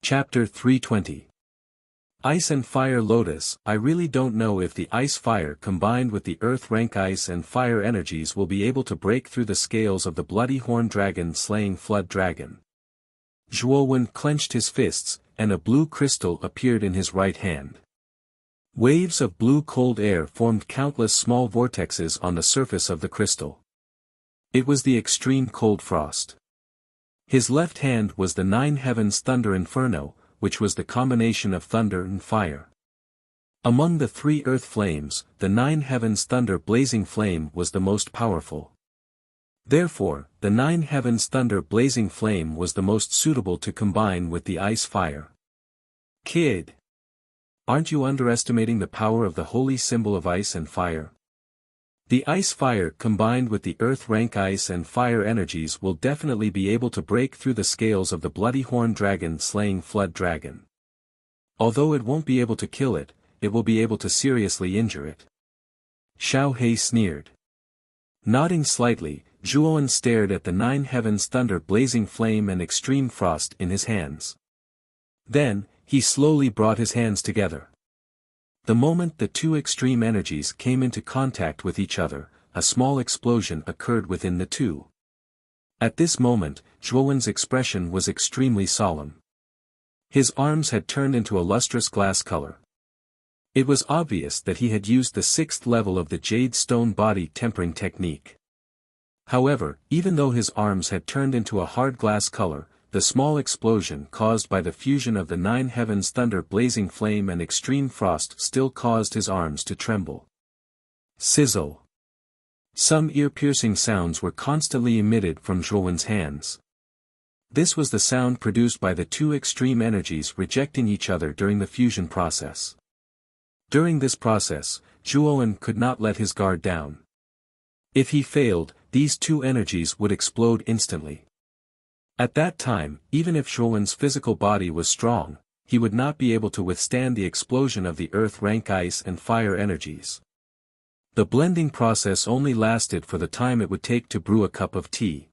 Chapter 320. Ice and Fire Lotus. I really don't know if the ice fire combined with the earth rank ice and fire energies will be able to break through the scales of the bloody horn dragon slaying flood dragon. Zhuowen clenched his fists, and a blue crystal appeared in his right hand. Waves of blue cold air formed countless small vortexes on the surface of the crystal. It was the extreme cold frost. His left hand was the Nine Heavens Thunder Inferno, which was the combination of thunder and fire. Among the three earth flames, the Nine Heavens Thunder Blazing Flame was the most powerful. Therefore, the Nine Heavens Thunder Blazing Flame was the most suitable to combine with the ice fire. Kid! Aren't you underestimating the power of the holy symbol of ice and fire? The ice fire combined with the earth rank ice and fire energies will definitely be able to break through the scales of the bloody horn dragon slaying flood dragon. Although it won't be able to kill it, it will be able to seriously injure it. Xiao He sneered. Nodding slightly, Zhuowen stared at the Nine Heavens Thunder Blazing Flame and Extreme Frost in his hands. Then, he slowly brought his hands together. The moment the two extreme energies came into contact with each other, a small explosion occurred within the two. At this moment, Zhuowen's expression was extremely solemn. His arms had turned into a lustrous glass color. It was obvious that he had used the 6th level of the Jade Stone Body Tempering Technique. However, even though his arms had turned into a hard glass color, the small explosion caused by the fusion of the Nine Heavens Thunder Blazing Flame and Extreme Frost still caused his arms to tremble. Sizzle. Some ear-piercing sounds were constantly emitted from Zhuowen's hands. This was the sound produced by the two extreme energies rejecting each other during the fusion process. During this process, Zhuowen could not let his guard down. If he failed, these two energies would explode instantly. At that time, even if Zhuowen's physical body was strong, he would not be able to withstand the explosion of the earth rank ice and fire energies. The blending process only lasted for the time it would take to brew a cup of tea.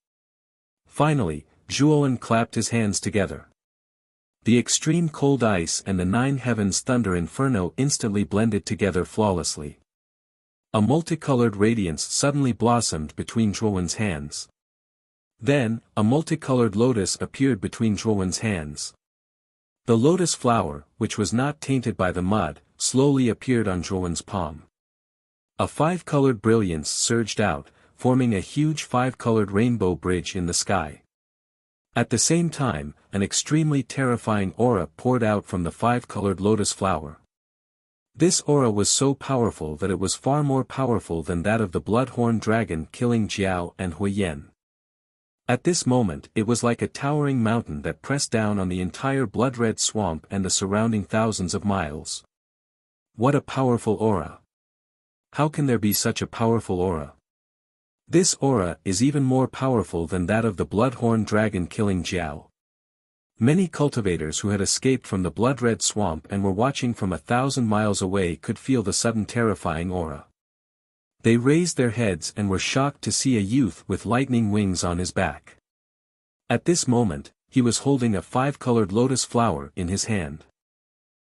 Finally, Zhuowen clapped his hands together. The extreme cold ice and the Nine Heavens Thunder Inferno instantly blended together flawlessly. A multicolored radiance suddenly blossomed between Zhuowen's hands. Then, a multicolored lotus appeared between Zhuowen's hands. The lotus flower, which was not tainted by the mud, slowly appeared on Zhuowen's palm. A 5-colored brilliance surged out, forming a huge 5-colored rainbow bridge in the sky. At the same time, an extremely terrifying aura poured out from the 5-colored lotus flower. This aura was so powerful that it was far more powerful than that of the bloodhorn dragon killing Jiao and Huiyan. At this moment it was like a towering mountain that pressed down on the entire blood-red swamp and the surrounding thousands of miles. What a powerful aura! How can there be such a powerful aura? This aura is even more powerful than that of the bloodhorn dragon killing Jiao. Many cultivators who had escaped from the blood-red swamp and were watching from 1,000 miles away could feel the sudden terrifying aura. They raised their heads and were shocked to see a youth with lightning wings on his back. At this moment, he was holding a 5-colored lotus flower in his hand.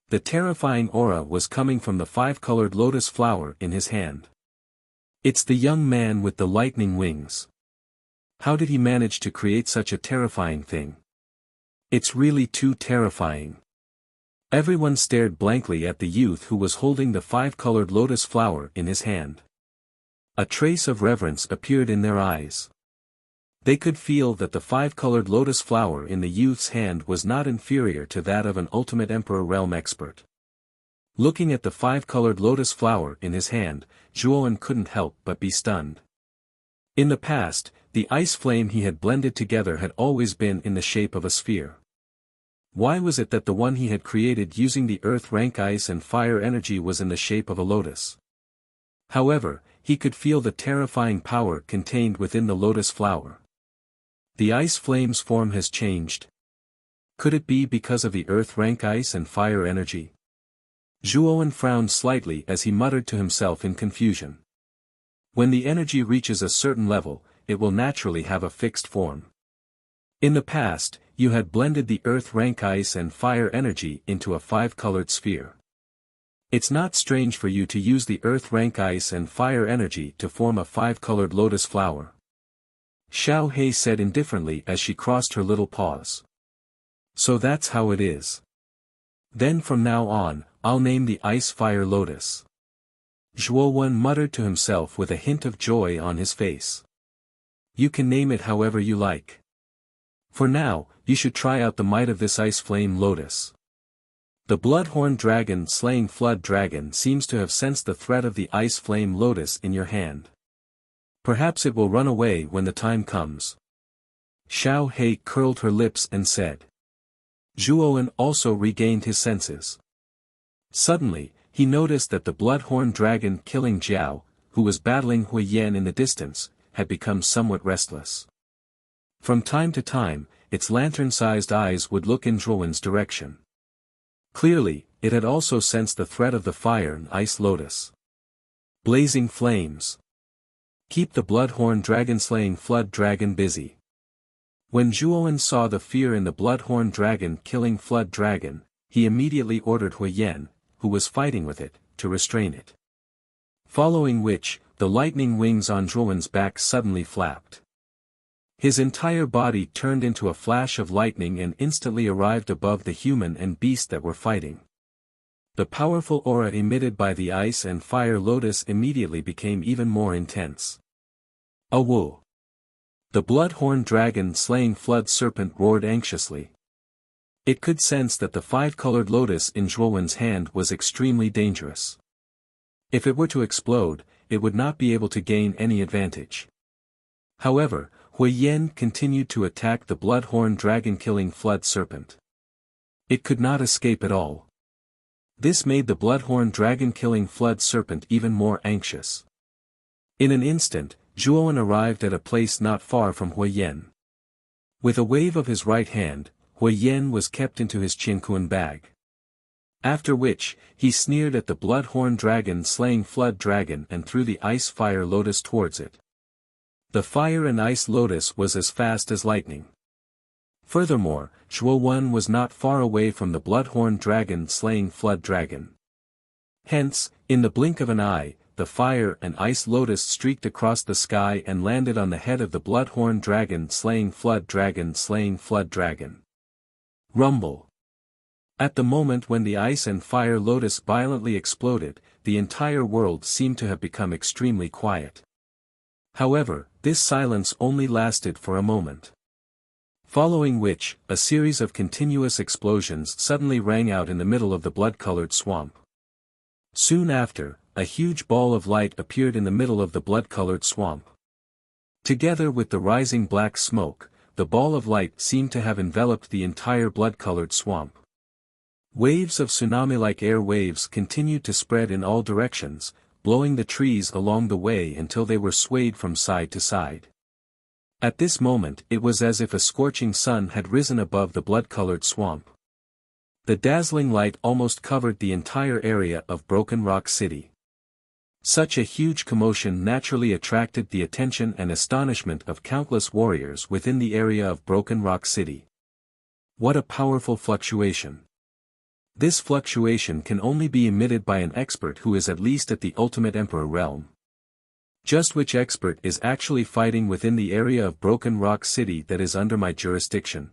The terrifying aura was coming from the 5-colored lotus flower in his hand. It's the young man with the lightning wings. How did he manage to create such a terrifying thing? It's really too terrifying. Everyone stared blankly at the youth who was holding the 5-colored lotus flower in his hand. A trace of reverence appeared in their eyes. They could feel that the 5-colored lotus flower in the youth's hand was not inferior to that of an ultimate Emperor realm expert. Looking at the 5-colored lotus flower in his hand, Zhuowen couldn't help but be stunned. In the past, the ice flame he had blended together had always been in the shape of a sphere. Why was it that the one he had created using the earth rank ice and fire energy was in the shape of a lotus? However, he could feel the terrifying power contained within the lotus flower. The ice flame's form has changed. Could it be because of the earth rank ice and fire energy? Zhuowen frowned slightly as he muttered to himself in confusion. When the energy reaches a certain level, it will naturally have a fixed form. In the past, you had blended the earth rank ice and fire energy into a 5-colored sphere. It's not strange for you to use the earth rank ice and fire energy to form a 5-colored lotus flower. Xiao Hei said indifferently as she crossed her little paws. So that's how it is. Then from now on, I'll name the ice-fire lotus. Zhuo muttered to himself with a hint of joy on his face. You can name it however you like. For now, you should try out the might of this ice-flame lotus. The bloodhorn dragon slaying flood dragon seems to have sensed the threat of the ice-flame lotus in your hand. Perhaps it will run away when the time comes. Xiao Hei curled her lips and said. Zhuo also regained his senses. Suddenly, he noticed that the bloodhorn dragon killing Jiao, who was battling Hui Yan in the distance, had become somewhat restless. From time to time, its lantern-sized eyes would look in Zhuo's direction. Clearly, it had also sensed the threat of the fire and ice lotus. Blazing flames. Keep the bloodhorn dragon-slaying flood dragon busy. When Zhuo saw the fear in the bloodhorn dragon killing flood dragon, he immediately ordered Hui Yan, who was fighting with it, to restrain it. Following which, the lightning wings on Zhuo's back suddenly flapped. His entire body turned into a flash of lightning and instantly arrived above the human and beast that were fighting. The powerful aura emitted by the ice and fire lotus immediately became even more intense. Awu! The bloodhorn dragon slaying flood serpent roared anxiously. It could sense that the 5-colored lotus in Zhuo's hand was extremely dangerous. If it were to explode, it would not be able to gain any advantage. However, Hui Yan continued to attack the bloodhorn dragon-killing flood serpent. It could not escape at all. This made the bloodhorn dragon-killing flood serpent even more anxious. In an instant, Zhuo arrived at a place not far from Hui Yan. With a wave of his right hand, Hui Yan was kept into his Qinquan bag. After which, he sneered at the bloodhorn dragon slaying flood dragon and threw the ice-fire lotus towards it. The fire and ice lotus was as fast as lightning. Furthermore, Zhuo was not far away from the bloodhorn dragon slaying flood dragon. Hence, in the blink of an eye, the fire and ice lotus streaked across the sky and landed on the head of the bloodhorn dragon slaying flood dragon. Rumble. At the moment when the ice and fire lotus violently exploded, the entire world seemed to have become extremely quiet. However, this silence only lasted for a moment. Following which, a series of continuous explosions suddenly rang out in the middle of the blood-colored swamp. Soon after, a huge ball of light appeared in the middle of the blood-colored swamp. Together with the rising black smoke, the ball of light seemed to have enveloped the entire blood-colored swamp. Waves of tsunami-like air waves continued to spread in all directions, blowing the trees along the way until they were swayed from side to side. At this moment it was as if a scorching sun had risen above the blood-colored swamp. The dazzling light almost covered the entire area of Broken Rock City. Such a huge commotion naturally attracted the attention and astonishment of countless warriors within the area of Broken Rock City. What a powerful fluctuation! This fluctuation can only be emitted by an expert who is at least at the ultimate emperor realm. Just which expert is actually fighting within the area of Broken Rock City that is under my jurisdiction?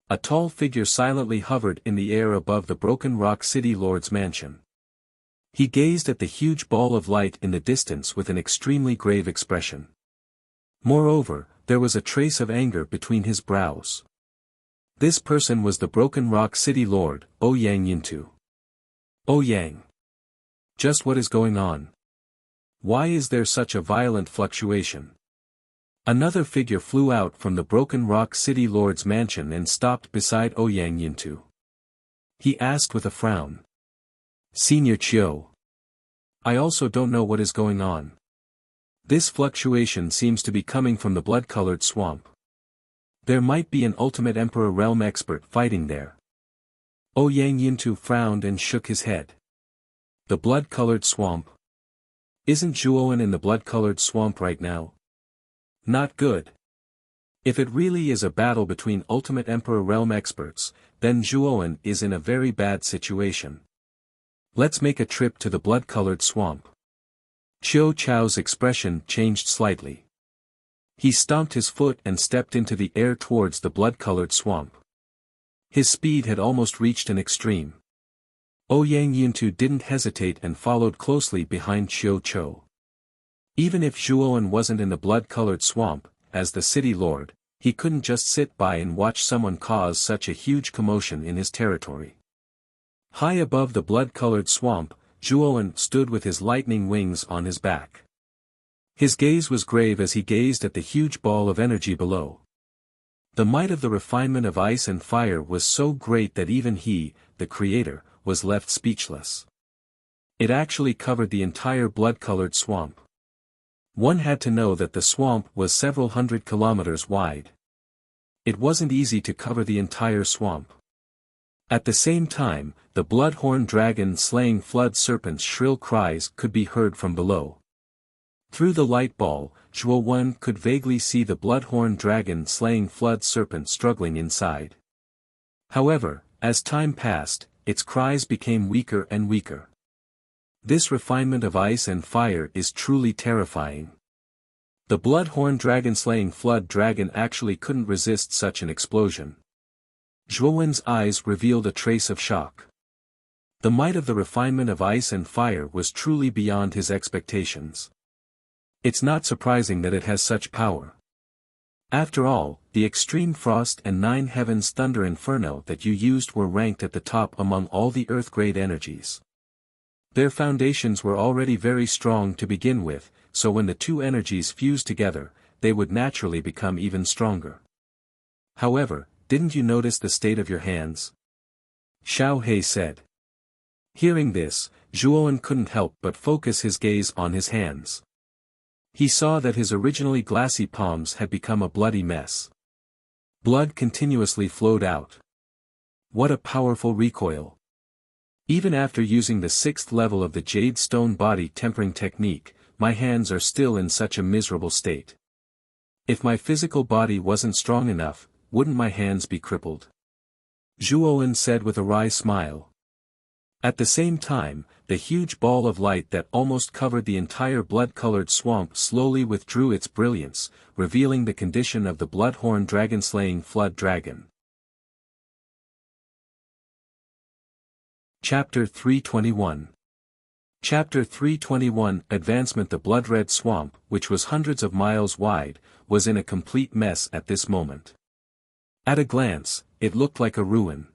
A tall figure silently hovered in the air above the Broken Rock City Lord's mansion. He gazed at the huge ball of light in the distance with an extremely grave expression. Moreover, there was a trace of anger between his brows. This person was the Broken Rock City Lord, Ouyang Yintu. Ouyang. Just what is going on? Why is there such a violent fluctuation? Another figure flew out from the Broken Rock City Lord's mansion and stopped beside Ouyang Yintu. He asked with a frown. Senior Chiu. I also don't know what is going on. This fluctuation seems to be coming from the blood-colored swamp. There might be an ultimate emperor realm expert fighting there. Ouyang Yintu frowned and shook his head. The blood-colored swamp? Isn't Zhuoan in the blood-colored swamp right now? Not good. If it really is a battle between Ultimate Emperor realm experts, then Zhuowen is in a very bad situation. Let's make a trip to the blood-colored swamp. Qiu Chao's expression changed slightly. He stomped his foot and stepped into the air towards the blood-colored swamp. His speed had almost reached an extreme. Ouyang Yuntu didn't hesitate and followed closely behind Qiu Chou. Even if Zhuowen wasn't in the blood-colored swamp, as the city lord, he couldn't just sit by and watch someone cause such a huge commotion in his territory. High above the blood-colored swamp, Zhuowen stood with his lightning wings on his back. His gaze was grave as he gazed at the huge ball of energy below. The might of the refinement of ice and fire was so great that even he, the creator, was left speechless. It actually covered the entire blood-colored swamp. One had to know that the swamp was several hundred kilometers wide. It wasn't easy to cover the entire swamp. At the same time, the blood-horn dragon slaying flood serpent's shrill cries could be heard from below. Through the light ball, Zhuowen could vaguely see the blood-horn dragon slaying flood serpent struggling inside. However, as time passed, its cries became weaker and weaker. This refinement of ice and fire is truly terrifying. The blood-horn dragon slaying flood dragon actually couldn't resist such an explosion. Zhuowen's eyes revealed a trace of shock. The might of the refinement of ice and fire was truly beyond his expectations. It's not surprising that it has such power. After all, the extreme frost and 9 heavens thunder inferno that you used were ranked at the top among all the earth-grade energies. Their foundations were already very strong to begin with, so when the two energies fused together, they would naturally become even stronger. However, didn't you notice the state of your hands? Xiao He said. Hearing this, Zhuowen couldn't help but focus his gaze on his hands. He saw that his originally glassy palms had become a bloody mess. Blood continuously flowed out. What a powerful recoil. Even after using the 6th level of the Jade Stone Body Tempering Technique, my hands are still in such a miserable state. If my physical body wasn't strong enough, wouldn't my hands be crippled? Zhuowen said with a wry smile. At the same time, the huge ball of light that almost covered the entire blood-colored swamp slowly withdrew its brilliance, revealing the condition of the blood-horn dragon-slaying flood dragon. Chapter 321. Chapter 321 Advancement. The blood-red swamp, which was hundreds of miles wide, was in a complete mess at this moment. At a glance, it looked like a ruin.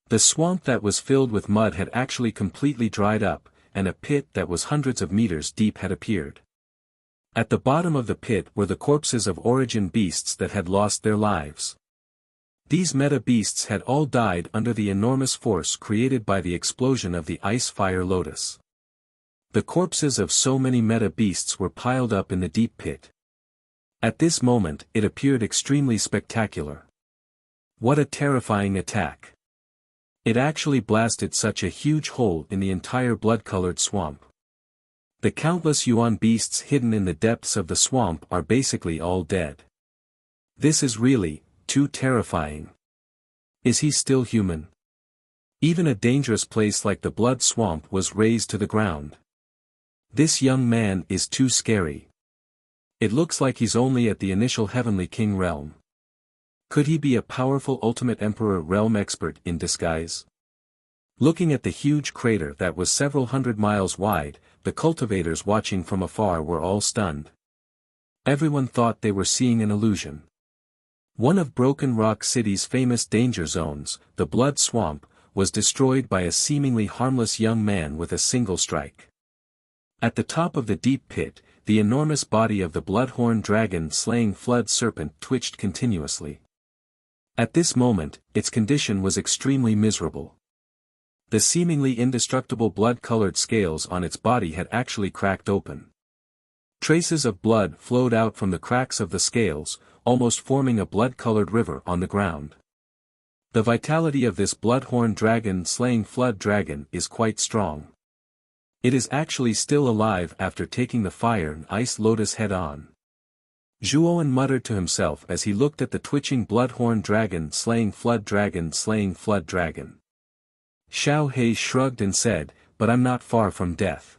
The swamp that was filled with mud had actually completely dried up, and a pit that was hundreds of meters deep had appeared. At the bottom of the pit were the corpses of origin beasts that had lost their lives. These meta-beasts had all died under the enormous force created by the explosion of the ice-fire lotus. The corpses of so many meta-beasts were piled up in the deep pit. At this moment it appeared extremely spectacular. What a terrifying attack! It actually blasted such a huge hole in the entire blood-colored swamp. The countless yuan beasts hidden in the depths of the swamp are basically all dead. This is really too terrifying. Is he still human? Even a dangerous place like the blood swamp was razed to the ground. This young man is too scary. It looks like he's only at the initial Heavenly King realm. Could he be a powerful Ultimate Emperor realm expert in disguise? Looking at the huge crater that was several hundred miles wide, the cultivators watching from afar were all stunned. Everyone thought they were seeing an illusion. One of Broken Rock City's famous danger zones, the Blood Swamp, was destroyed by a seemingly harmless young man with a single strike. At the top of the deep pit, the enormous body of the blood-horn dragon slaying flood serpent twitched continuously. At this moment, its condition was extremely miserable. The seemingly indestructible blood-colored scales on its body had actually cracked open. Traces of blood flowed out from the cracks of the scales, almost forming a blood-colored river on the ground. The vitality of this blood-horn dragon slaying flood dragon is quite strong. It is actually still alive after taking the fire and ice lotus head-on. Zhuowen muttered to himself as he looked at the twitching bloodhorn dragon slaying flood dragon slaying flood dragon. Xiao He shrugged and said, "But I'm not far from death.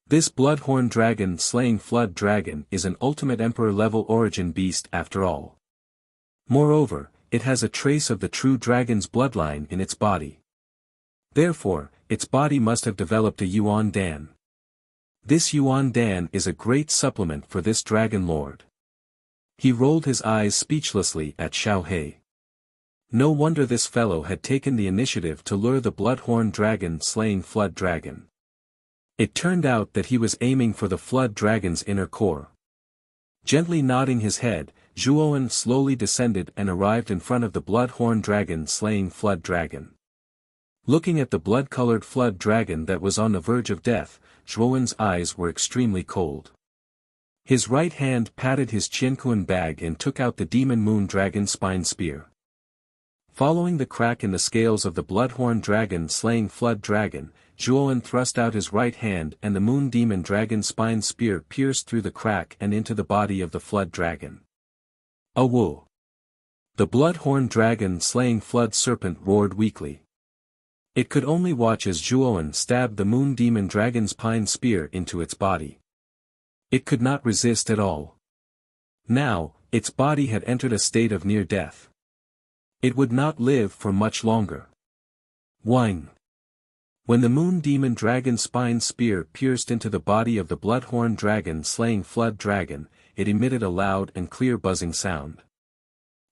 This bloodhorn dragon slaying flood dragon is an ultimate emperor-level origin beast after all. Moreover, it has a trace of the true dragon's bloodline in its body. Therefore, its body must have developed a Yuan Dan. This Yuan Dan is a great supplement for this dragon lord." He rolled his eyes speechlessly at Xiao He. No wonder this fellow had taken the initiative to lure the bloodhorn dragon slaying flood dragon. It turned out that he was aiming for the flood dragon's inner core. Gently nodding his head, Zhuowen slowly descended and arrived in front of the bloodhorn dragon slaying flood dragon. Looking at the blood-colored flood dragon that was on the verge of death, Zhuowen's eyes were extremely cold. His right hand patted his Qianquan bag and took out the demon moon dragon spine spear. Following the crack in the scales of the bloodhorn dragon slaying flood dragon, Zhuowen thrust out his right hand and the moon demon dragon spine spear pierced through the crack and into the body of the flood dragon. "Awoo!" The bloodhorn dragon slaying flood serpent roared weakly. It could only watch as Zhuowen stabbed the moon demon dragon's spine spear into its body. It could not resist at all. Now, its body had entered a state of near death. It would not live for much longer. Whine! When the moon demon dragon's spine spear pierced into the body of the bloodhorn dragon slaying flood dragon, it emitted a loud and clear buzzing sound.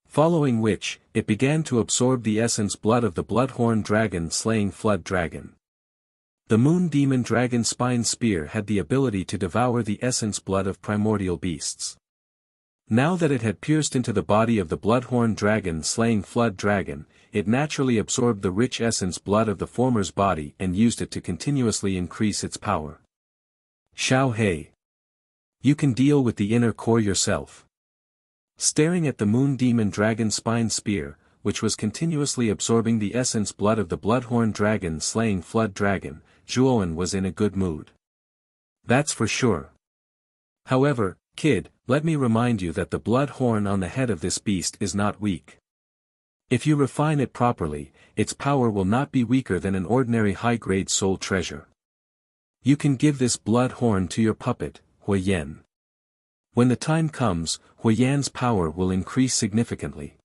Following which, it began to absorb the essence blood of the bloodhorn dragon slaying flood dragon. The moon demon dragon spine spear had the ability to devour the essence blood of primordial beasts. Now that it had pierced into the body of the bloodhorn dragon slaying flood dragon, it naturally absorbed the rich essence blood of the former's body and used it to continuously increase its power. "Xiao He, you can deal with the inner core yourself." Staring at the moon demon dragon spine spear, which was continuously absorbing the essence blood of the bloodhorn dragon slaying flood dragon, Zhuowen was in a good mood. "That's for sure. However, kid, let me remind you that the blood horn on the head of this beast is not weak. If you refine it properly, its power will not be weaker than an ordinary high-grade soul treasure. You can give this blood horn to your puppet, Huiyan. When the time comes, Huiyan's power will increase significantly."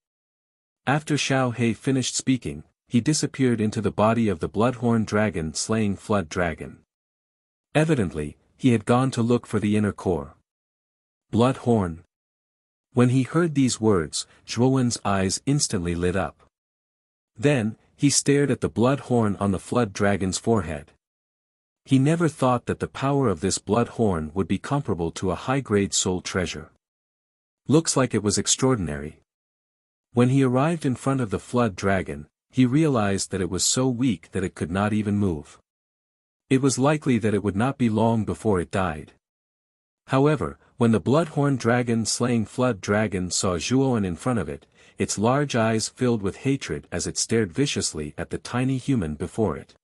After Xiao He finished speaking, he disappeared into the body of the bloodhorn dragon slaying flood dragon. Evidently, he had gone to look for the inner core. Bloodhorn. When he heard these words, Zhuowen's eyes instantly lit up. Then, he stared at the blood horn on the flood dragon's forehead. He never thought that the power of this blood horn would be comparable to a high-grade soul treasure. Looks like it was extraordinary. When he arrived in front of the flood dragon, he realized that it was so weak that it could not even move. It was likely that it would not be long before it died. However, when the bloodhorn dragon slaying flood dragon saw Zhuowen in front of it, its large eyes filled with hatred as it stared viciously at the tiny human before it.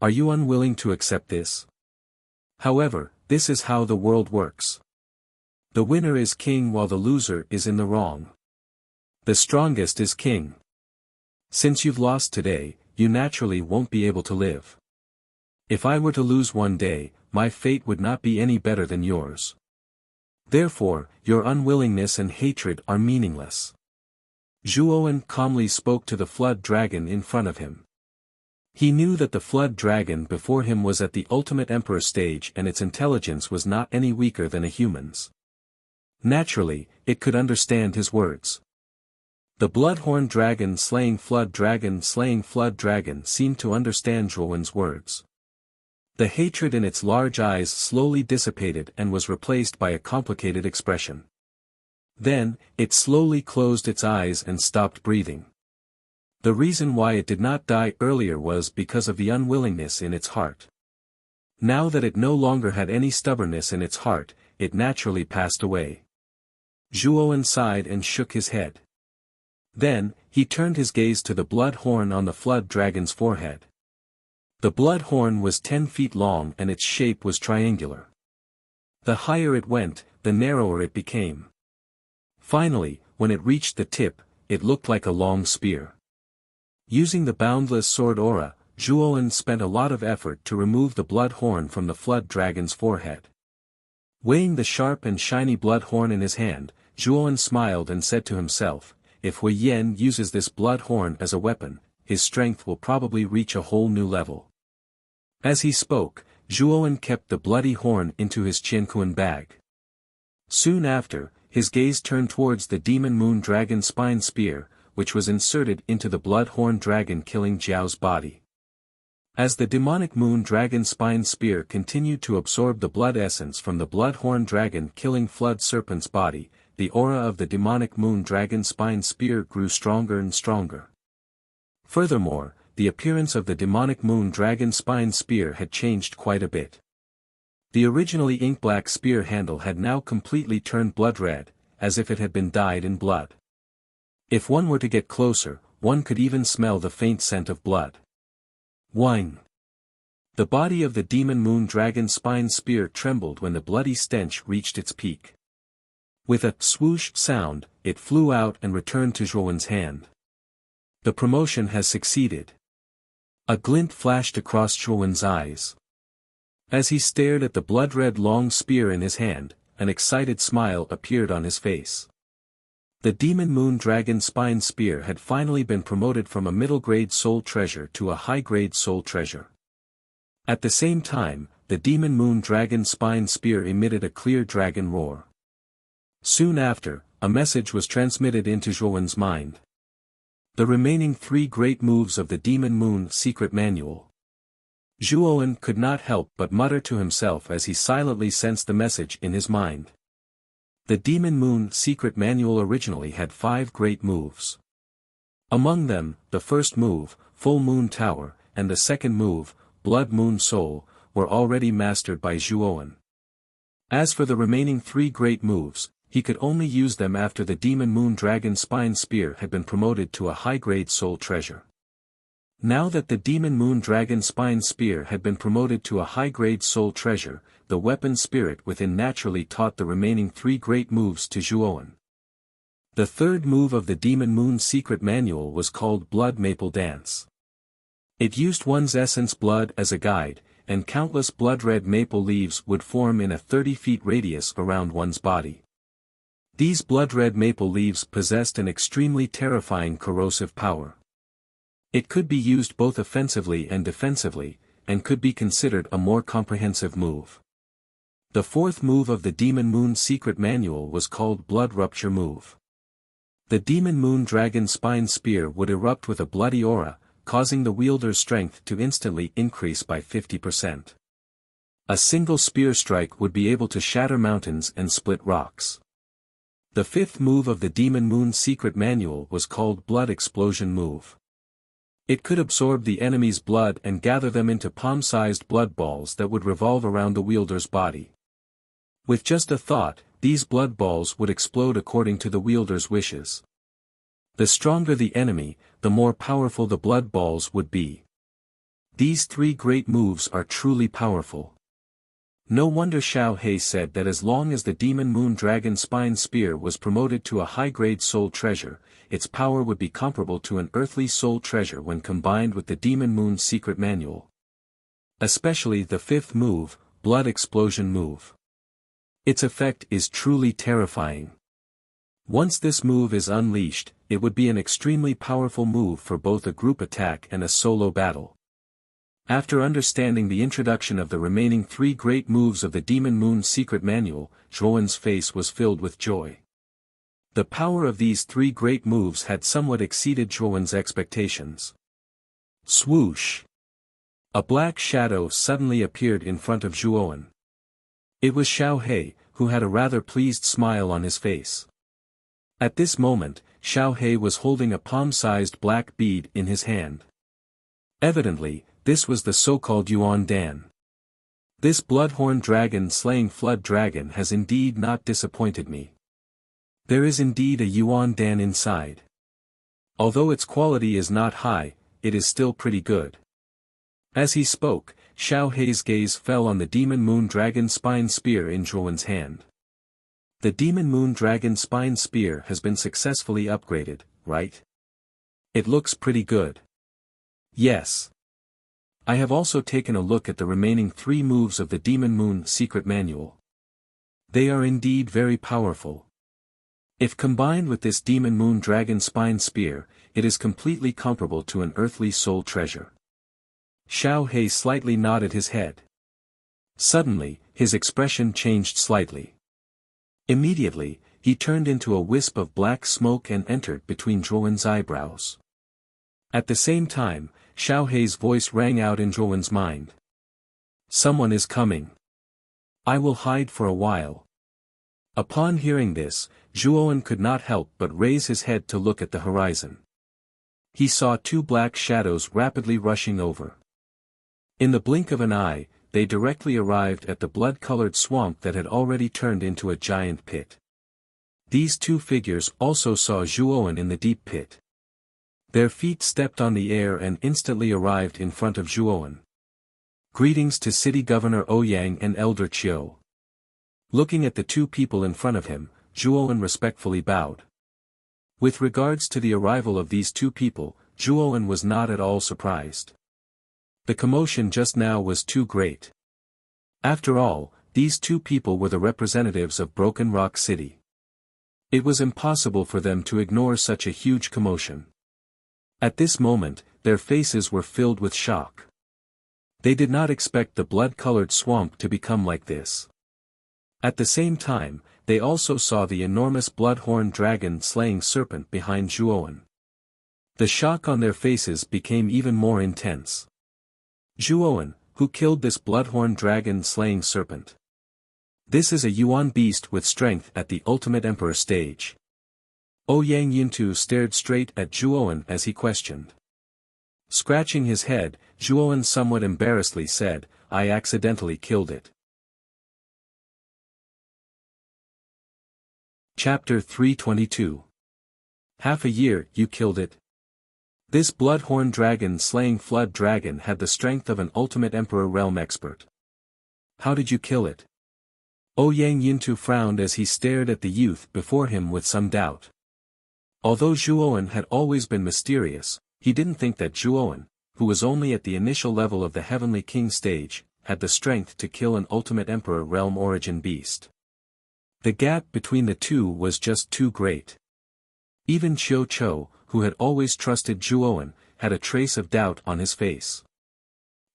"Are you unwilling to accept this? However, this is how the world works. The winner is king while the loser is in the wrong. The strongest is king. Since you've lost today, you naturally won't be able to live. If I were to lose one day, my fate would not be any better than yours. Therefore, your unwillingness and hatred are meaningless." Zhuowen calmly spoke to the flood dragon in front of him. He knew that the flood dragon before him was at the ultimate emperor stage and its intelligence was not any weaker than a human's. Naturally, it could understand his words. The bloodhorn dragon slaying flood dragon seemed to understand Zhuowen's words. The hatred in its large eyes slowly dissipated and was replaced by a complicated expression. Then, it slowly closed its eyes and stopped breathing. The reason why it did not die earlier was because of the unwillingness in its heart. Now that it no longer had any stubbornness in its heart, it naturally passed away. Zhuowen sighed and shook his head. Then, he turned his gaze to the blood horn on the flood dragon's forehead. The blood horn was 10 feet long and its shape was triangular. The higher it went, the narrower it became. Finally, when it reached the tip, it looked like a long spear. Using the boundless sword aura, Zhuowen spent a lot of effort to remove the blood horn from the flood dragon's forehead. Weighing the sharp and shiny blood horn in his hand, Zhuowen smiled and said to himself, if Hui Yen uses this blood horn as a weapon, his strength will probably reach a whole new level. As he spoke, Zhuowen kept the bloody horn into his Qianquan bag. Soon after, his gaze turned towards the demon moon dragon spine spear, which was inserted into the blood horn dragon killing Jiao's body. As the demonic moon dragon spine spear continued to absorb the blood essence from the blood horn dragon killing flood serpent's body, the aura of the demonic moon dragon spine spear grew stronger and stronger. Furthermore, the appearance of the demonic moon dragon spine spear had changed quite a bit. The originally ink-black spear handle had now completely turned blood red, as if it had been dyed in blood. If one were to get closer, one could even smell the faint scent of blood. Whine. The body of the demon moon dragon spine spear trembled when the bloody stench reached its peak. With a swoosh sound, it flew out and returned to Zhuowen's hand. The promotion has succeeded. A glint flashed across Zhuowen's eyes. As he stared at the blood-red long spear in his hand, an excited smile appeared on his face. The demon moon dragon spine spear had finally been promoted from a middle-grade soul treasure to a high-grade soul treasure. At the same time, the demon moon dragon spine spear emitted a clear dragon roar. Soon after, a message was transmitted into Zhuowen's mind. The remaining 3 great moves of the demon moon secret manual. Zhuowen could not help but mutter to himself as he silently sensed the message in his mind. The Demon Moon secret manual originally had 5 great moves. Among them, the first move, Full Moon Tower, and the second move, Blood Moon Soul, were already mastered by Zhuowen. As for the remaining 3 great moves, he could only use them after the Demon Moon Dragon Spine Spear had been promoted to a high-grade soul treasure. Now that the Demon Moon Dragon Spine Spear had been promoted to a high-grade soul treasure, the weapon spirit within naturally taught the remaining 3 great moves to Zhuowen. The third move of the Demon Moon secret manual was called Blood Maple Dance. It used one's essence blood as a guide, and countless blood-red maple leaves would form in a 30-feet radius around one's body. These blood-red maple leaves possessed an extremely terrifying corrosive power. It could be used both offensively and defensively, and could be considered a more comprehensive move. The fourth move of the Demon Moon secret manual was called Blood Rupture Move. The Demon Moon Dragon Spine Spear would erupt with a bloody aura, causing the wielder's strength to instantly increase by 50%. A single spear strike would be able to shatter mountains and split rocks. The fifth move of the Demon Moon secret manual was called Blood Explosion Move. It could absorb the enemy's blood and gather them into palm-sized blood balls that would revolve around the wielder's body. With just a thought, these blood balls would explode according to the wielder's wishes. The stronger the enemy, the more powerful the blood balls would be. These 3 great moves are truly powerful. No wonder Xiao He said that as long as the Demon Moon Dragon Spine Spear was promoted to a high-grade soul treasure, its power would be comparable to an earthly soul treasure when combined with the Demon Moon secret manual. Especially the 5th move, Blood Explosion Move. Its effect is truly terrifying. Once this move is unleashed, it would be an extremely powerful move for both a group attack and a solo battle. After understanding the introduction of the remaining 3 great moves of the Demon Moon secret manual, Zhuowen's face was filled with joy. The power of these 3 great moves had somewhat exceeded Zhuowen's expectations. Swoosh! A black shadow suddenly appeared in front of Zhuowen. It was Xiao He, who had a rather pleased smile on his face. At this moment, Xiao He was holding a palm-sized black bead in his hand. Evidently, this was the so-called Yuan Dan. This bloodhorn dragon slaying flood dragon has indeed not disappointed me. There is indeed a Yuan Dan inside. Although its quality is not high, it is still pretty good. As he spoke, Xiao He's gaze fell on the Demon Moon Dragon Spine Spear in Zhuowen's hand. The Demon Moon Dragon Spine Spear has been successfully upgraded, right? It looks pretty good. Yes. I have also taken a look at the remaining 3 moves of the Demon Moon Secret Manual. They are indeed very powerful. If combined with this Demon Moon Dragon Spine Spear, it is completely comparable to an earthly soul treasure. Xiao He slightly nodded his head. Suddenly, his expression changed slightly. Immediately, he turned into a wisp of black smoke and entered between Zhuowen's eyebrows. At the same time, Xiao He's voice rang out in Zhuowen's mind. Someone is coming. I will hide for a while. Upon hearing this, Zhuowen could not help but raise his head to look at the horizon. He saw 2 black shadows rapidly rushing over. In the blink of an eye, they directly arrived at the blood-colored swamp that had already turned into a giant pit. These 2 figures also saw Zhuowen in the deep pit. Their feet stepped on the air and instantly arrived in front of Zhuowen. Greetings to City Governor Ouyang and Elder Qiu. Looking at the 2 people in front of him, Zhuowen respectfully bowed. With regards to the arrival of these 2 people, Zhuowen was not at all surprised. The commotion just now was too great. After all, these 2 people were the representatives of Broken Rock City. It was impossible for them to ignore such a huge commotion. At this moment, their faces were filled with shock. They did not expect the blood-colored swamp to become like this. At the same time, they also saw the enormous bloodhorn dragon-slaying serpent behind Zhuowen. The shock on their faces became even more intense. Zhuowen, who killed this bloodhorn dragon-slaying serpent? This is a Yuan beast with strength at the Ultimate Emperor stage. Ouyang Yuntu stared straight at Zhuowen as he questioned. Scratching his head, Zhuowen somewhat embarrassedly said, I accidentally killed it. Chapter 322. Half a year, you killed it? This bloodhorn dragon-slaying flood dragon had the strength of an Ultimate Emperor realm expert. How did you kill it? Ouyang Yuntu frowned as he stared at the youth before him with some doubt. Although Zhuowen had always been mysterious, he didn't think that Zhuowen, who was only at the initial level of the Heavenly King stage, had the strength to kill an Ultimate Emperor realm origin beast. The gap between the 2 was just too great. Even Qiu Chou, who had always trusted Zhuowen, had a trace of doubt on his face.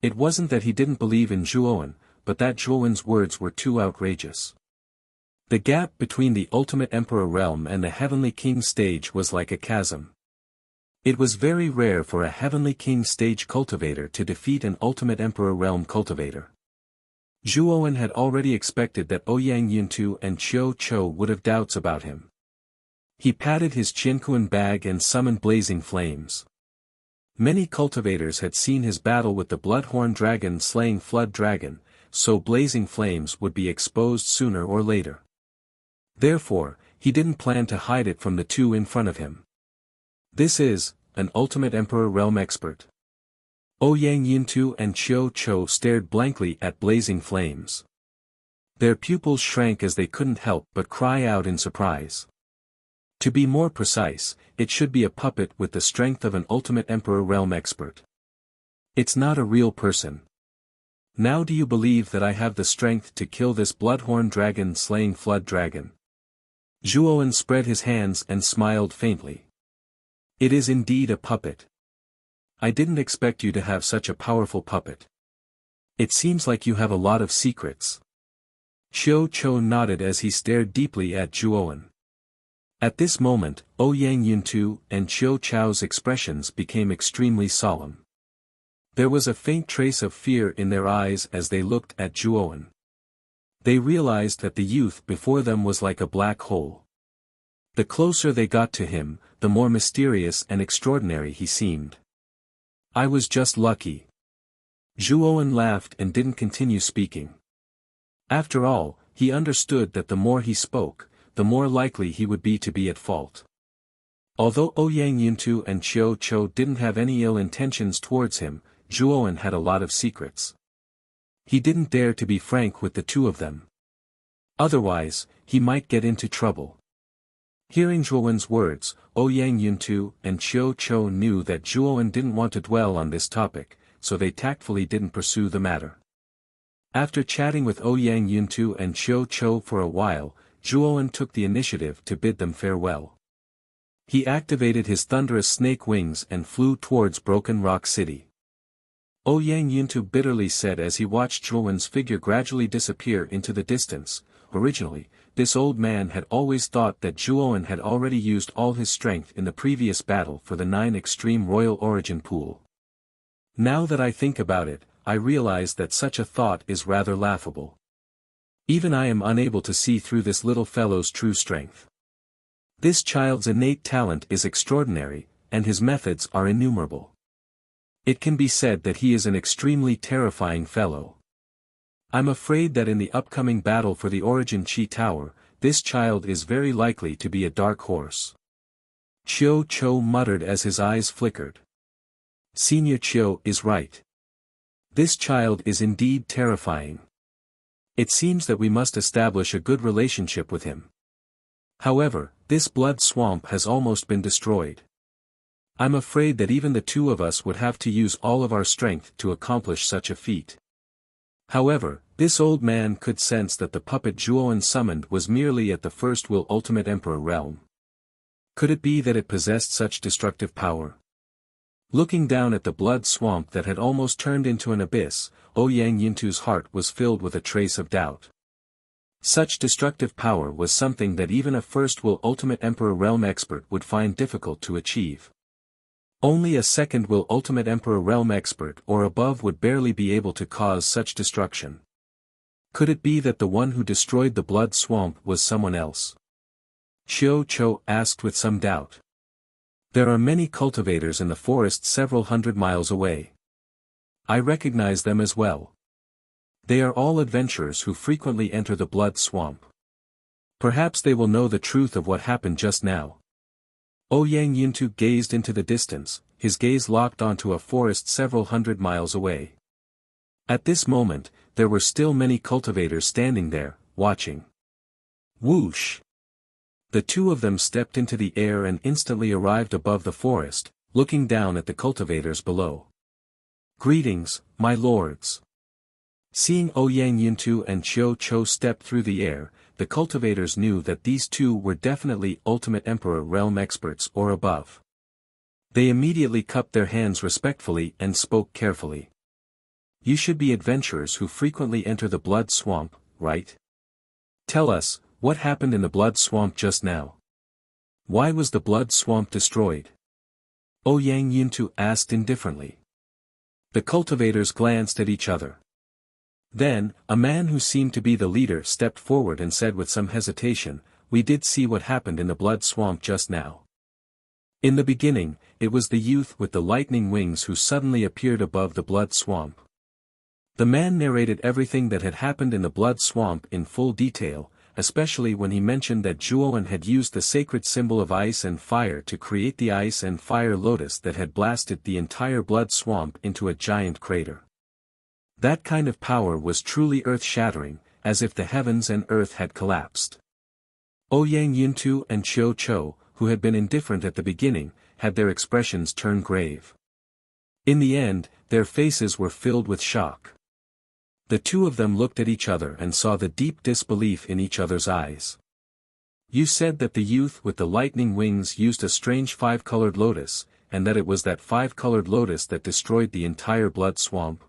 It wasn't that he didn't believe in Zhuowen, but that Zhuowen's words were too outrageous. The gap between the Ultimate Emperor realm and the Heavenly King stage was like a chasm. It was very rare for a Heavenly King stage cultivator to defeat an Ultimate Emperor realm cultivator. Zhuowen had already expected that Ouyang Yuntu and Qiu Chou would have doubts about him. He patted his Qinquan bag and summoned blazing flames. Many cultivators had seen his battle with the bloodhorn dragon slaying flood dragon, so blazing flames would be exposed sooner or later. Therefore, he didn't plan to hide it from the 2 in front of him. This is, an Ultimate Emperor realm expert. Ouyang Yuntu and Qiu Chou stared blankly at blazing flames. Their pupils shrank as they couldn't help but cry out in surprise. To be more precise, it should be a puppet with the strength of an Ultimate Emperor realm expert. It's not a real person. Now do you believe that I have the strength to kill this bloodhorn dragon-slaying flood dragon? Zhuowen spread his hands and smiled faintly. It is indeed a puppet. I didn't expect you to have such a powerful puppet. It seems like you have a lot of secrets. Qiu Chou nodded as he stared deeply at Zhuowen. At this moment, Ouyang Yuntu and Qiu Chou's expressions became extremely solemn. There was a faint trace of fear in their eyes as they looked at Zhuowen. They realized that the youth before them was like a black hole. The closer they got to him, the more mysterious and extraordinary he seemed. I was just lucky. Zhuowen laughed and didn't continue speaking. After all, he understood that the more he spoke, the more likely he would be to be at fault. Although Ouyang Yuntu and Qiu Chou didn't have any ill intentions towards him, Zhuowen had a lot of secrets. He didn't dare to be frank with the 2 of them. Otherwise, he might get into trouble. Hearing Zhuowen's words, Ouyang Yuntu and Qiu Chou knew that Zhuowen didn't want to dwell on this topic, so they tactfully didn't pursue the matter. After chatting with Ouyang Yuntu and Qiu Chou for a while, Zhuowen took the initiative to bid them farewell. He activated his thunderous snake wings and flew towards Broken Rock City. Ouyang Yuntu bitterly said as he watched Zhuowen's figure gradually disappear into the distance, originally, this old man had always thought that Zhuowen had already used all his strength in the previous battle for the 9 Extreme Royal Origin Pool. Now that I think about it, I realize that such a thought is rather laughable. Even I am unable to see through this little fellow's true strength. This child's innate talent is extraordinary, and his methods are innumerable. It can be said that he is an extremely terrifying fellow. I'm afraid that in the upcoming battle for the Origin Chi Tower, this child is very likely to be a dark horse. Qiu Chou muttered as his eyes flickered. Senior Qiu is right. This child is indeed terrifying. It seems that we must establish a good relationship with him. However, this blood swamp has almost been destroyed. I'm afraid that even the two of us would have to use all of our strength to accomplish such a feat. However, this old man could sense that the puppet Zhuowen summoned was merely at the First Will Ultimate Emperor realm. Could it be that it possessed such destructive power? Looking down at the blood swamp that had almost turned into an abyss, Ouyang Yuntu's heart was filled with a trace of doubt. Such destructive power was something that even a First Will Ultimate Emperor realm expert would find difficult to achieve. Only a Second Will Ultimate Emperor realm expert or above would barely be able to cause such destruction. Could it be that the one who destroyed the blood swamp was someone else? Qiu Chou asked with some doubt. There are many cultivators in the forest several hundred miles away. I recognize them as well. They are all adventurers who frequently enter the blood swamp. Perhaps they will know the truth of what happened just now. Ouyang Yuntu gazed into the distance, his gaze locked onto a forest several hundred miles away. At this moment, there were still many cultivators standing there, watching. Whoosh! The two of them stepped into the air and instantly arrived above the forest, looking down at the cultivators below. Greetings, my lords. Seeing Ouyang Yuntu and Qiu Chou step through the air, the cultivators knew that these two were definitely Ultimate Emperor realm experts or above. They immediately cupped their hands respectfully and spoke carefully. You should be adventurers who frequently enter the blood swamp, right? Tell us, what happened in the blood swamp just now? Why was the blood swamp destroyed? Ouyang Yuntu asked indifferently. The cultivators glanced at each other. Then, a man who seemed to be the leader stepped forward and said with some hesitation, we did see what happened in the blood swamp just now. In the beginning, it was the youth with the lightning wings who suddenly appeared above the blood swamp. The man narrated everything that had happened in the blood swamp in full detail, especially when he mentioned that Zhuowen had used the sacred symbol of ice and fire to create the ice and fire lotus that had blasted the entire blood swamp into a giant crater. That kind of power was truly earth-shattering, as if the heavens and earth had collapsed. Ouyang Yuntu and Qiu Chou, who had been indifferent at the beginning, had their expressions turn grave. In the end, their faces were filled with shock. The two of them looked at each other and saw the deep disbelief in each other's eyes. You said that the youth with the lightning wings used a strange 5-colored lotus, and that it was that 5-colored lotus that destroyed the entire blood swamp?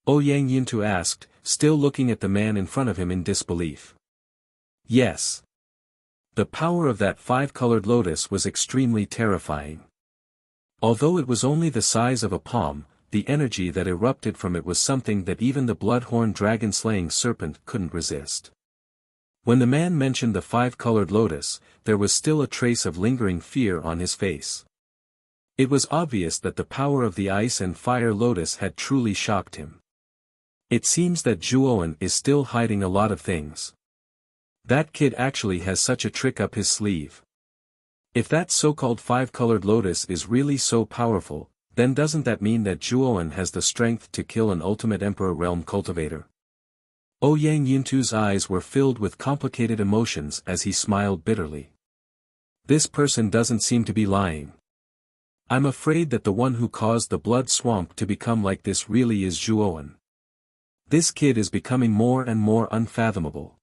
Ouyang Yuntu asked, still looking at the man in front of him in disbelief. Yes. The power of that 5-colored lotus was extremely terrifying. Although it was only the size of a palm, the energy that erupted from it was something that even the bloodhorn dragon-slaying serpent couldn't resist. When the man mentioned the 5-colored lotus, there was still a trace of lingering fear on his face. It was obvious that the power of the ice and fire lotus had truly shocked him. It seems that Zhuowen is still hiding a lot of things. That kid actually has such a trick up his sleeve. If that so-called 5-colored lotus is really so powerful, then doesn't that mean that Zhuowen has the strength to kill an Ultimate Emperor realm cultivator? Ouyang Yuntu's eyes were filled with complicated emotions as he smiled bitterly. This person doesn't seem to be lying. I'm afraid that the one who caused the blood swamp to become like this really is Zhuowen. This kid is becoming more and more unfathomable.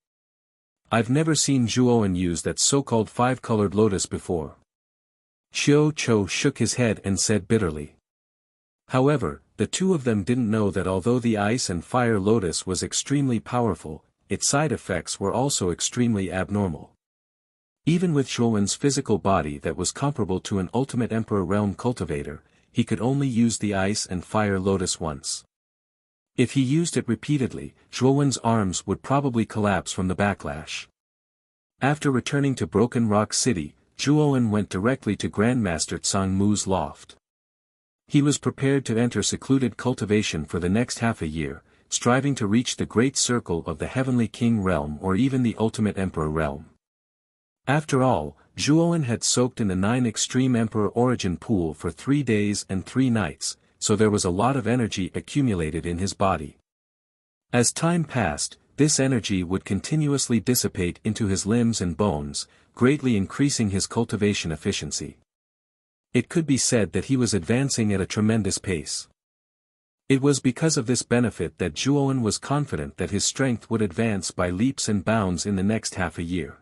I've never seen Zhuowen use that so-called five-colored lotus before. Xiao Cho shook his head and said bitterly. However, the two of them didn't know that although the ice and fire lotus was extremely powerful, its side effects were also extremely abnormal. Even with Zhuowen's physical body that was comparable to an ultimate Emperor realm cultivator, he could only use the ice and fire lotus once. If he used it repeatedly, Zhuowen's arms would probably collapse from the backlash. After returning to Broken Rock City, Zhuowen went directly to Grandmaster Tsang Mu's loft. He was prepared to enter secluded cultivation for the next half a year, striving to reach the great circle of the Heavenly King realm or even the Ultimate Emperor realm. After all, Zhuowen had soaked in the 9 Extreme Emperor Origin pool for 3 days and 3 nights, so there was a lot of energy accumulated in his body. As time passed, this energy would continuously dissipate into his limbs and bones, greatly increasing his cultivation efficiency. It could be said that he was advancing at a tremendous pace. It was because of this benefit that Zhuowen was confident that his strength would advance by leaps and bounds in the next half a year.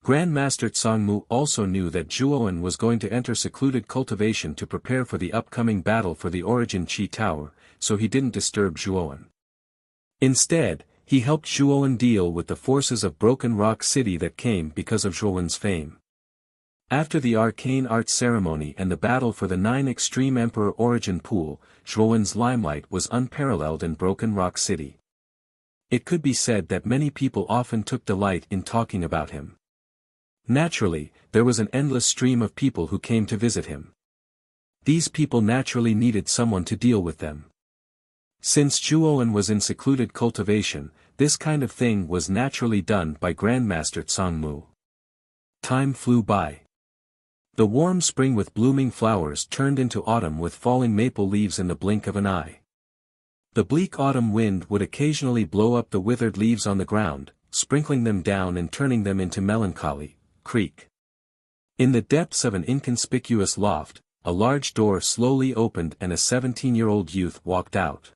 Grandmaster Tsangmu also knew that Zhuowen was going to enter secluded cultivation to prepare for the upcoming battle for the Origin Qi Tower, so he didn't disturb Zhuowen. Instead, he helped Zhuowen deal with the forces of Broken Rock City that came because of Zhuowen's fame. After the arcane arts ceremony and the battle for the 9 Extreme Emperor Origin pool, Zhuowen's limelight was unparalleled in Broken Rock City. It could be said that many people often took delight in talking about him. Naturally, there was an endless stream of people who came to visit him. These people naturally needed someone to deal with them. Since Zhuowen was in secluded cultivation, this kind of thing was naturally done by Grandmaster Tsangmu. Time flew by. The warm spring with blooming flowers turned into autumn with falling maple leaves in the blink of an eye. The bleak autumn wind would occasionally blow up the withered leaves on the ground, sprinkling them down and turning them into melancholy, creak. In the depths of an inconspicuous loft, a large door slowly opened and a 17-year-old youth walked out.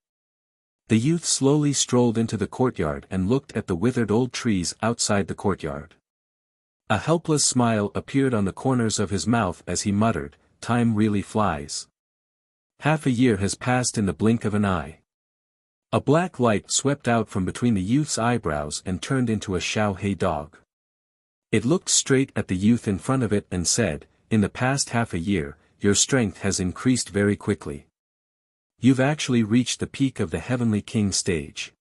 The youth slowly strolled into the courtyard and looked at the withered old trees outside the courtyard. A helpless smile appeared on the corners of his mouth as he muttered, "Time really flies. Half a year has passed in the blink of an eye." A black light swept out from between the youth's eyebrows and turned into a Xiaohei dog. It looked straight at the youth in front of it and said, "In the past half a year, your strength has increased very quickly. You've actually reached the peak of the Heavenly King stage.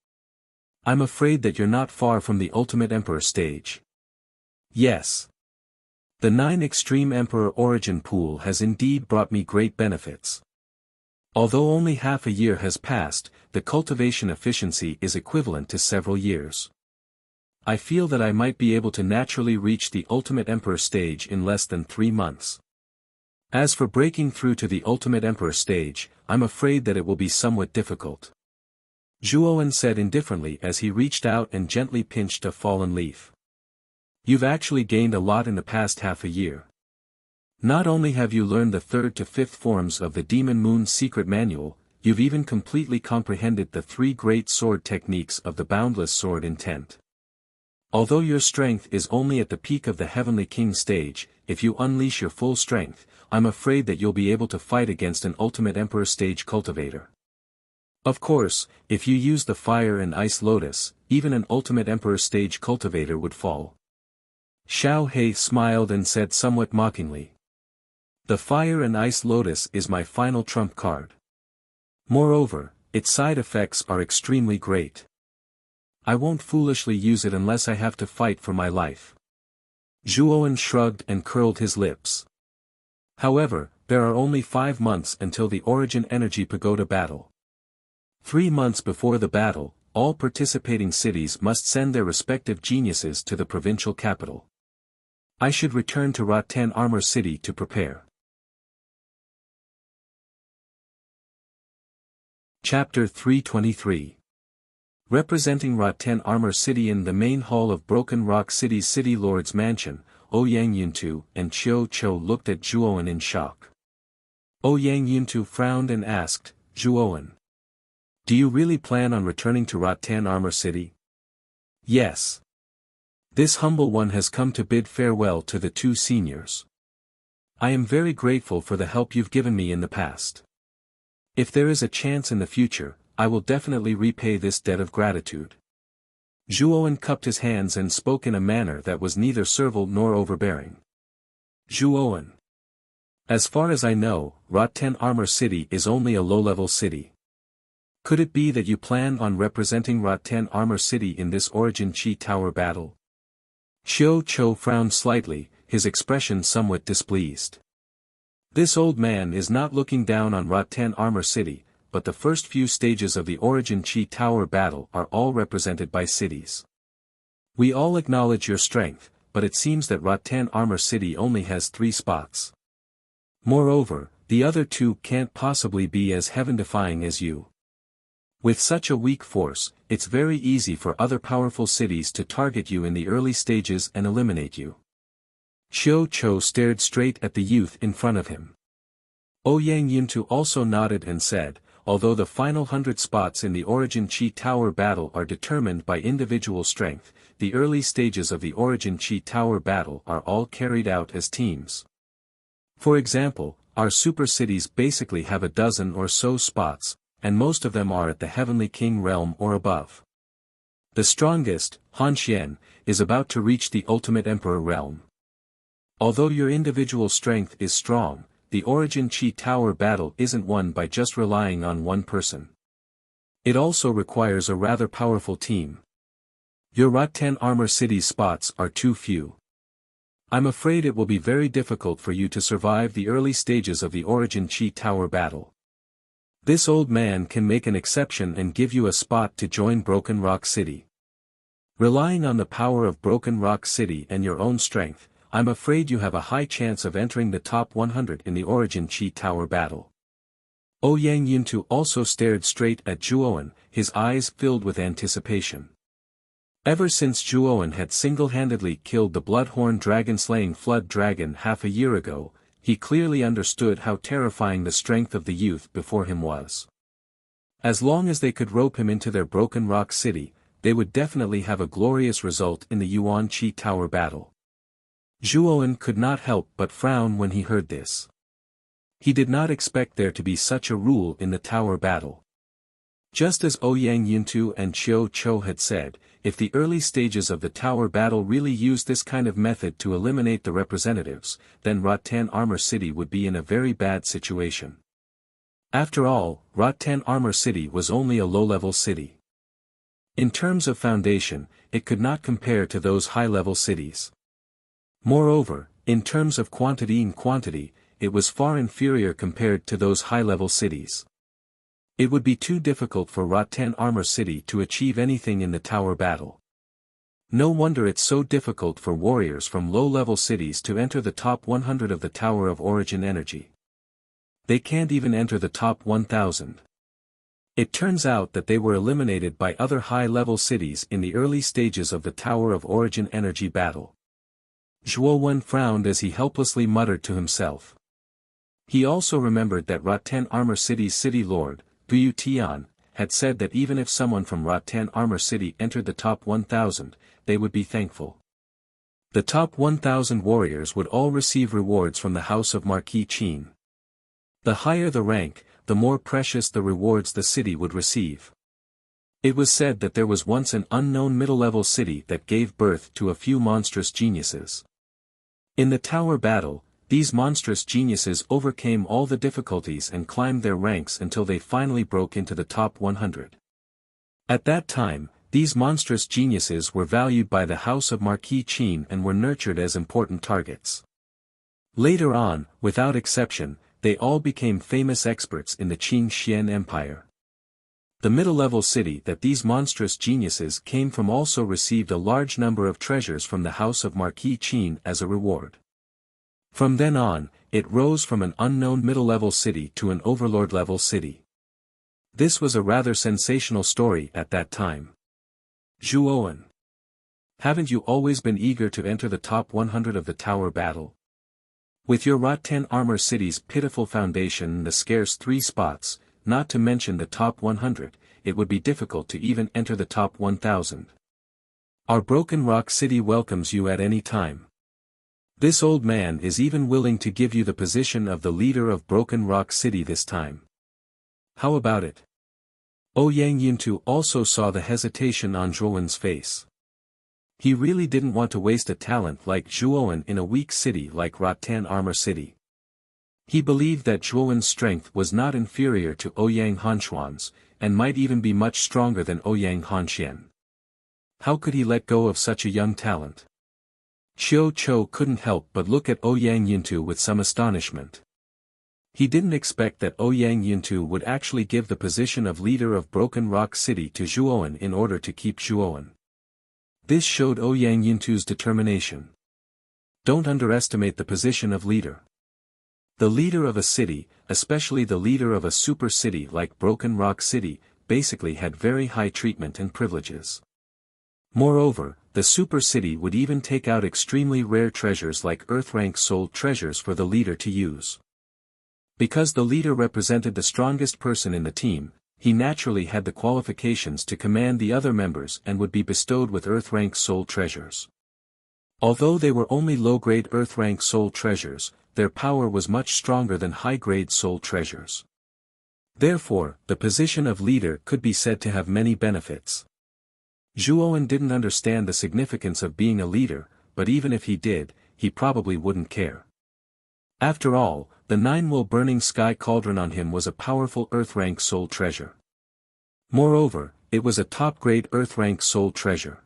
I'm afraid that you're not far from the Ultimate Emperor stage." Yes. The 9 Extreme Emperor Origin pool has indeed brought me great benefits. Although only half a year has passed, the cultivation efficiency is equivalent to several years. I feel that I might be able to naturally reach the Ultimate Emperor stage in less than 3 months. As for breaking through to the Ultimate Emperor stage, I'm afraid that it will be somewhat difficult. Zhuowen said indifferently as he reached out and gently pinched a fallen leaf. You've actually gained a lot in the past half a year. Not only have you learned the 3rd to 5th forms of the Demon Moon's secret manual, you've even completely comprehended the 3 great sword techniques of the Boundless Sword Intent. Although your strength is only at the peak of the Heavenly King stage, if you unleash your full strength, I'm afraid that you'll be able to fight against an Ultimate Emperor stage cultivator. Of course, if you use the Fire and Ice Lotus, even an Ultimate Emperor stage cultivator would fall. Xiaohei smiled and said somewhat mockingly. The Fire and Ice Lotus is my final trump card. Moreover, its side effects are extremely great. I won't foolishly use it unless I have to fight for my life. Zhuowen shrugged and curled his lips. However, there are only 5 months until the Origin Energy Pagoda battle. 3 months before the battle, all participating cities must send their respective geniuses to the provincial capital. I should return to Rotten Armor City to prepare. Chapter 323. Representing Rotten Armor City in the main hall of Broken Rock City's City Lord's Mansion, Ouyang Yuntu and Qiu Chou looked at Zhuowen in shock. Ouyang Yuntu frowned and asked, "Zhuowen, do you really plan on returning to Rotten Armor City?" "Yes. This humble one has come to bid farewell to the two seniors. I am very grateful for the help you've given me in the past. If there is a chance in the future, I will definitely repay this debt of gratitude." Zhuowen cupped his hands and spoke in a manner that was neither servile nor overbearing. "Zhuowen, as far as I know, Rotten Armor City is only a low-level city. Could it be that you plan on representing Rotten Armor City in this Origin Chi Tower battle?" Qiu Chou frowned slightly, his expression somewhat displeased. This old man is not looking down on Rotten Armor City, but the first few stages of the Origin Chi Tower battle are all represented by cities. We all acknowledge your strength, but it seems that Rotten Armor City only has 3 spots. Moreover, the other 2 can't possibly be as heaven-defying as you. With such a weak force, it's very easy for other powerful cities to target you in the early stages and eliminate you. Qiu Chou stared straight at the youth in front of him. Ouyang Yuntu also nodded and said, "Although the final 100 spots in the Origin Chi Tower battle are determined by individual strength, the early stages of the Origin Chi Tower battle are all carried out as teams. For example, our super cities basically have a dozen or so spots, and most of them are at the Heavenly King realm or above. The strongest, Hanxian, is about to reach the Ultimate Emperor realm. Although your individual strength is strong, the Origin Chi Tower battle isn't won by just relying on one person. It also requires a rather powerful team. Your Rotten Armor City's spots are too few. I'm afraid it will be very difficult for you to survive the early stages of the Origin Chi Tower battle. This old man can make an exception and give you a spot to join Broken Rock City. Relying on the power of Broken Rock City and your own strength, I'm afraid you have a high chance of entering the top 100 in the Origin Chi Tower battle." Ouyang Yuntu also stared straight at Zhuowen, his eyes filled with anticipation. Ever since Zhuowen had single-handedly killed the Bloodhorn dragon-slaying Flood Dragon half a year ago, he clearly understood how terrifying the strength of the youth before him was. As long as they could rope him into their Broken Rock City, they would definitely have a glorious result in the Yuan Chi Tower battle. Zhuowen could not help but frown when he heard this. He did not expect there to be such a rule in the tower battle. Just as Ouyang Yuntu and Qiu Chou had said, if the early stages of the tower battle really used this kind of method to eliminate the representatives, then Rotten Armor City would be in a very bad situation. After all, Rotten Armor City was only a low-level city. In terms of foundation, it could not compare to those high-level cities. Moreover, in terms of quantity, it was far inferior compared to those high-level cities. It would be too difficult for Rotten Armor City to achieve anything in the tower battle. No wonder it's so difficult for warriors from low-level cities to enter the top 100 of the Tower of Origin Energy. They can't even enter the top 1000. It turns out that they were eliminated by other high-level cities in the early stages of the Tower of Origin Energy battle. Zhuowen frowned as he helplessly muttered to himself. He also remembered that Rotten Armor City's city lord, Bu Tian, had said that even if someone from Rotten Armor City entered the top 1000, they would be thankful. The top 1000 warriors would all receive rewards from the House of Marquis Qin. The higher the rank, the more precious the rewards the city would receive. It was said that there was once an unknown middle-level city that gave birth to a few monstrous geniuses. In the tower battle, these monstrous geniuses overcame all the difficulties and climbed their ranks until they finally broke into the top 100. At that time, these monstrous geniuses were valued by the House of Marquis Qin and were nurtured as important targets. Later on, without exception, they all became famous experts in the Qing Xian Empire. The middle-level city that these monstrous geniuses came from also received a large number of treasures from the House of Marquis Qin as a reward. From then on, it rose from an unknown middle-level city to an overlord-level city. This was a rather sensational story at that time. Zhuowen. Haven't you always been eager to enter the top 100 of the tower battle? With your Rotten Armor City's pitiful foundation and the scarce 3 spots, not to mention the top 100, it would be difficult to even enter the top 1000. Our Broken Rock City welcomes you at any time. This old man is even willing to give you the position of the leader of Broken Rock City this time. How about it? Ouyang Yuntu also saw the hesitation on Zhuowen's face. He really didn't want to waste a talent like Zhuowen in a weak city like Rotten Armor City. He believed that Zhuowen's strength was not inferior to Ouyang Hanxuan's, and might even be much stronger than Ouyang Hanxian. How could he let go of such a young talent? Qiu Chou couldn't help but look at Ouyang Yuntu with some astonishment. He didn't expect that Ouyang Yuntu would actually give the position of leader of Broken Rock City to Zhuowen in order to keep Zhuowen. This showed Ouyang Yuntu's determination. Don't underestimate the position of leader. The leader of a city, especially the leader of a super city like Broken Rock City, basically had very high treatment and privileges. Moreover, the super city would even take out extremely rare treasures like Earth-rank soul treasures for the leader to use. Because the leader represented the strongest person in the team, he naturally had the qualifications to command the other members and would be bestowed with Earth-rank soul treasures. Although they were only low-grade Earth-rank soul treasures, their power was much stronger than high-grade soul treasures. Therefore, the position of leader could be said to have many benefits. Zhuowen didn't understand the significance of being a leader, but even if he did, he probably wouldn't care. After all, the 9-will burning sky cauldron on him was a powerful Earth-rank soul treasure. Moreover, it was a top-grade Earth-rank soul treasure.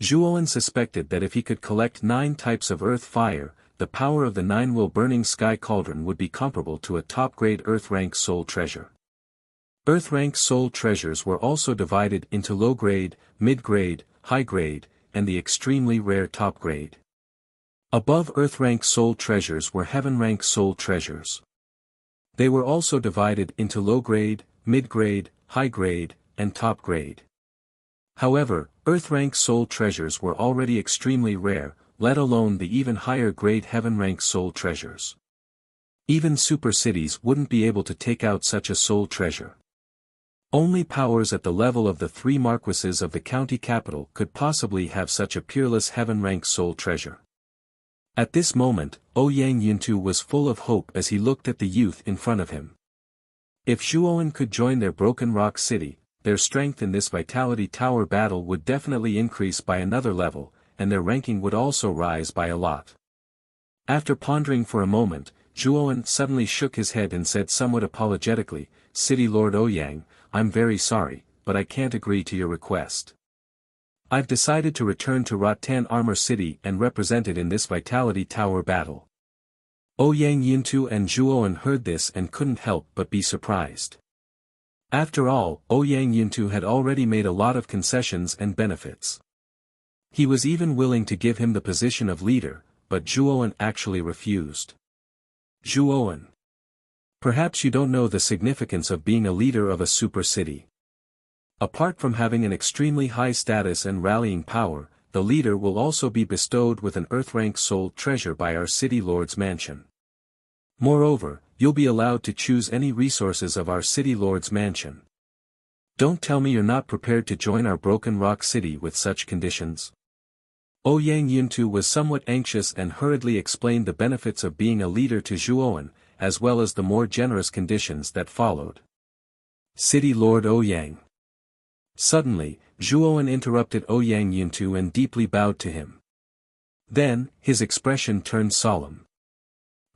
Zhuowen suspected that if he could collect 9 types of earth fire, the power of the 9-will burning sky cauldron would be comparable to a top-grade Earth-rank soul treasure. Earth-rank soul treasures were also divided into low-grade, mid-grade, high-grade, and the extremely rare top-grade. Above Earth-rank soul treasures were Heaven-rank soul treasures. They were also divided into low-grade, mid-grade, high-grade, and top-grade. However, Earth-rank soul treasures were already extremely rare, let alone the even higher-grade Heaven-rank soul treasures. Even super cities wouldn't be able to take out such a soul treasure. Only powers at the level of the 3 marquises of the county capital could possibly have such a peerless Heaven-rank soul treasure. At this moment, Ouyang Yuntu was full of hope as he looked at the youth in front of him. If Zhuowen could join their Broken Rock City, their strength in this Vitality Tower battle would definitely increase by another level, and their ranking would also rise by a lot. After pondering for a moment, Zhuowen suddenly shook his head and said somewhat apologetically, "City Lord Ouyang, I'm very sorry, but I can't agree to your request. I've decided to return to Rotten Armor City and represent it in this Vitality Tower battle." Ouyang Yuntu and Zhuowen heard this and couldn't help but be surprised. After all, Ouyang Yuntu had already made a lot of concessions and benefits. He was even willing to give him the position of leader, but Zhuowen actually refused. Zhuowen. Perhaps you don't know the significance of being a leader of a super city. Apart from having an extremely high status and rallying power, the leader will also be bestowed with an Earth-rank soul treasure by our city lord's mansion. Moreover, you'll be allowed to choose any resources of our city lord's mansion. Don't tell me you're not prepared to join our Broken Rock City with such conditions. Ouyang Yuntu was somewhat anxious and hurriedly explained the benefits of being a leader to Zhuowen, as well as the more generous conditions that followed. City Lord Ouyang. Suddenly, Zhuowen interrupted Ouyang Yuntu and deeply bowed to him. Then, his expression turned solemn.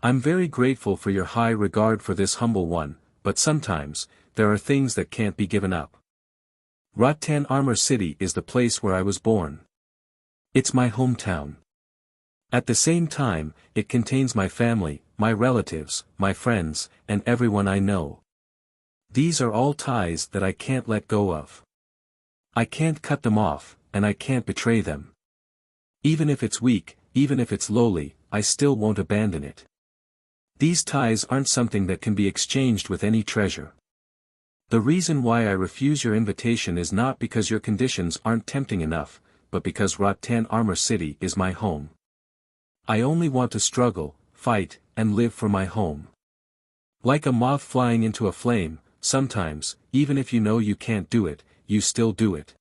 "I'm very grateful for your high regard for this humble one, but sometimes, there are things that can't be given up. Rotten Armor City is the place where I was born. It's my hometown. At the same time, it contains my family, my relatives, my friends, and everyone I know. These are all ties that I can't let go of. I can't cut them off, and I can't betray them. Even if it's weak, even if it's lowly, I still won't abandon it. These ties aren't something that can be exchanged with any treasure. The reason why I refuse your invitation is not because your conditions aren't tempting enough, but because Rotan Armor City is my home. I only want to struggle, fight, and live for my home. Like a moth flying into a flame, sometimes, even if you know you can't do it, you still do it.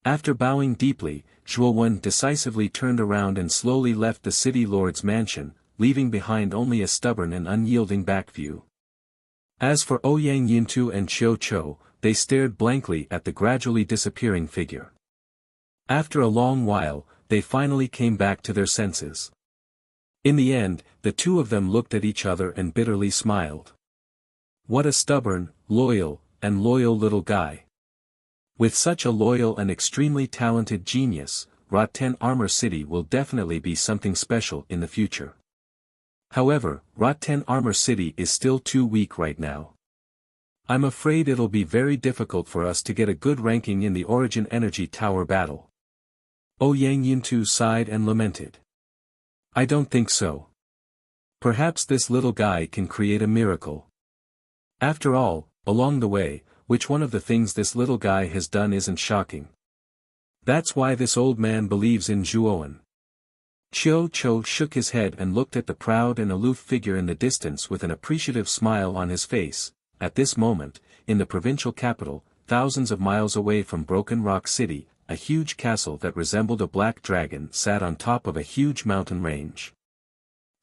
After bowing deeply, Zhuowen decisively turned around and slowly left the city lord's mansion, leaving behind only a stubborn and unyielding back view. As for Ouyang Yintu and Qiu Chou, they stared blankly at the gradually disappearing figure. After a long while, they finally came back to their senses. In the end, the two of them looked at each other and bitterly smiled. What a stubborn, loyal little guy. With such a loyal and extremely talented genius, Rotan Armor City will definitely be something special in the future. However, Rotan Armor City is still too weak right now. I'm afraid it'll be very difficult for us to get a good ranking in the Origin Energy Tower battle. Ouyang Yintu sighed and lamented. I don't think so. Perhaps this little guy can create a miracle. After all, along the way, which one of the things this little guy has done isn't shocking. That's why this old man believes in Zhuowen. Qiu Chou shook his head and looked at the proud and aloof figure in the distance with an appreciative smile on his face. At this moment, in the provincial capital, thousands of miles away from Broken Rock City, a huge castle that resembled a black dragon sat on top of a huge mountain range.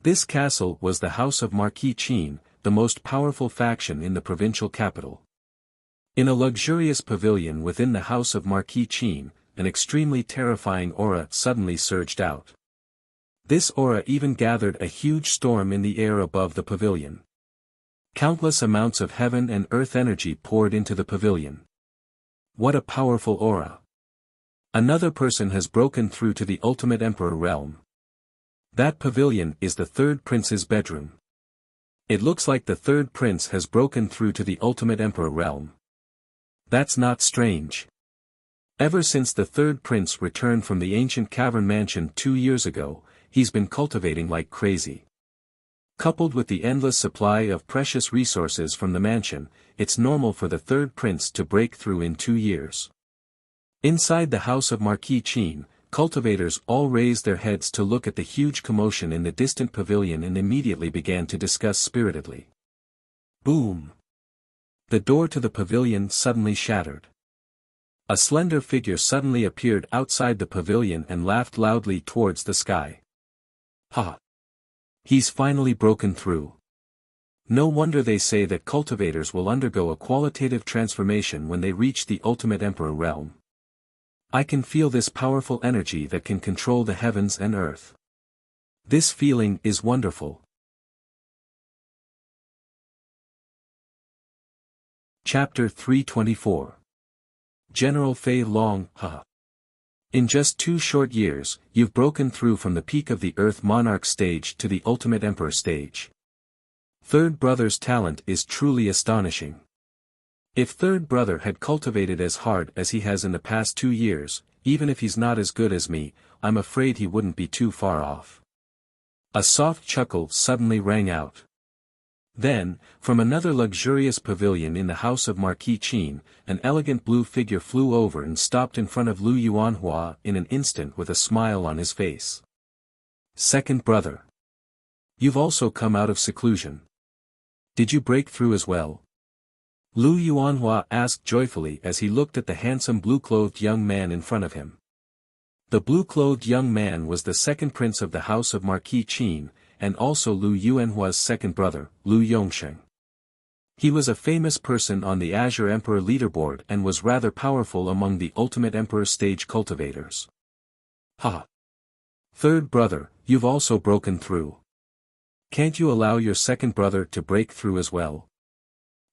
This castle was the house of Marquis Qin, the most powerful faction in the provincial capital. In a luxurious pavilion within the house of Marquis Qin, an extremely terrifying aura suddenly surged out. This aura even gathered a huge storm in the air above the pavilion. Countless amounts of heaven and earth energy poured into the pavilion. What a powerful aura! Another person has broken through to the Ultimate Emperor realm. That pavilion is the third prince's bedroom. It looks like the third prince has broken through to the Ultimate Emperor realm. That's not strange. Ever since the third prince returned from the ancient cavern mansion 2 years ago, he's been cultivating like crazy. Coupled with the endless supply of precious resources from the mansion, it's normal for the third prince to break through in 2 years. Inside the house of Marquis Qin, cultivators all raised their heads to look at the huge commotion in the distant pavilion and immediately began to discuss spiritedly. Boom! The door to the pavilion suddenly shattered. A slender figure suddenly appeared outside the pavilion and laughed loudly towards the sky. Ha! He's finally broken through. No wonder they say that cultivators will undergo a qualitative transformation when they reach the Ultimate Emperor realm. I can feel this powerful energy that can control the heavens and earth. This feeling is wonderful. Chapter 324. General Fei Long, Ha. In just 2 short years, you've broken through from the peak of the Earth Monarch stage to the Ultimate Emperor stage. Third Brother's talent is truly astonishing. If Third Brother had cultivated as hard as he has in the past 2 years, even if he's not as good as me, I'm afraid he wouldn't be too far off. A soft chuckle suddenly rang out. Then, from another luxurious pavilion in the house of Marquis Qin, an elegant blue figure flew over and stopped in front of Lu Yuanhua in an instant with a smile on his face. Second Brother. You've also come out of seclusion. Did you break through as well? Lu Yuanhua asked joyfully as he looked at the handsome blue-clothed young man in front of him. The blue-clothed young man was the second prince of the house of Marquis Qin, and also Lu Yuanhua's second brother, Lu Yongsheng. He was a famous person on the Azure Emperor leaderboard and was rather powerful among the Ultimate Emperor stage cultivators. Ha! Third Brother, you've also broken through. Can't you allow your second brother to break through as well?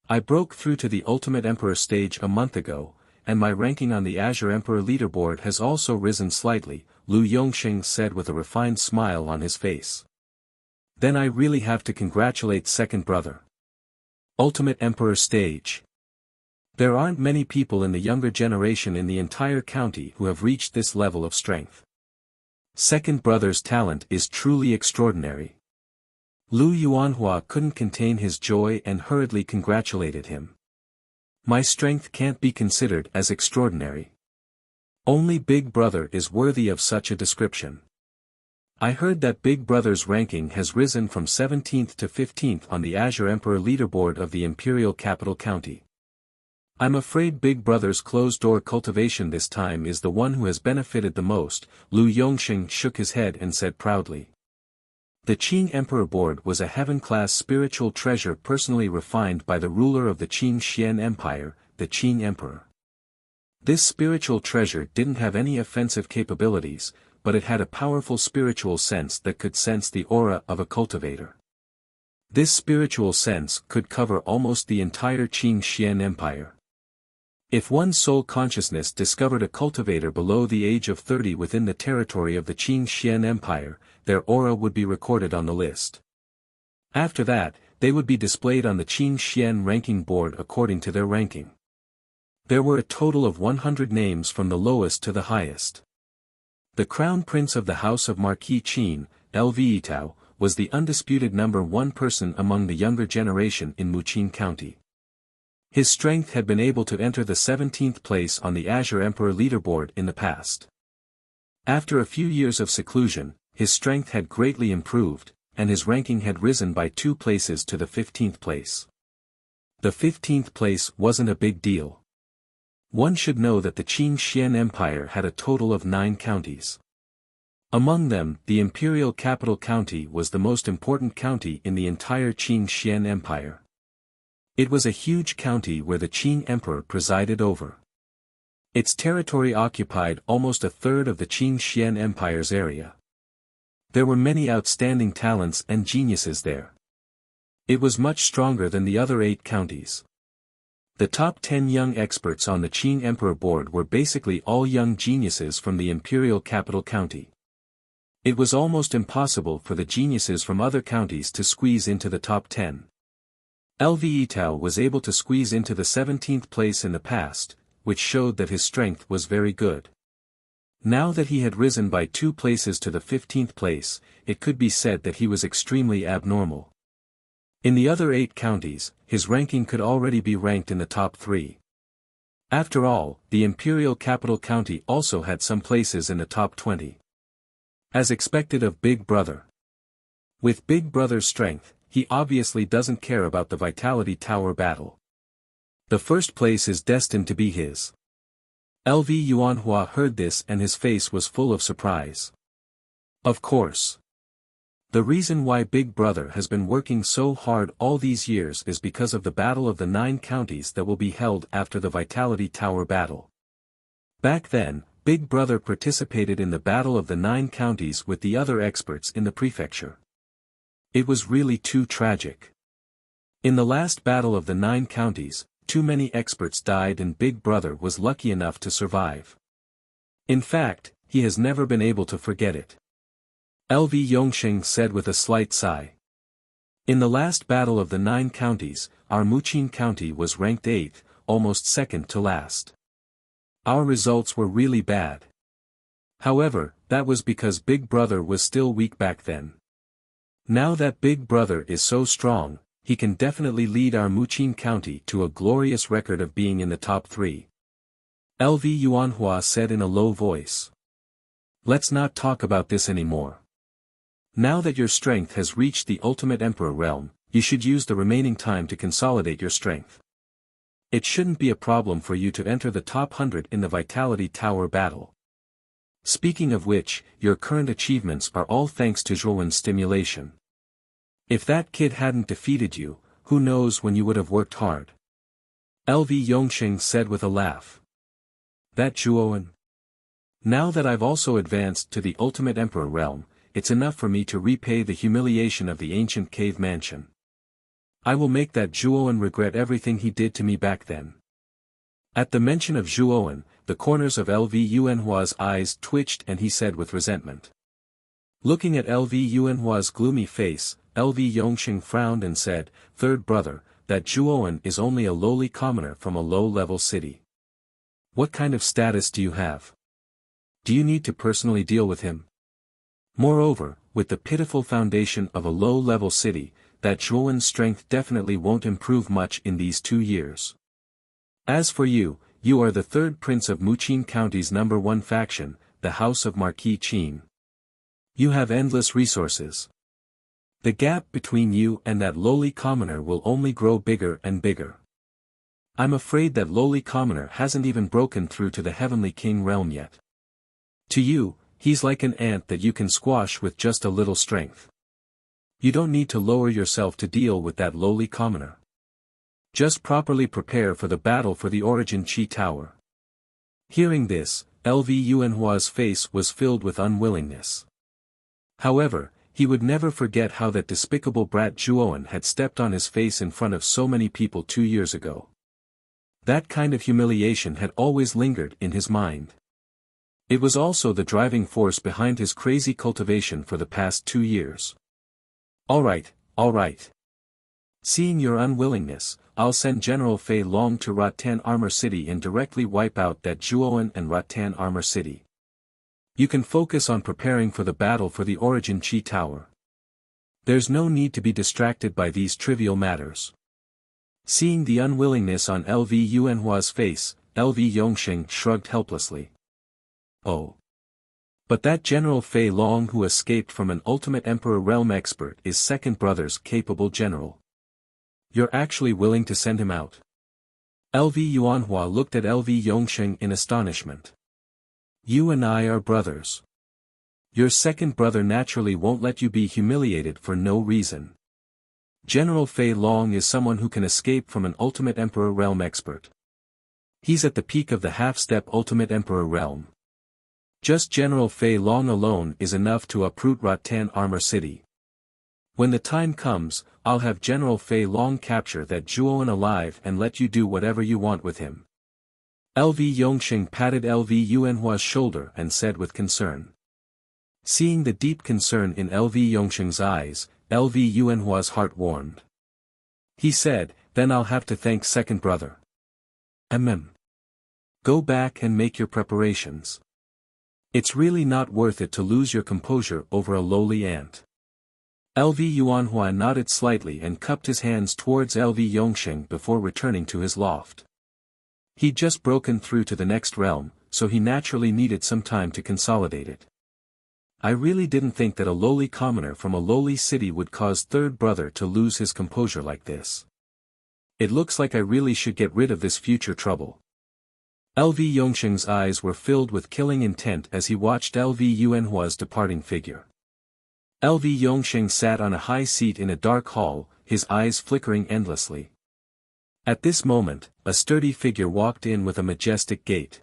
I broke through to the Ultimate Emperor stage a month ago, and my ranking on the Azure Emperor leaderboard has also risen slightly, Lu Yongsheng said with a refined smile on his face. Then I really have to congratulate Second Brother. Ultimate Emperor stage. There aren't many people in the younger generation in the entire county who have reached this level of strength. Second Brother's talent is truly extraordinary. Lu Yuanhua couldn't contain his joy and hurriedly congratulated him. My strength can't be considered as extraordinary. Only Big Brother is worthy of such a description. I heard that Big Brother's ranking has risen from 17th to 15th on the Azure Emperor leaderboard of the Imperial Capital County. I'm afraid Big Brother's closed-door cultivation this time is the one who has benefited the most. Lu Yongxing shook his head and said proudly. The Qing Emperor Board was a heaven-class spiritual treasure personally refined by the ruler of the Qing Xian Empire, the Qing Emperor. This spiritual treasure didn't have any offensive capabilities, but it had a powerful spiritual sense that could sense the aura of a cultivator. This spiritual sense could cover almost the entire Qing Xian Empire. If one's soul consciousness discovered a cultivator below the age of 30 within the territory of the Qing Xian Empire, their aura would be recorded on the list. After that, they would be displayed on the Qing Xian ranking board according to their ranking. There were a total of 100 names from the lowest to the highest. The Crown Prince of the House of Marquis Qin, Lv, was the undisputed number one person among the younger generation in Muqing County. His strength had been able to enter the 17th place on the Azure Emperor leaderboard in the past. After a few years of seclusion, his strength had greatly improved, and his ranking had risen by 2 places to the 15th place. The 15th place wasn't a big deal. One should know that the Qing Xian Empire had a total of 9 counties. Among them, the Imperial Capital County was the most important county in the entire Qing Xian Empire. It was a huge county where the Qing Emperor presided over. Its territory occupied almost a third of the Qing Xian Empire's area. There were many outstanding talents and geniuses there. It was much stronger than the other 8 counties. The top 10 young experts on the Qing Emperor Board were basically all young geniuses from the Imperial Capital County. It was almost impossible for the geniuses from other counties to squeeze into the top 10. Lv was able to squeeze into the 17th place in the past, which showed that his strength was very good. Now that he had risen by 2 places to the 15th place, it could be said that he was extremely abnormal. In the other 8 counties, his ranking could already be ranked in the top 3. After all, the Imperial Capital County also had some places in the top 20. As expected of Big Brother. With Big Brother's strength, he obviously doesn't care about the Vitality Tower battle. The first place is destined to be his. Lv Yuanhua heard this and his face was full of surprise. Of course. The reason why Big Brother has been working so hard all these years is because of the battle of the 9 counties that will be held after the Vitality Tower battle. Back then, Big Brother participated in the battle of the 9 counties with the other experts in the prefecture. It was really too tragic. In the last battle of the 9 counties, too many experts died and Big Brother was lucky enough to survive. In fact, he has never been able to forget it. Lv Yongxing said with a slight sigh. In the last battle of the 9 counties, our Muqing County was ranked 8th, almost second to last. Our results were really bad. However, that was because Big Brother was still weak back then. Now that Big Brother is so strong, he can definitely lead our Muqing County to a glorious record of being in the top 3. Lv Yuanhua said in a low voice. Let's not talk about this anymore. Now that your strength has reached the ultimate emperor realm, you should use the remaining time to consolidate your strength. It shouldn't be a problem for you to enter the top 100 in the Vitality Tower battle. Speaking of which, your current achievements are all thanks to Zhuowen's stimulation. If that kid hadn't defeated you, who knows when you would have worked hard. Lv Yongxing said with a laugh. That Zhuowen? Now that I've also advanced to the ultimate emperor realm, it's enough for me to repay the humiliation of the ancient cave mansion. I will make that Zhuowen regret everything he did to me back then. At the mention of Zhuowen, the corners of Lv Yuanhua's eyes twitched and he said with resentment. Looking at Lv Yuanhua's gloomy face, Lv Yongxing frowned and said, Third brother, that Zhuowen is only a lowly commoner from a low-level city. What kind of status do you have? Do you need to personally deal with him? Moreover, with the pitiful foundation of a low-level city, that Zhuowen's strength definitely won't improve much in these 2 years. As for you, you are the third prince of Muqin County's #1 faction, the House of Marquis Qin. You have endless resources. The gap between you and that lowly commoner will only grow bigger and bigger. I'm afraid that lowly commoner hasn't even broken through to the Heavenly King realm yet. To you, he's like an ant that you can squash with just a little strength. You don't need to lower yourself to deal with that lowly commoner. Just properly prepare for the battle for the Origin Chi Tower. Hearing this, LV Yuanhua's face was filled with unwillingness. However, he would never forget how that despicable brat Zhuoan had stepped on his face in front of so many people 2 years ago. That kind of humiliation had always lingered in his mind. It was also the driving force behind his crazy cultivation for the past 2 years. All right. Seeing your unwillingness, I'll send General Fei Long to Rattan Armor City and directly wipe out that Zhuoan and Rattan Armor City. You can focus on preparing for the battle for the Origin Chi Tower. There's no need to be distracted by these trivial matters. Seeing the unwillingness on LV Yuanhua's face, LV Yongxing shrugged helplessly. Oh. But that General Fei Long who escaped from an Ultimate Emperor realm expert is second brother's capable general. You're actually willing to send him out? LV Yuanhua looked at LV Yongxing in astonishment. You and I are brothers. Your second brother naturally won't let you be humiliated for no reason. General Fei Long is someone who can escape from an Ultimate Emperor realm expert. He's at the peak of the half-step Ultimate Emperor realm. Just General Fei Long alone is enough to uproot Rattan Armor City. When the time comes, I'll have General Fei Long capture that Zhuoan alive and let you do whatever you want with him. LV Yongxing patted LV Yuanhua's shoulder and said with concern. Seeing the deep concern in LV Yongxing's eyes, LV Yuanhua's heart warmed. He said, then I'll have to thank second brother. Go back and make your preparations. It's really not worth it to lose your composure over a lowly ant. LV Yuanhua nodded slightly and cupped his hands towards LV Yongxing before returning to his loft. He'd just broken through to the next realm, so he naturally needed some time to consolidate it. I really didn't think that a lowly commoner from a lowly city would cause third brother to lose his composure like this. It looks like I really should get rid of this future trouble. LV Yongxing's eyes were filled with killing intent as he watched LV Yuanhua's departing figure. LV Yongxing sat on a high seat in a dark hall, his eyes flickering endlessly. At this moment, a sturdy figure walked in with a majestic gait.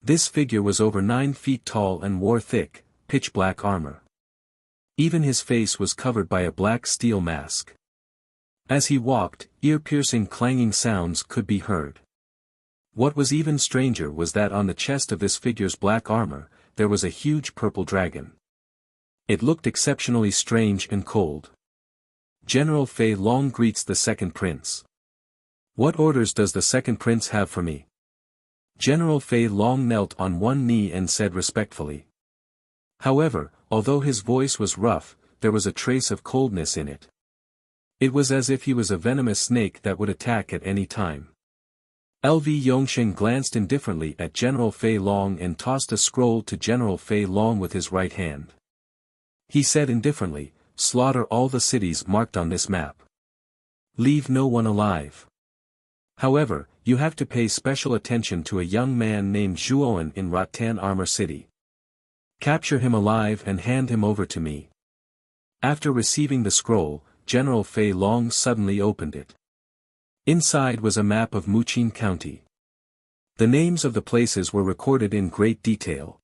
This figure was over 9 feet tall and wore thick, pitch-black armor. Even his face was covered by a black steel mask. As he walked, ear-piercing clanging sounds could be heard. What was even stranger was that on the chest of this figure's black armor, there was a huge purple dragon. It looked exceptionally strange and cold. General Fei Long greets the second prince. What orders does the second prince have for me? General Fei Long knelt on one knee and said respectfully. However, although his voice was rough, there was a trace of coldness in it. It was as if he was a venomous snake that would attack at any time. LV Yongxing glanced indifferently at General Fei Long and tossed a scroll to General Fei Long with his right hand. He said indifferently, slaughter all the cities marked on this map. Leave no one alive. However, you have to pay special attention to a young man named Zhuoan in Rattan Armor City. Capture him alive and hand him over to me. After receiving the scroll, General Fei Long suddenly opened it. Inside was a map of Muqin County. The names of the places were recorded in great detail.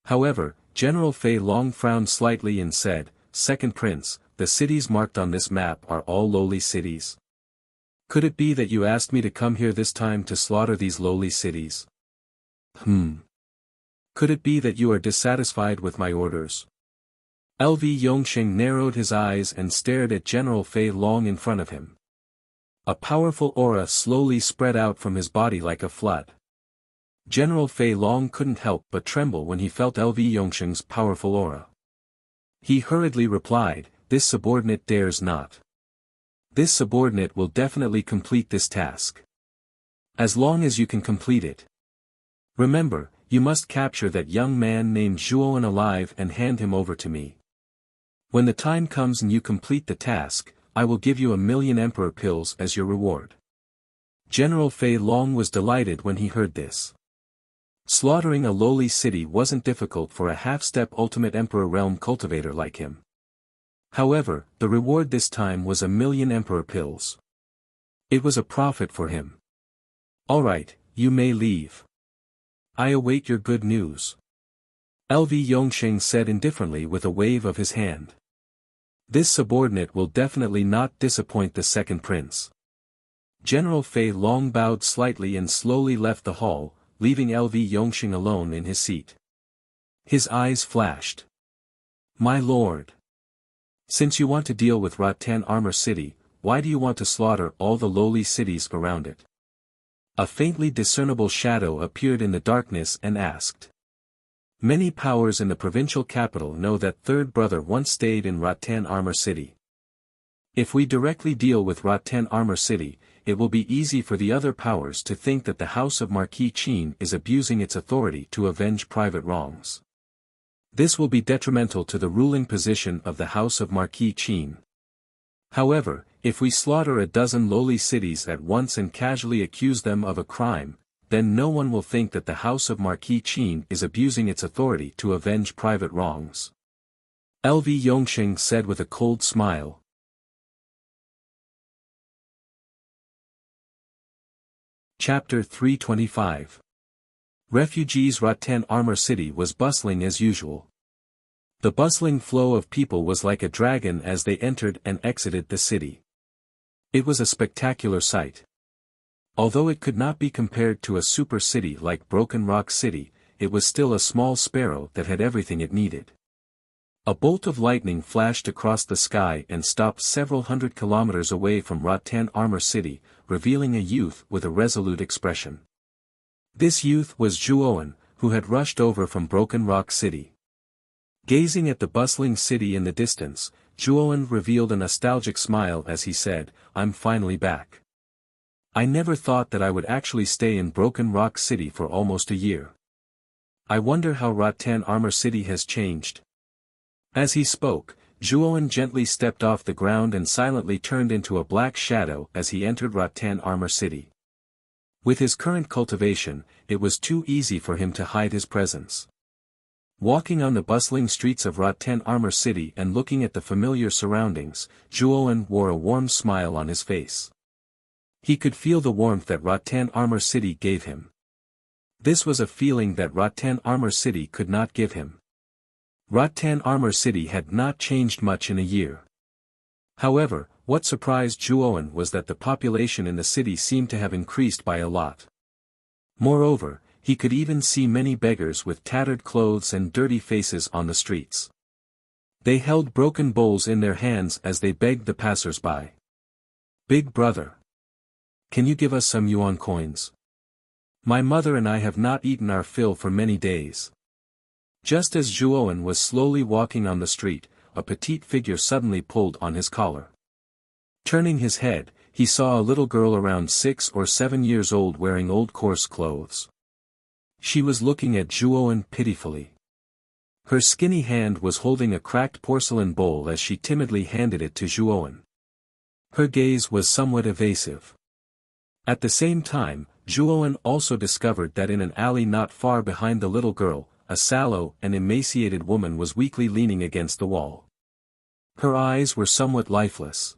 However, General Fei Long frowned slightly and said, Second Prince, the cities marked on this map are all lowly cities. Could it be that you asked me to come here this time to slaughter these lowly cities? Could it be that you are dissatisfied with my orders? LV Yongxing narrowed his eyes and stared at General Fei Long in front of him. A powerful aura slowly spread out from his body like a flood. General Fei Long couldn't help but tremble when he felt LV Yongxing's powerful aura. He hurriedly replied, this subordinate dares not. This subordinate will definitely complete this task. As long as you can complete it. Remember, you must capture that young man named Zhuowen alive and hand him over to me. When the time comes and you complete the task, I will give you 1,000,000 emperor pills as your reward. General Fei Long was delighted when he heard this. Slaughtering a lowly city wasn't difficult for a half-step ultimate emperor realm cultivator like him. However, the reward this time was 1,000,000 emperor pills. It was a profit for him. Alright, you may leave. I await your good news. LV Yongxing said indifferently with a wave of his hand. This subordinate will definitely not disappoint the second prince. General Fei Long bowed slightly and slowly left the hall, leaving LV Yongxing alone in his seat. His eyes flashed. My lord. Since you want to deal with Rattan Armor City, why do you want to slaughter all the lowly cities around it? A faintly discernible shadow appeared in the darkness and asked. Many powers in the provincial capital know that third brother once stayed in Rattan Armor City. If we directly deal with Rattan Armor City, it will be easy for the other powers to think that the House of Marquis Qin is abusing its authority to avenge private wrongs. This will be detrimental to the ruling position of the House of Marquis Qin. However, if we slaughter a dozen lowly cities at once and casually accuse them of a crime, then no one will think that the House of Marquis Qin is abusing its authority to avenge private wrongs. LV Yongxing said with a cold smile. Chapter 325. Refugees. Rattan Armor City was bustling as usual. The bustling flow of people was like a dragon as they entered and exited the city. It was a spectacular sight. Although it could not be compared to a super city like Broken Rock City, it was still a small sparrow that had everything it needed. A bolt of lightning flashed across the sky and stopped several hundred kilometers away from Rattan Armor City, revealing a youth with a resolute expression. This youth was Zhuowen, who had rushed over from Broken Rock City. Gazing at the bustling city in the distance, Zhuowen revealed a nostalgic smile as he said, I'm finally back. I never thought that I would actually stay in Broken Rock City for almost a year. I wonder how Rattan Armor City has changed. As he spoke, Zhuowen gently stepped off the ground and silently turned into a black shadow as he entered Rattan Armor City. With his current cultivation, it was too easy for him to hide his presence. Walking on the bustling streets of Rattan Armor City and looking at the familiar surroundings, Zhuowen wore a warm smile on his face. He could feel the warmth that Rattan Armor City gave him. This was a feeling that Rattan Armor City could not give him. Rattan Armor City had not changed much in a year. However, what surprised Zhuowen was that the population in the city seemed to have increased by a lot. Moreover, he could even see many beggars with tattered clothes and dirty faces on the streets. They held broken bowls in their hands as they begged the passers-by. Big brother. Can you give us some yuan coins? My mother and I have not eaten our fill for many days. Just as Zhuowen was slowly walking on the street, a petite figure suddenly pulled on his collar. Turning his head, he saw a little girl around 6 or 7 years old wearing old coarse clothes. She was looking at Zhuowen pitifully. Her skinny hand was holding a cracked porcelain bowl as she timidly handed it to Zhuowen. Her gaze was somewhat evasive. At the same time, Zhuowen also discovered that in an alley not far behind the little girl, a sallow and emaciated woman was weakly leaning against the wall. Her eyes were somewhat lifeless.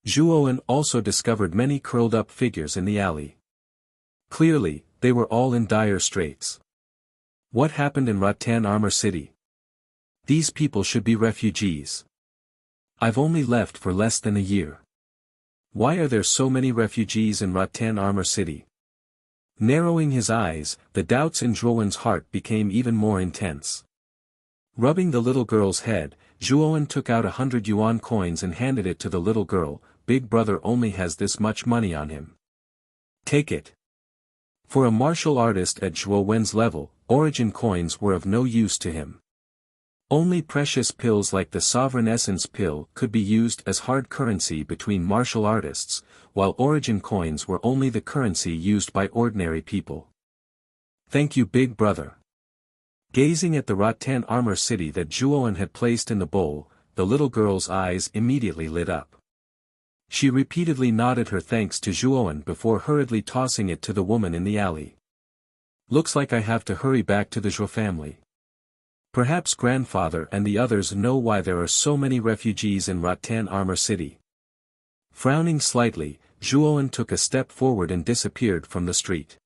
Zhuowen also discovered many curled-up figures in the alley. Clearly, they were all in dire straits. What happened in Rattan Armor City? These people should be refugees. I've only left for less than a year. Why are there so many refugees in Rattan Armor City? Narrowing his eyes, the doubts in Zhuowen's heart became even more intense. Rubbing the little girl's head, Zhuowen took out 100 yuan coins and handed it to the little girl. Big brother only has this much money on him. Take it. For a martial artist at Zhuowen's level, origin coins were of no use to him. Only precious pills like the Sovereign Essence pill could be used as hard currency between martial artists, while origin coins were only the currency used by ordinary people. Thank you, big brother. Gazing at the rattan armor city that Zhuowen had placed in the bowl, the little girl's eyes immediately lit up. She repeatedly nodded her thanks to Zhuowen before hurriedly tossing it to the woman in the alley. Looks like I have to hurry back to the Zhuo family. Perhaps grandfather and the others know why there are so many refugees in Rattan Armor City. Frowning slightly, Zhuowen took a step forward and disappeared from the street.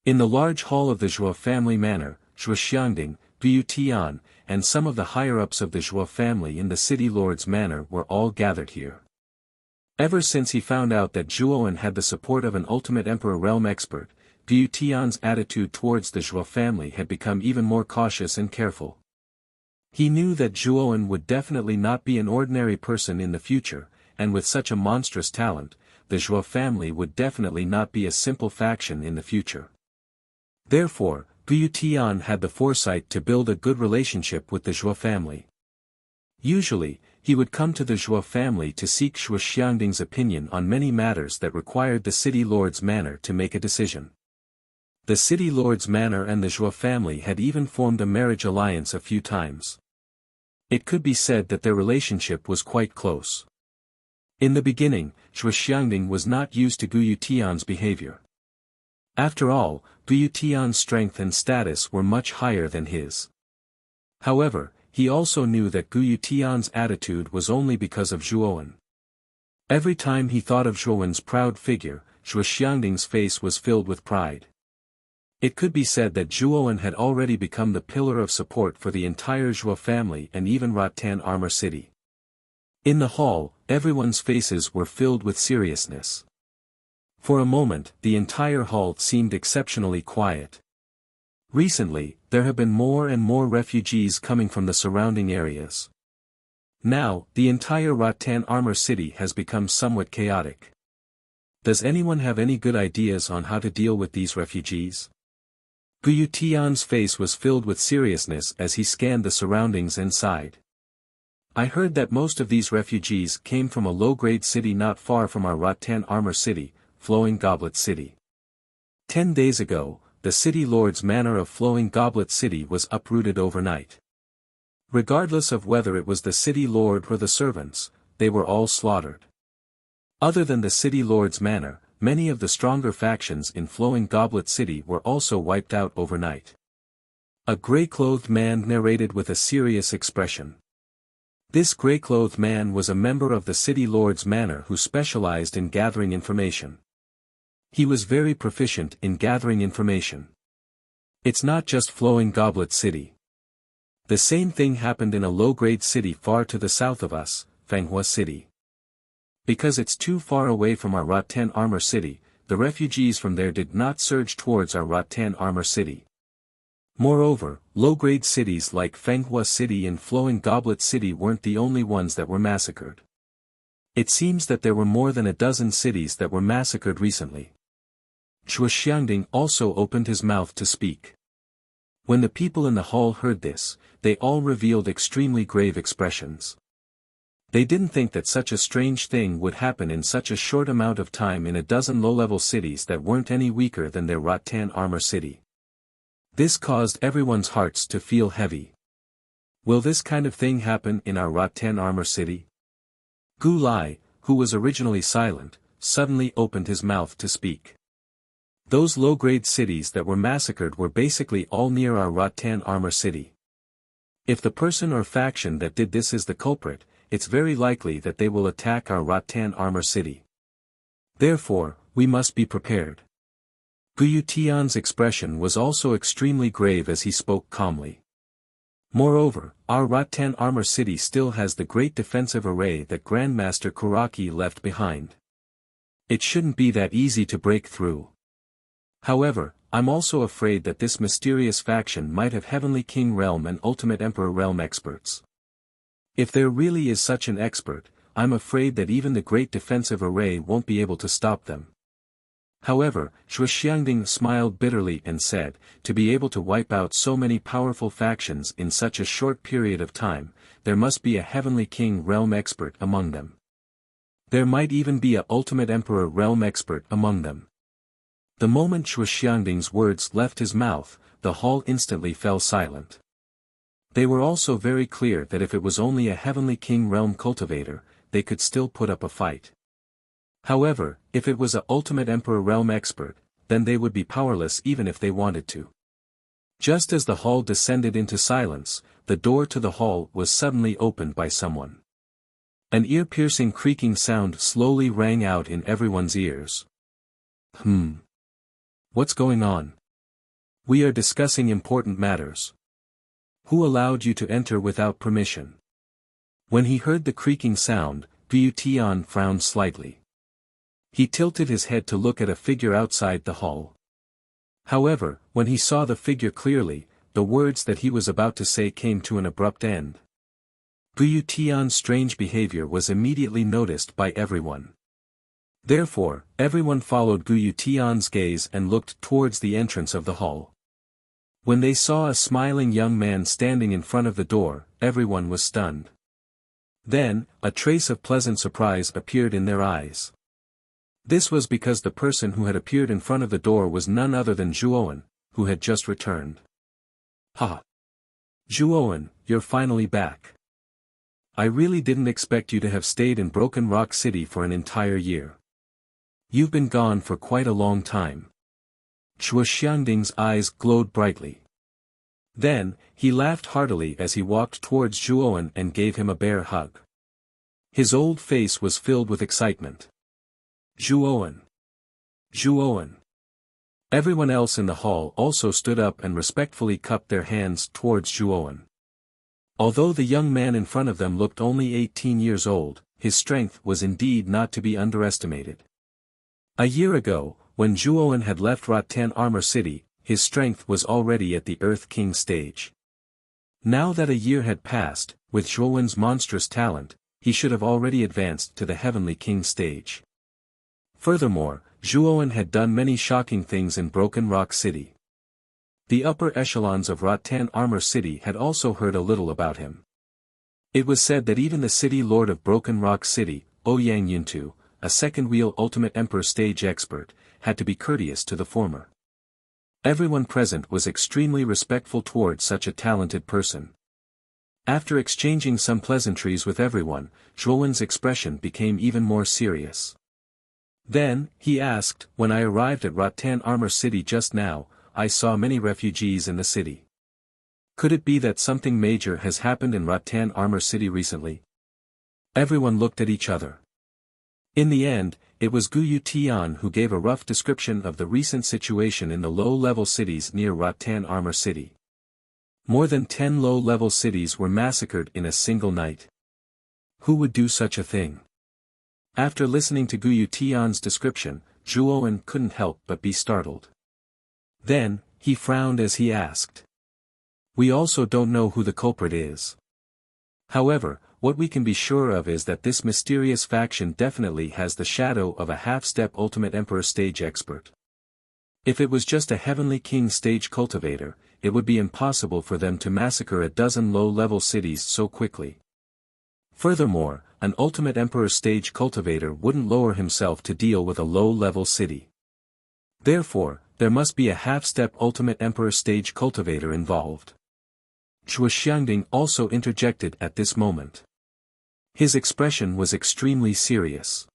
In the large hall of the Zhuo family manor, Zhuo Xiangding, Gu Tian, and some of the higher-ups of the Zhuo family in the city lord's manor were all gathered here. Ever since he found out that Zhuowen had the support of an ultimate emperor realm expert, Gu Tian's attitude towards the Zhuo family had become even more cautious and careful. He knew that Zhuowen would definitely not be an ordinary person in the future, and with such a monstrous talent, the Zhuo family would definitely not be a simple faction in the future. Therefore, Gu Tian had the foresight to build a good relationship with the Zhuo family. Usually, he would come to the Zhuo family to seek Zhuo Xiangding's opinion on many matters that required the city lord's manor to make a decision. The city lord's manor and the Zhuo family had even formed a marriage alliance a few times. It could be said that their relationship was quite close. In the beginning, Zhuo Xiangding was not used to Gu Tian's behavior. After all, Gu Tian's strength and status were much higher than his. However, he also knew that Gu Tian's attitude was only because of Zhuowen. Every time he thought of Zhuowen's proud figure, Zhuo Xiangding's face was filled with pride. It could be said that Zhuowen had already become the pillar of support for the entire Zhuo family and even Rattan Armor City. In the hall, everyone's faces were filled with seriousness. For a moment, the entire hall seemed exceptionally quiet. Recently, there have been more and more refugees coming from the surrounding areas. Now, the entire Rattan Armor City has become somewhat chaotic. Does anyone have any good ideas on how to deal with these refugees? Gu Tian's face was filled with seriousness as he scanned the surroundings and sighed. I heard that most of these refugees came from a low-grade city not far from our Rattan Armor City, Flowing Goblet City. 10 days ago, the city lord's manor of Flowing Goblet City was uprooted overnight. Regardless of whether it was the city lord or the servants, they were all slaughtered. Other than the city lord's manor, many of the stronger factions in Flowing Goblet City were also wiped out overnight. A gray-clothed man narrated with a serious expression. This gray-clothed man was a member of the city lord's manor who specialized in gathering information. He was very proficient in gathering information. It's not just Flowing Goblet City. The same thing happened in a low-grade city far to the south of us, Fanghua City. Because it's too far away from our Rattan Armor City, the refugees from there did not surge towards our Rattan Armor City. Moreover, low-grade cities like Fanghua City and Flowing Goblet City weren't the only ones that were massacred. It seems that there were more than a dozen cities that were massacred recently. Zhuo Xiangding also opened his mouth to speak. When the people in the hall heard this, they all revealed extremely grave expressions. They didn't think that such a strange thing would happen in such a short amount of time in a dozen low-level cities that weren't any weaker than their Rattan Armor City. This caused everyone's hearts to feel heavy. Will this kind of thing happen in our Rattan Armor City? Gu Lai, who was originally silent, suddenly opened his mouth to speak. Those low-grade cities that were massacred were basically all near our Rattan Armor City. If the person or faction that did this is the culprit, it's very likely that they will attack our Rattan Armor City. Therefore, we must be prepared. Gu Tian's expression was also extremely grave as he spoke calmly. Moreover, our Rattan Armor City still has the great defensive array that Grandmaster Kuraki left behind. It shouldn't be that easy to break through. However, I'm also afraid that this mysterious faction might have Heavenly King Realm and Ultimate Emperor Realm experts. If there really is such an expert, I'm afraid that even the great defensive array won't be able to stop them. However, Zhuo Xiangding smiled bitterly and said, to be able to wipe out so many powerful factions in such a short period of time, there must be a Heavenly King Realm expert among them. There might even be a ultimate emperor realm expert among them. The moment Shui Xiangding's words left his mouth, the hall instantly fell silent. They were also very clear that if it was only a heavenly king realm cultivator, they could still put up a fight. However, if it was a ultimate emperor realm expert, then they would be powerless even if they wanted to. Just as the hall descended into silence, the door to the hall was suddenly opened by someone. An ear-piercing creaking sound slowly rang out in everyone's ears. What's going on? We are discussing important matters. Who allowed you to enter without permission? When he heard the creaking sound, Gu Tian frowned slightly. He tilted his head to look at a figure outside the hall. However, when he saw the figure clearly, the words that he was about to say came to an abrupt end. Gu Tian's strange behavior was immediately noticed by everyone. Therefore, everyone followed Gu Tian's gaze and looked towards the entrance of the hall. When they saw a smiling young man standing in front of the door, everyone was stunned. Then, a trace of pleasant surprise appeared in their eyes. This was because the person who had appeared in front of the door was none other than Zhuowen, who had just returned. Ha! Zhuowen, you're finally back. I really didn't expect you to have stayed in Broken Rock City for an entire year. You've been gone for quite a long time. Shui Xiangding's eyes glowed brightly. Then, he laughed heartily as he walked towards Zhuowen and gave him a bear hug. His old face was filled with excitement. Zhuowen! Zhuowen! Everyone else in the hall also stood up and respectfully cupped their hands towards Zhuowen. Although the young man in front of them looked only 18 years old, his strength was indeed not to be underestimated. A year ago, when Zhuowen had left Rattan Armor City, his strength was already at the Earth King stage. Now that a year had passed, with Zhuowen's monstrous talent, he should have already advanced to the Heavenly King stage. Furthermore, Zhuowen had done many shocking things in Broken Rock City. The upper echelons of Rattan Armor City had also heard a little about him. It was said that even the city lord of Broken Rock City, Ouyang Yuntu, a second-wheel Ultimate Emperor stage expert, had to be courteous to the former. Everyone present was extremely respectful towards such a talented person. After exchanging some pleasantries with everyone, Zhuowen's expression became even more serious. Then, he asked, when I arrived at Rattan Armor City just now, I saw many refugees in the city. Could it be that something major has happened in Rattan Armor City recently? Everyone looked at each other. In the end, it was Gu Tian who gave a rough description of the recent situation in the low-level cities near Rattan Armor City. More than 10 low-level cities were massacred in a single night. Who would do such a thing? After listening to Gu Tian's description, Zhuowen couldn't help but be startled. Then, he frowned as he asked. We also don't know who the culprit is. However, what we can be sure of is that this mysterious faction definitely has the shadow of a half-step Ultimate Emperor stage expert. If it was just a Heavenly King stage cultivator, it would be impossible for them to massacre a dozen low-level cities so quickly. Furthermore, an Ultimate Emperor stage cultivator wouldn't lower himself to deal with a low-level city. Therefore, there must be a half-step Ultimate Emperor stage cultivator involved. Shui Xiangding also interjected at this moment. His expression was extremely serious.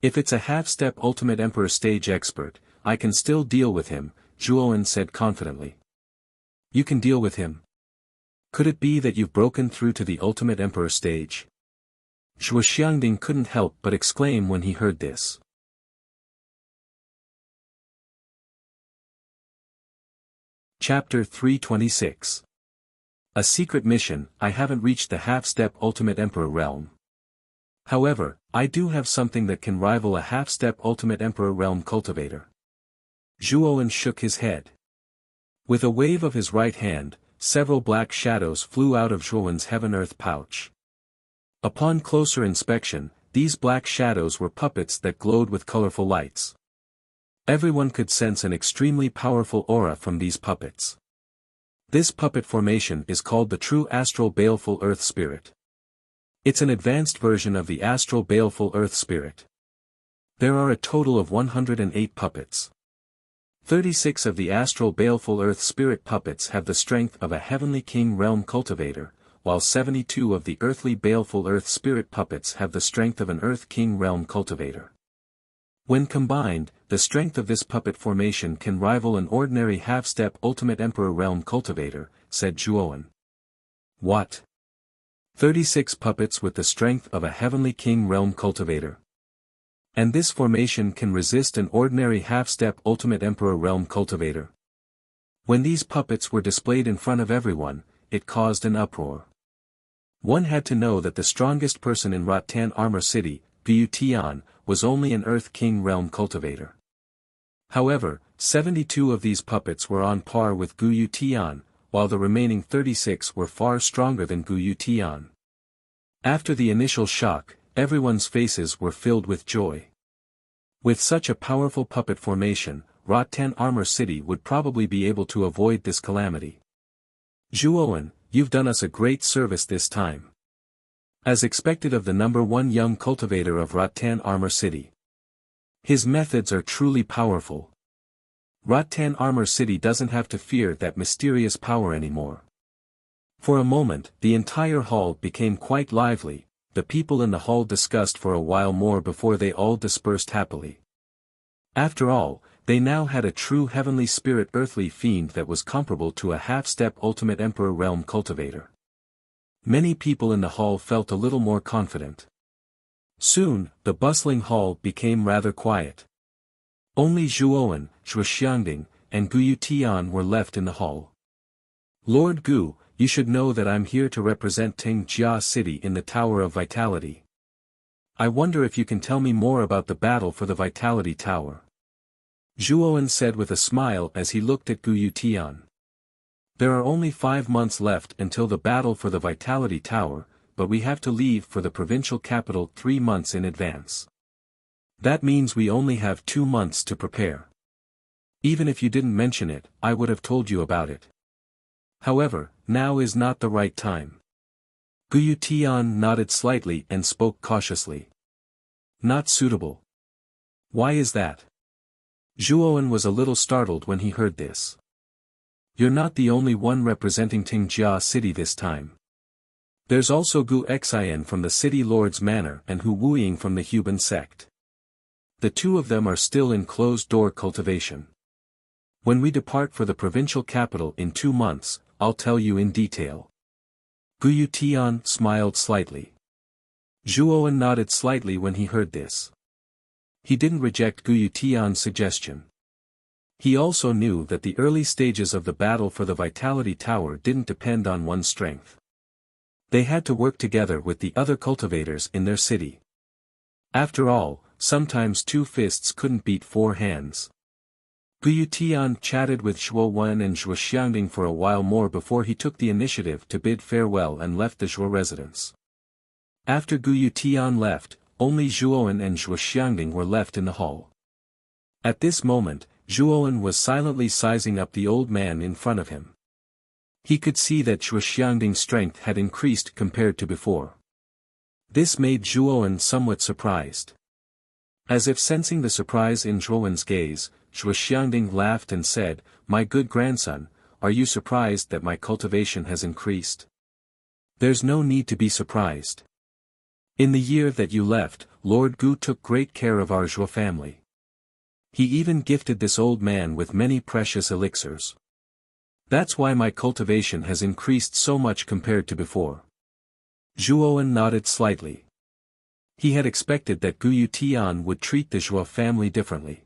If it's a half-step Ultimate Emperor stage expert, I can still deal with him, Zhuowen said confidently. You can deal with him? Could it be that you've broken through to the Ultimate Emperor stage? Shui Xiangding couldn't help but exclaim when he heard this. Chapter 326. A secret mission. I haven't reached the half-step Ultimate Emperor realm. However, I do have something that can rival a half-step Ultimate Emperor realm cultivator. Zhuowen shook his head. With a wave of his right hand, several black shadows flew out of Zhuowen's heaven-earth pouch. Upon closer inspection, these black shadows were puppets that glowed with colorful lights. Everyone could sense an extremely powerful aura from these puppets. This puppet formation is called the true astral baleful earth spirit. It's an advanced version of the astral baleful earth spirit. There are a total of 108 puppets. 36 of the astral baleful earth spirit puppets have the strength of a heavenly king realm cultivator, while 72 of the earthly baleful earth spirit puppets have the strength of an earth king realm cultivator. When combined, the strength of this puppet formation can rival an ordinary half-step ultimate emperor realm cultivator, said Zhuowen. What? 36 puppets with the strength of a heavenly king realm cultivator. And this formation can resist an ordinary half-step ultimate emperor realm cultivator. When these puppets were displayed in front of everyone, it caused an uproar. One had to know that the strongest person in Rattan Armor City, Gu Tian, was only an Earth King realm cultivator. However, 72 of these puppets were on par with Gu Tian, while the remaining 36 were far stronger than Gu Tian. After the initial shock, everyone's faces were filled with joy. With such a powerful puppet formation, Rattan Armor City would probably be able to avoid this calamity. Zhuowen, you've done us a great service this time. As expected of the #1 young cultivator of Rattan Armor City. His methods are truly powerful. Rattan Armor City doesn't have to fear that mysterious power anymore. For a moment, the entire hall became quite lively. The people in the hall discussed for a while more before they all dispersed happily. After all, they now had a true heavenly spirit earthly fiend that was comparable to a half-step ultimate emperor realm cultivator. Many people in the hall felt a little more confident. Soon, the bustling hall became rather quiet. Only Zhuowen, Zhuxiangding, and Gu Tian were left in the hall. Lord Gu, you should know that I'm here to represent Tingjia City in the Tower of Vitality. I wonder if you can tell me more about the battle for the Vitality Tower. Zhuowen said with a smile as he looked at Gu Tian. There are only 5 months left until the battle for the Vitality Tower, but we have to leave for the provincial capital 3 months in advance. That means we only have 2 months to prepare. Even if you didn't mention it, I would have told you about it. However, now is not the right time. Gu Tian nodded slightly and spoke cautiously. Not suitable. Why is that? Zhuowen was a little startled when he heard this. You're not the only one representing Tingjia City this time. There's also Gu Xian from the City Lord's Manor and Hu Wuying from the Huban sect. The two of them are still in closed-door cultivation. When we depart for the provincial capital in 2 months, I'll tell you in detail. Gu Tian smiled slightly. Zhuowen nodded slightly when he heard this. He didn't reject Gu Tian's suggestion. He also knew that the early stages of the battle for the Vitality Tower didn't depend on one's strength. They had to work together with the other cultivators in their city. After all, sometimes 2 fists couldn't beat 4 hands. Gu Tian chatted with Zhuowen and Zhuxiangding for a while more before he took the initiative to bid farewell and left the Zhuo residence. After Gu Tian left, only Zhuowen and Zhuxiangding were left in the hall. At this moment, Zhuowen was silently sizing up the old man in front of him. He could see that Zhuxiangding's strength had increased compared to before. This made Zhuowen somewhat surprised. As if sensing the surprise in Zhuowen's gaze, Zhuxiangding laughed and said, "My good grandson, are you surprised that my cultivation has increased? There's no need to be surprised. In the year that you left, Lord Gu took great care of our Zhuo family. He even gifted this old man with many precious elixirs. That's why my cultivation has increased so much compared to before." Zhuowen nodded slightly. He had expected that Gu Tian would treat the Zhuo family differently.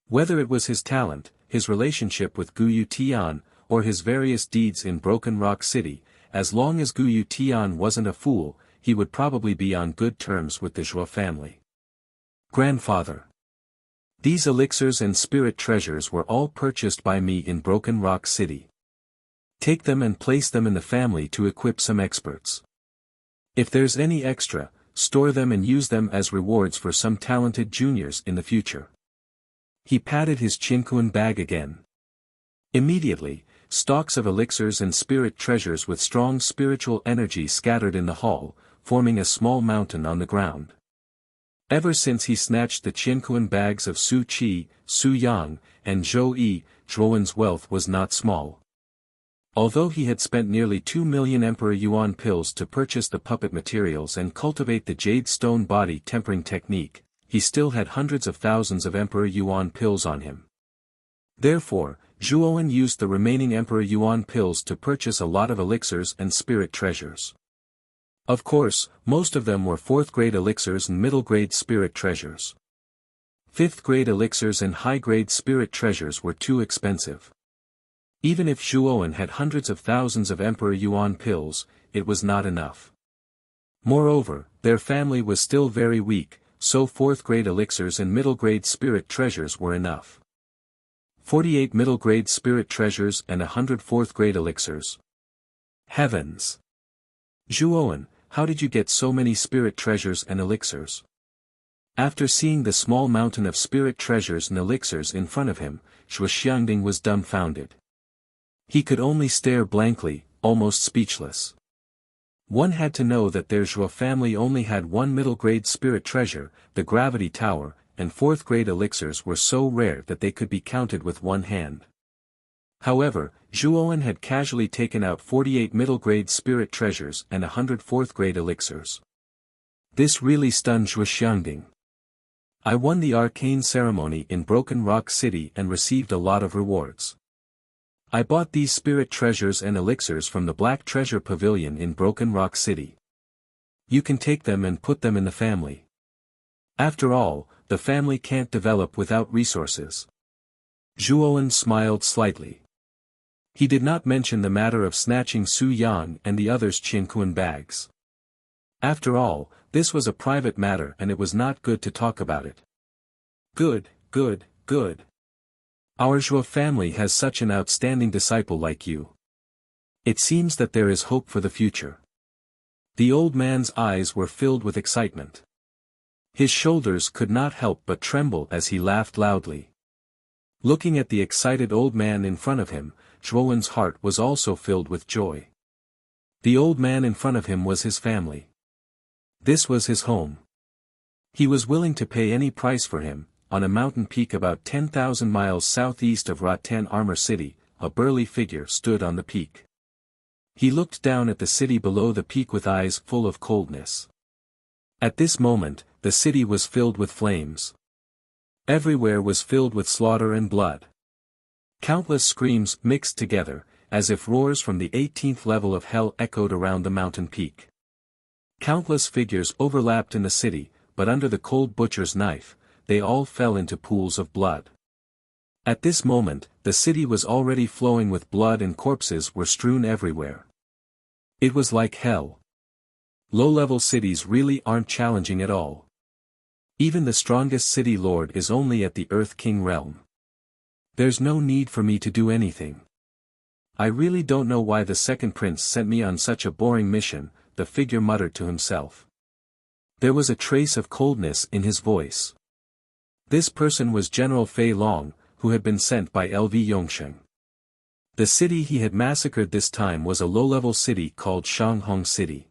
Whether it was his talent, his relationship with Gu Tian, or his various deeds in Broken Rock City, as long as Gu Tian wasn't a fool, he would probably be on good terms with the Zhuo family. Grandfather. These elixirs and spirit treasures were all purchased by me in Broken Rock City. Take them and place them in the family to equip some experts. If there's any extra, store them and use them as rewards for some talented juniors in the future. He patted his Qinquan bag again. Immediately, stalks of elixirs and spirit treasures with strong spiritual energy scattered in the hall, forming a small mountain on the ground. Ever since he snatched the Qianquan bags of Su Qi, Su Yang, and Zhou Yi, Zhuowen's wealth was not small. Although he had spent nearly 2 million Emperor Yuan pills to purchase the puppet materials and cultivate the jade stone body tempering technique, he still had hundreds of thousands of Emperor Yuan pills on him. Therefore, Zhuowen used the remaining Emperor Yuan pills to purchase a lot of elixirs and spirit treasures. Of course, most of them were 4th-grade elixirs and middle-grade spirit treasures. 5th-grade elixirs and high-grade spirit treasures were too expensive. Even if Zhuowen had hundreds of thousands of Emperor Yuan pills, it was not enough. Moreover, their family was still very weak, so 4th-grade elixirs and middle-grade spirit treasures were enough. 48 middle-grade spirit treasures and 100 4th-grade elixirs. Heavens! Zhuowen, how did you get so many spirit treasures and elixirs? After seeing the small mountain of spirit treasures and elixirs in front of him, Zhuo Xiangding was dumbfounded. He could only stare blankly, almost speechless. One had to know that their Zhuo family only had one middle-grade spirit treasure, the gravity tower, and 4th-grade elixirs were so rare that they could be counted with one hand. However, Zhuowen had casually taken out 48 middle-grade spirit treasures and 100 4th-grade elixirs. This really stunned Zhuo Xiangding. I won the arcane ceremony in Broken Rock City and received a lot of rewards. I bought these spirit treasures and elixirs from the Black Treasure Pavilion in Broken Rock City. You can take them and put them in the family. After all, the family can't develop without resources. Zhuowen smiled slightly. He did not mention the matter of snatching Su Yang and the others' Qianquan bags. After all, this was a private matter and it was not good to talk about it. Good, good, good. Our Zhuo family has such an outstanding disciple like you. It seems that there is hope for the future. The old man's eyes were filled with excitement. His shoulders could not help but tremble as he laughed loudly. Looking at the excited old man in front of him, Zhuowen's heart was also filled with joy. The old man in front of him was his family. This was his home. He was willing to pay any price for him. On a mountain peak about 10,000 miles southeast of Rattan Armor City, a burly figure stood on the peak. He looked down at the city below the peak with eyes full of coldness. At this moment, the city was filled with flames. Everywhere was filled with slaughter and blood. Countless screams mixed together, as if roars from the 18th level of hell echoed around the mountain peak. Countless figures overlapped in the city, but under the cold butcher's knife, they all fell into pools of blood. At this moment, the city was already flowing with blood and corpses were strewn everywhere. It was like hell. Low-level cities really aren't challenging at all. Even the strongest city lord is only at the Earth King realm. There's no need for me to do anything. I really don't know why the second prince sent me on such a boring mission, the figure muttered to himself. There was a trace of coldness in his voice. This person was General Fei Long, who had been sent by LV Yongsheng. The city he had massacred this time was a low-level city called Shanghong City.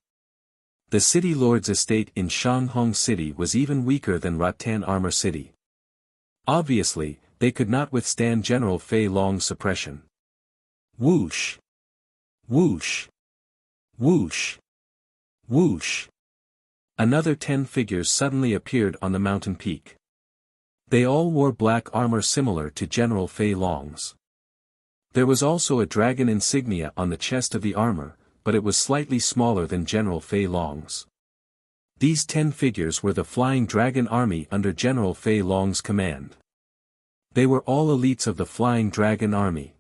The city lord's estate in Shanghong City was even weaker than Rattan Armor City. Obviously, they could not withstand General Fei Long's suppression. Whoosh! Whoosh! Whoosh! Whoosh! Another 10 figures suddenly appeared on the mountain peak. They all wore black armor similar to General Fei Long's. There was also a dragon insignia on the chest of the armor, but it was slightly smaller than General Fei Long's. These 10 figures were the Flying Dragon Army under General Fei Long's command. They were all elites of the Flying Dragon Army.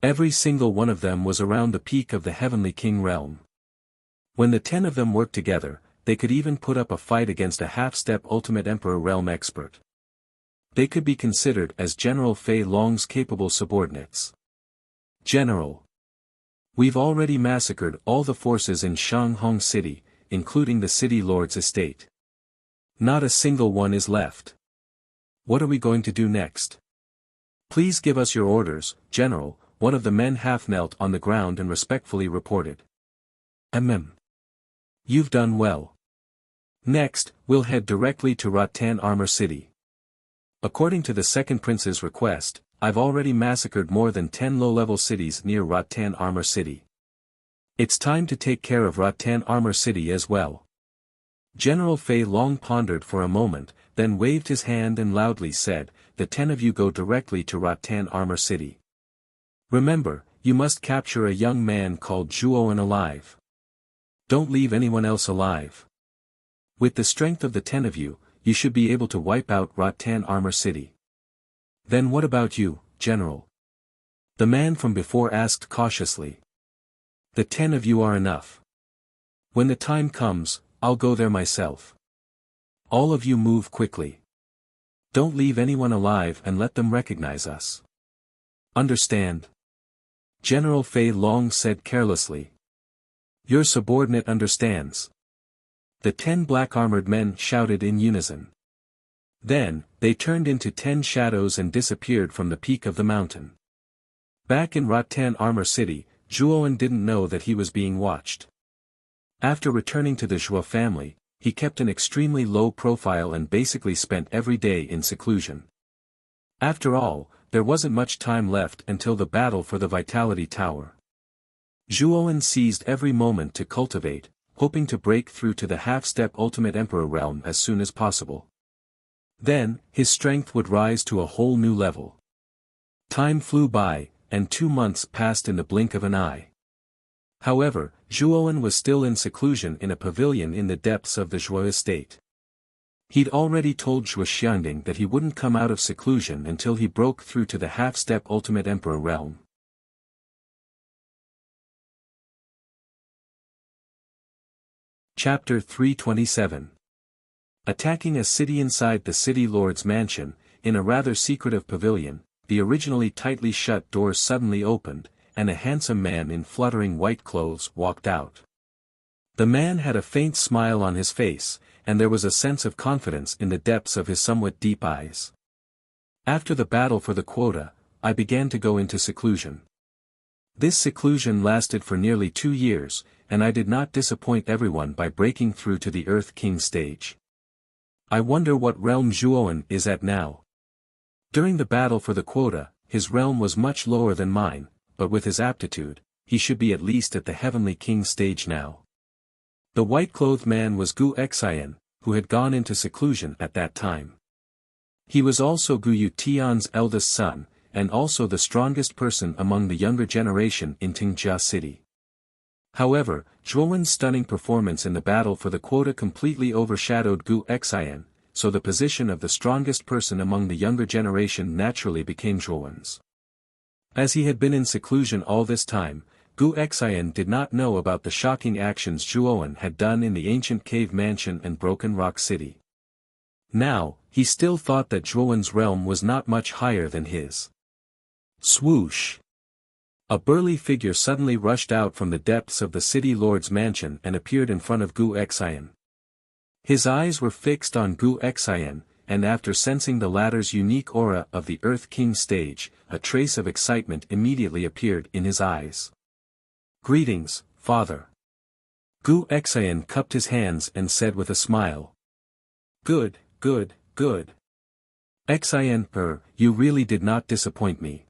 Every single one of them was around the peak of the Heavenly King realm. When the 10 of them worked together, they could even put up a fight against a half-step Ultimate Emperor realm expert. They could be considered as General Fei Long's capable subordinates. General. We've already massacred all the forces in Shanghong City, including the city lord's estate. Not a single one is left. What are we going to do next? Please give us your orders, General, one of the men half knelt on the ground and respectfully reported. You've done well. Next, we'll head directly to Rattan Armor City. According to the second prince's request, I've already massacred more than 10 low-level cities near Rattan Armor City. It's time to take care of Rattan Armor City as well. General Fei Long pondered for a moment, then waved his hand and loudly said, "The 10 of you go directly to Rattan Armor City. Remember, you must capture a young man called Zhuowen alive. Don't leave anyone else alive. With the strength of the 10 of you, you should be able to wipe out Rattan Armor City." "Then what about you, General?" the man from before asked cautiously. "The 10 of you are enough. When the time comes, I'll go there myself. All of you move quickly. Don't leave anyone alive and let them recognize us. Understand?" General Fei Long said carelessly. "Your subordinate understands." The 10 black-armored men shouted in unison. Then, they turned into 10 shadows and disappeared from the peak of the mountain. Back in Rattan Armor City, Zhuowen didn't know that he was being watched. After returning to the Zhuo family, he kept an extremely low profile and basically spent every day in seclusion. After all, there wasn't much time left until the battle for the Vitality Tower. Zhuowen seized every moment to cultivate, hoping to break through to the half-step Ultimate Emperor realm as soon as possible. Then, his strength would rise to a whole new level. Time flew by, and 2 months passed in the blink of an eye. However, Zhuowen was still in seclusion in a pavilion in the depths of the Zhuo estate. He'd already told Zhuo Xiangding that he wouldn't come out of seclusion until he broke through to the half-step Ultimate Emperor realm. Chapter 327. Attacking a city. Inside the city lord's mansion, in a rather secretive pavilion, the originally tightly shut doors suddenly opened, and a handsome man in fluttering white clothes walked out. The man had a faint smile on his face, and there was a sense of confidence in the depths of his somewhat deep eyes. "After the battle for the quota, I began to go into seclusion. This seclusion lasted for nearly 2 years, and I did not disappoint everyone by breaking through to the Earth King stage. I wonder what realm Zhuowen is at now. During the battle for the quota, his realm was much lower than mine, but with his aptitude, he should be at least at the Heavenly King stage now." The white-clothed man was Gu Xian, who had gone into seclusion at that time. He was also Gu Yutian's eldest son, and also the strongest person among the younger generation in Tingjia City. However, Zhuowen's stunning performance in the battle for the quota completely overshadowed Gu Xian, so the position of the strongest person among the younger generation naturally became Zhuowen's. As he had been in seclusion all this time, Gu Xian did not know about the shocking actions Zhuowen had done in the ancient cave mansion and Broken Rock City. Now, he still thought that Zhuowen's realm was not much higher than his. Swoosh! A burly figure suddenly rushed out from the depths of the city lord's mansion and appeared in front of Gu Xian. His eyes were fixed on Gu Xian, and after sensing the latter's unique aura of the Earth King stage, a trace of excitement immediately appeared in his eyes. "Greetings, father." Gu Xian cupped his hands and said with a smile. Good, good, good. Xian, you really did not disappoint me.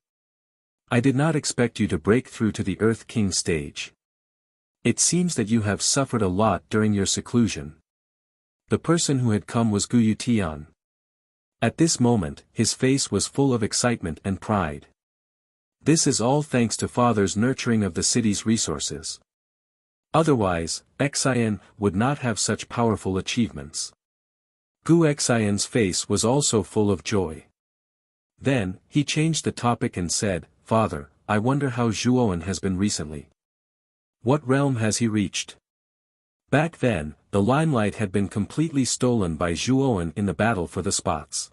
I did not expect you to break through to the Earth King stage. It seems that you have suffered a lot during your seclusion." The person who had come was Gu Yutian. At this moment, his face was full of excitement and pride. "This is all thanks to father's nurturing of the city's resources. Otherwise, Xian would not have such powerful achievements." Gu Xian's face was also full of joy. Then, he changed the topic and said, "Father, I wonder how Zhuowen has been recently. What realm has he reached?" Back then, the limelight had been completely stolen by Zhuowen in the battle for the spots.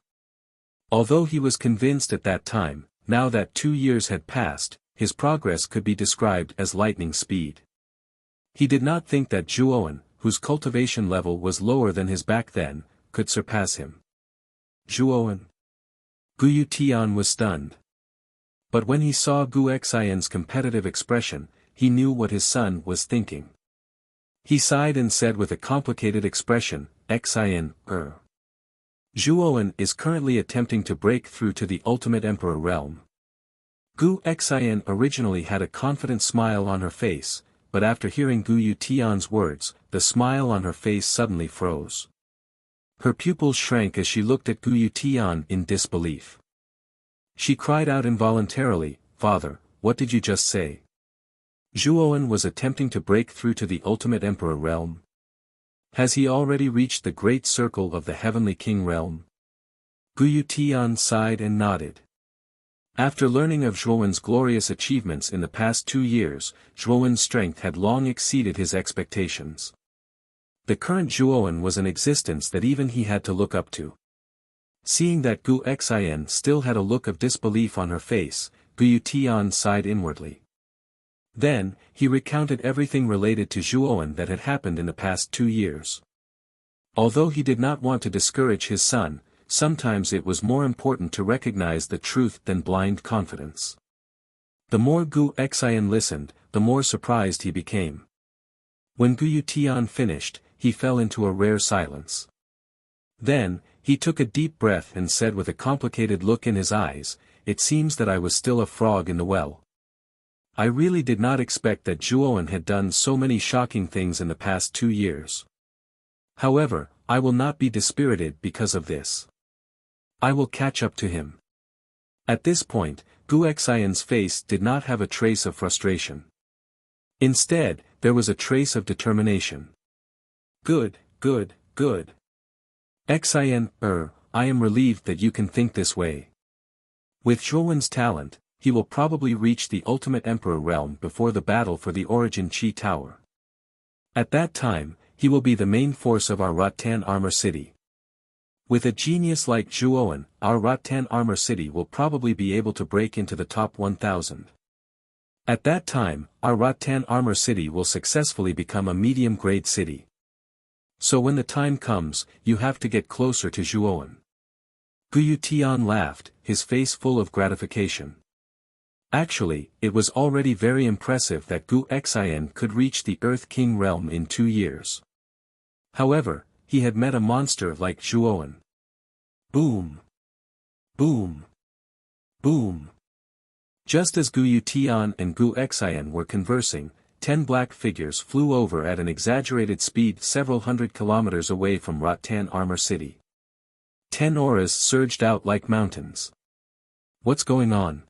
Although he was convinced at that time, now that 2 years had passed, his progress could be described as lightning speed. He did not think that Zhuowen, whose cultivation level was lower than his back then, could surpass him. Zhuowen? Gu Yutian was stunned. But when he saw Gu Xian's competitive expression, he knew what his son was thinking. He sighed and said with a complicated expression, Xin, Zhuowen is currently attempting to break through to the ultimate emperor realm. Gu Xin originally had a confident smile on her face, but after hearing Gu Yutian's words, the smile on her face suddenly froze. Her pupils shrank as she looked at Gu Yutian in disbelief. She cried out involuntarily, "Father, what did you just say? Zhuowen was attempting to break through to the ultimate emperor realm? Has he already reached the great circle of the heavenly king realm?" Gu Yutian sighed and nodded. After learning of Zhuowen's glorious achievements in the past 2 years, Zhuowen's strength had long exceeded his expectations. The current Zhuowen was an existence that even he had to look up to. Seeing that Gu Xin still had a look of disbelief on her face, Gu Yutian sighed inwardly. Then, he recounted everything related to Zhuowen that had happened in the past 2 years. Although he did not want to discourage his son, sometimes it was more important to recognize the truth than blind confidence. The more Gu Xin listened, the more surprised he became. When Gu Yutian finished, he fell into a rare silence. Then, he took a deep breath and said with a complicated look in his eyes, "It seems that I was still a frog in the well. I really did not expect that Zhuowen had done so many shocking things in the past 2 years. However, I will not be dispirited because of this. I will catch up to him." At this point, Gu Xion's face did not have a trace of frustration. Instead, there was a trace of determination. Good, good, good. Xian, I am relieved that you can think this way. With Zhuowen's talent, he will probably reach the ultimate emperor realm before the battle for the origin Qi Tower. At that time, he will be the main force of our Rattan Armor City. With a genius like Zhuowen, our Rattan Armor City will probably be able to break into the top 1,000. At that time, our Rattan Armor City will successfully become a medium-grade city. So when the time comes, you have to get closer to Zhuowen. Gu Yutian laughed, his face full of gratification. Actually, it was already very impressive that Gu Xian could reach the Earth King realm in 2 years. However, he had met a monster like Zhuowen. Boom! Boom! Boom! Just as Gu Yutian and Gu Xian were conversing, 10 black figures flew over at an exaggerated speed several hundred kilometers away from Rattan Armor City. 10 auras surged out like mountains. What's going on?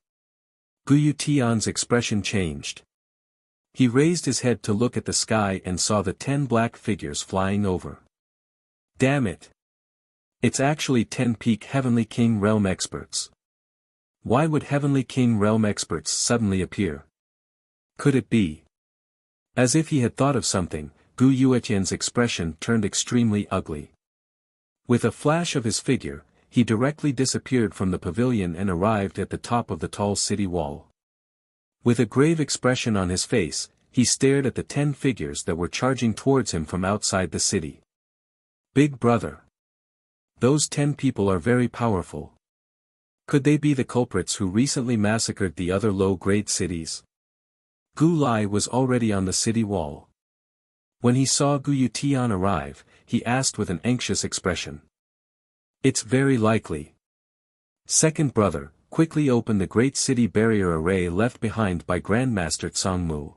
Gu Yutian's expression changed. He raised his head to look at the sky and saw the 10 black figures flying over. Damn it! It's actually 10 peak Heavenly King Realm experts. Why would Heavenly King Realm experts suddenly appear? Could it be? As if he had thought of something, Gu Yuetian's expression turned extremely ugly. With a flash of his figure, he directly disappeared from the pavilion and arrived at the top of the tall city wall. With a grave expression on his face, he stared at the 10 figures that were charging towards him from outside the city. Big brother. Those 10 people are very powerful. Could they be the culprits who recently massacred the other low-grade cities? Gu Lai was already on the city wall. When he saw Gu Yutian arrive, he asked with an anxious expression. It's very likely. Second brother, quickly open the great city barrier array left behind by Grandmaster Tsangmu.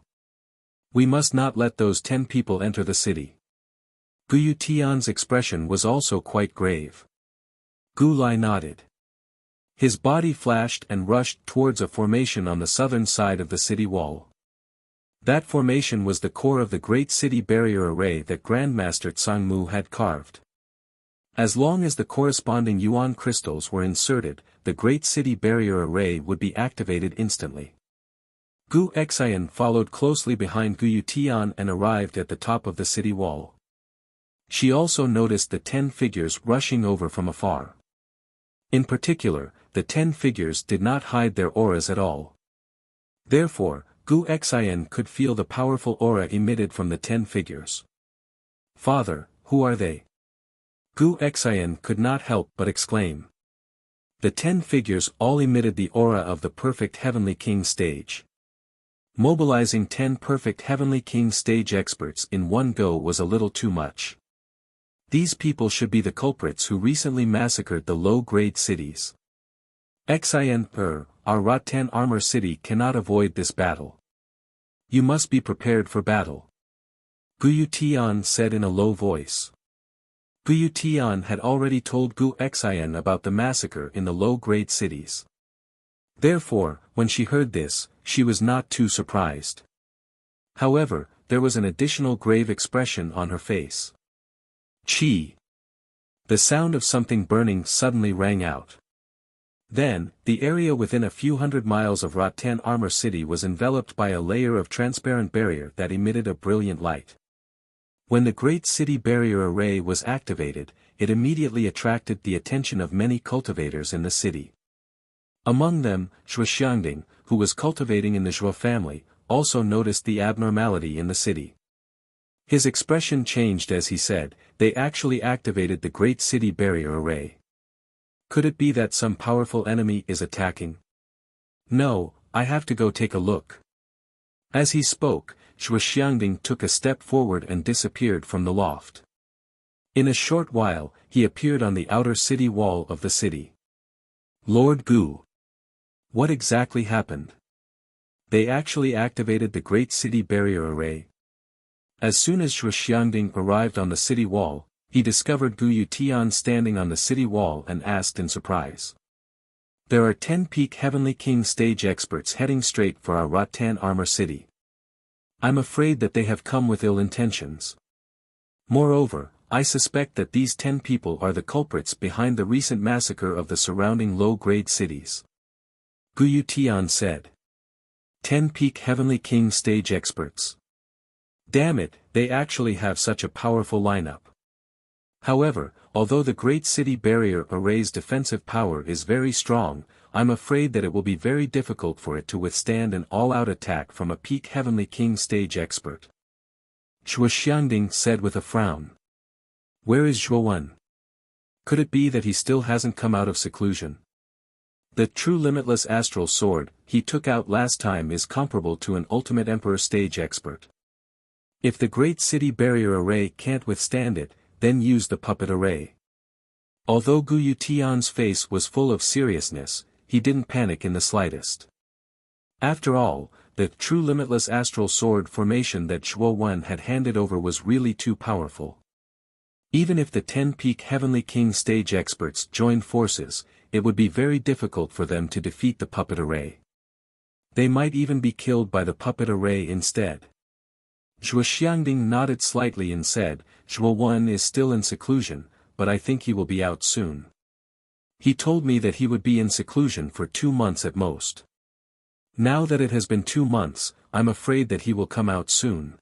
We must not let those 10 people enter the city. Gu Yutian's expression was also quite grave. Gu Lai nodded. His body flashed and rushed towards a formation on the southern side of the city wall. That formation was the core of the great city barrier array that Grandmaster Tsangmu had carved. As long as the corresponding yuan crystals were inserted, the great city barrier array would be activated instantly. Gu Xian followed closely behind Gu Yutian and arrived at the top of the city wall. She also noticed the 10 figures rushing over from afar. In particular, the 10 figures did not hide their auras at all. Therefore, Gu Xian could feel the powerful aura emitted from the 10 figures. Father, who are they? Gu Xian could not help but exclaim. The 10 figures all emitted the aura of the perfect Heavenly King stage. Mobilizing 10 perfect Heavenly King stage experts in one go was a little too much. These people should be the culprits who recently massacred the low-grade cities. Our Rattan armor city cannot avoid this battle. You must be prepared for battle. Guyu Tian said in a low voice. Guyu Tian had already told Gu Xian about the massacre in the low-grade cities. Therefore, when she heard this, she was not too surprised. However, there was an additional grave expression on her face. Chi! The sound of something burning suddenly rang out. Then, the area within a few hundred miles of Rattan Armor City was enveloped by a layer of transparent barrier that emitted a brilliant light. When the Great City Barrier Array was activated, it immediately attracted the attention of many cultivators in the city. Among them, Zhuo Xiangding, who was cultivating in the Zhuo family, also noticed the abnormality in the city. His expression changed as he said, "They actually activated the Great City Barrier Array. Could it be that some powerful enemy is attacking? No, I have to go take a look." As he spoke, Zhuo Xiangding took a step forward and disappeared from the loft. In a short while, he appeared on the outer city wall of the city. Lord Gu. What exactly happened? They actually activated the Great City Barrier Array. As soon as Zhuo Xiangding arrived on the city wall, he discovered Guyu Tian standing on the city wall and asked in surprise. There are 10 peak Heavenly King stage experts heading straight for our Rattan Armor City. I'm afraid that they have come with ill intentions. Moreover, I suspect that these 10 people are the culprits behind the recent massacre of the surrounding low-grade cities. Guyu Tian said. 10 peak Heavenly King stage experts. Damn it, they actually have such a powerful lineup. However, although the Great City Barrier Array's defensive power is very strong, I'm afraid that it will be very difficult for it to withstand an all-out attack from a peak Heavenly King stage expert. Zhuo Xiangding said with a frown. Where is Zhuo Wen? Could it be that he still hasn't come out of seclusion? The true limitless astral sword he took out last time is comparable to an ultimate emperor stage expert. If the Great City Barrier Array can't withstand it, then use the puppet array. Although Guyu Tian's face was full of seriousness, he didn't panic in the slightest. After all, the true limitless astral sword formation that Zhuo Wen had handed over was really too powerful. Even if the 10 peak Heavenly King stage experts joined forces, it would be very difficult for them to defeat the puppet array. They might even be killed by the puppet array instead. Zhuo Xiangding nodded slightly and said, Zhuo Wen is still in seclusion, but I think he will be out soon. He told me that he would be in seclusion for 2 months at most. Now that it has been 2 months, I'm afraid that he will come out soon.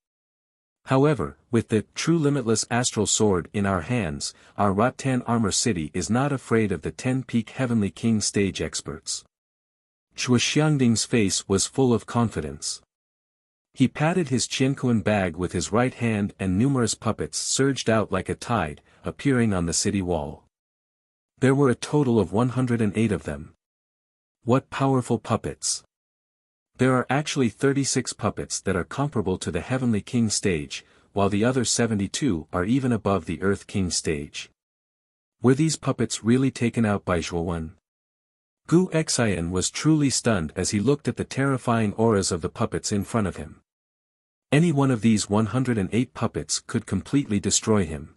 However, with the true limitless astral sword in our hands, our Rattan Armor City is not afraid of the 10 peak Heavenly King stage experts. Zhuo Xiangding's face was full of confidence. He patted his Qianquan bag with his right hand and numerous puppets surged out like a tide, appearing on the city wall. There were a total of 108 of them. What powerful puppets! There are actually 36 puppets that are comparable to the Heavenly King stage, while the other 72 are even above the Earth King stage. Were these puppets really taken out by Zhuo Wen? Gu Xian was truly stunned as he looked at the terrifying auras of the puppets in front of him. Any one of these 108 puppets could completely destroy him.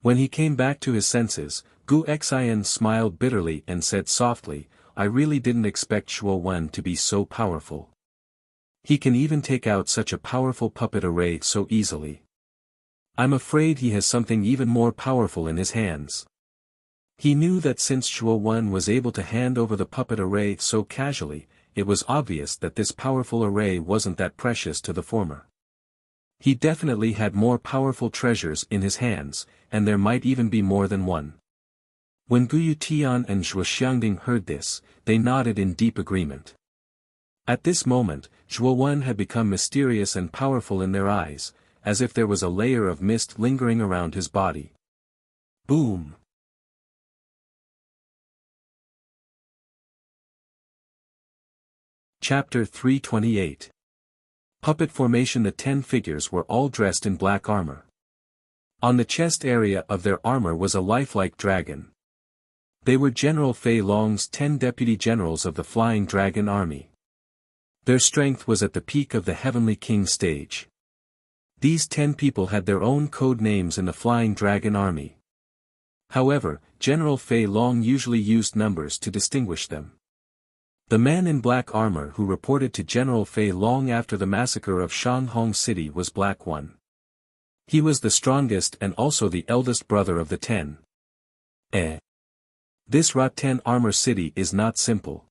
When he came back to his senses, Gu Xian smiled bitterly and said softly, I really didn't expect Zhuo Wen to be so powerful. He can even take out such a powerful puppet array so easily. I'm afraid he has something even more powerful in his hands. He knew that since Zhuo Wen was able to hand over the puppet array so casually, it was obvious that this powerful array wasn't that precious to the former. He definitely had more powerful treasures in his hands, and there might even be more than one. When Guyu Tian and Zhuo Xiangding heard this, they nodded in deep agreement. At this moment, Zhuo Wen had become mysterious and powerful in their eyes, as if there was a layer of mist lingering around his body. Boom! Chapter 328 Puppet formation. The 10 figures were all dressed in black armor. On the chest area of their armor was a lifelike dragon. They were General Fei Long's 10 deputy generals of the Flying Dragon Army. Their strength was at the peak of the Heavenly King stage. These 10 people had their own code names in the Flying Dragon Army. However, General Fei Long usually used numbers to distinguish them. The man in black armor who reported to General Fei Long after the massacre of Shanghong City was Black One. He was the strongest and also the eldest brother of the 10. This Ra-10 armor city is not simple.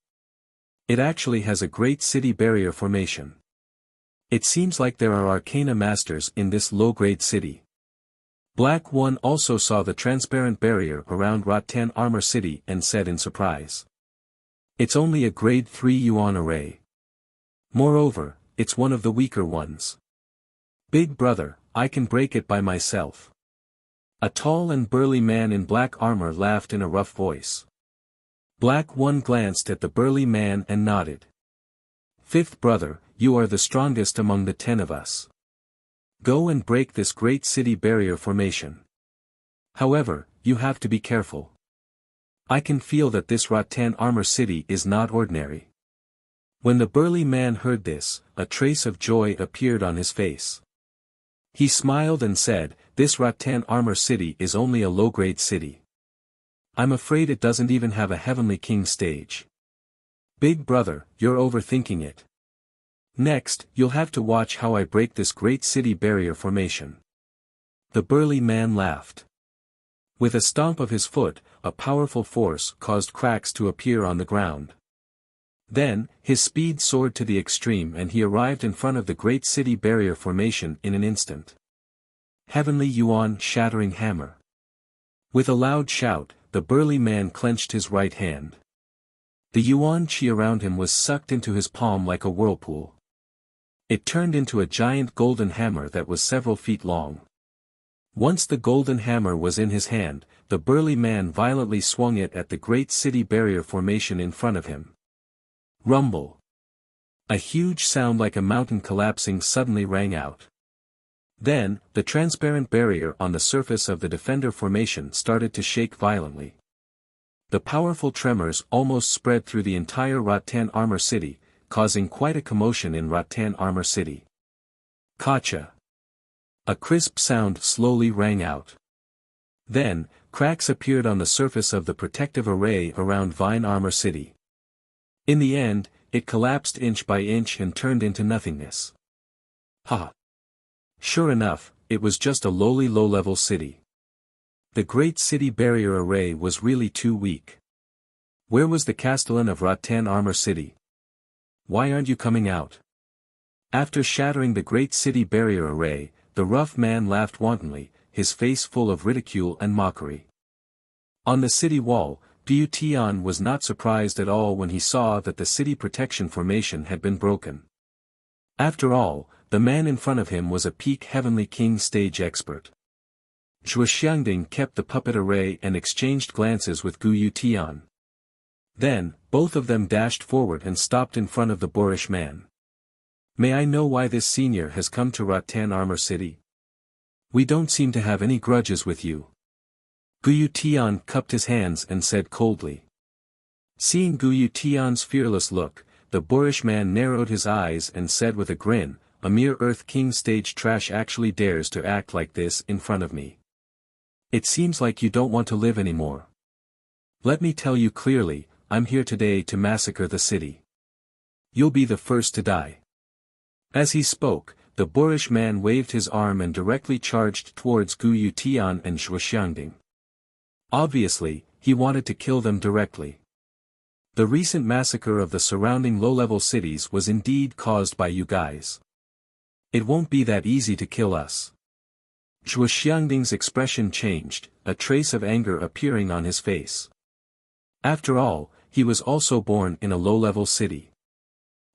It actually has a great city barrier formation. It seems like there are arcana masters in this low-grade city. Black One also saw the transparent barrier around Ra-10 armor city and said in surprise. It's only a grade 3 yuan array. Moreover, it's one of the weaker ones. Big brother, I can break it by myself. A tall and burly man in black armor laughed in a rough voice. Black One glanced at the burly man and nodded. Fifth brother, you are the strongest among the 10 of us. Go and break this great city barrier formation. However, you have to be careful. I can feel that this Ra-10 armor city is not ordinary. When the burly man heard this, a trace of joy appeared on his face. He smiled and said, this Ra-10 armor city is only a low-grade city. I'm afraid it doesn't even have a Heavenly King stage. Big brother, you're overthinking it. Next, you'll have to watch how I break this great city barrier formation. The burly man laughed. With a stomp of his foot, a powerful force caused cracks to appear on the ground. Then, his speed soared to the extreme and he arrived in front of the great city barrier formation in an instant. Heavenly Yuan Shattering Hammer. With a loud shout, the burly man clenched his right hand. The yuan qi around him was sucked into his palm like a whirlpool. It turned into a giant golden hammer that was several feet long. Once the golden hammer was in his hand, the burly man violently swung it at the great city barrier formation in front of him. Rumble. A huge sound like a mountain collapsing suddenly rang out. Then, the transparent barrier on the surface of the defender formation started to shake violently. The powerful tremors almost spread through the entire Ra-10 armor city, causing quite a commotion in Ra-10 armor city. Kacha. A crisp sound slowly rang out. Then, cracks appeared on the surface of the protective array around Vine armor city. In the end, it collapsed inch by inch and turned into nothingness. Ha! Sure enough, it was just a lowly low-level city. The great city barrier array was really too weak. Where was the Castellan of Ra-10 armor city? Why aren't you coming out? After shattering the great city barrier array, the rough man laughed wantonly, his face full of ridicule and mockery. On the city wall, Gu Tian was not surprised at all when he saw that the city protection formation had been broken. After all, the man in front of him was a peak Heavenly King stage expert. Zhuo Xiangding kept the puppet array and exchanged glances with Gu Tian. Then, both of them dashed forward and stopped in front of the boorish man. May I know why this senior has come to Ra-10 armor city? We don't seem to have any grudges with you. Gu Tian cupped his hands and said coldly. Seeing Gu Tian's fearless look, the boorish man narrowed his eyes and said with a grin, a mere Earth King stage trash actually dares to act like this in front of me. It seems like you don't want to live anymore. Let me tell you clearly, I'm here today to massacre the city. You'll be the first to die. As he spoke, the boorish man waved his arm and directly charged towards Gu Tian and Zhuo Xiangding. Obviously, he wanted to kill them directly. The recent massacre of the surrounding low-level cities was indeed caused by you guys. It won't be that easy to kill us. Zhuo Xiangding's expression changed, a trace of anger appearing on his face. After all, he was also born in a low-level city.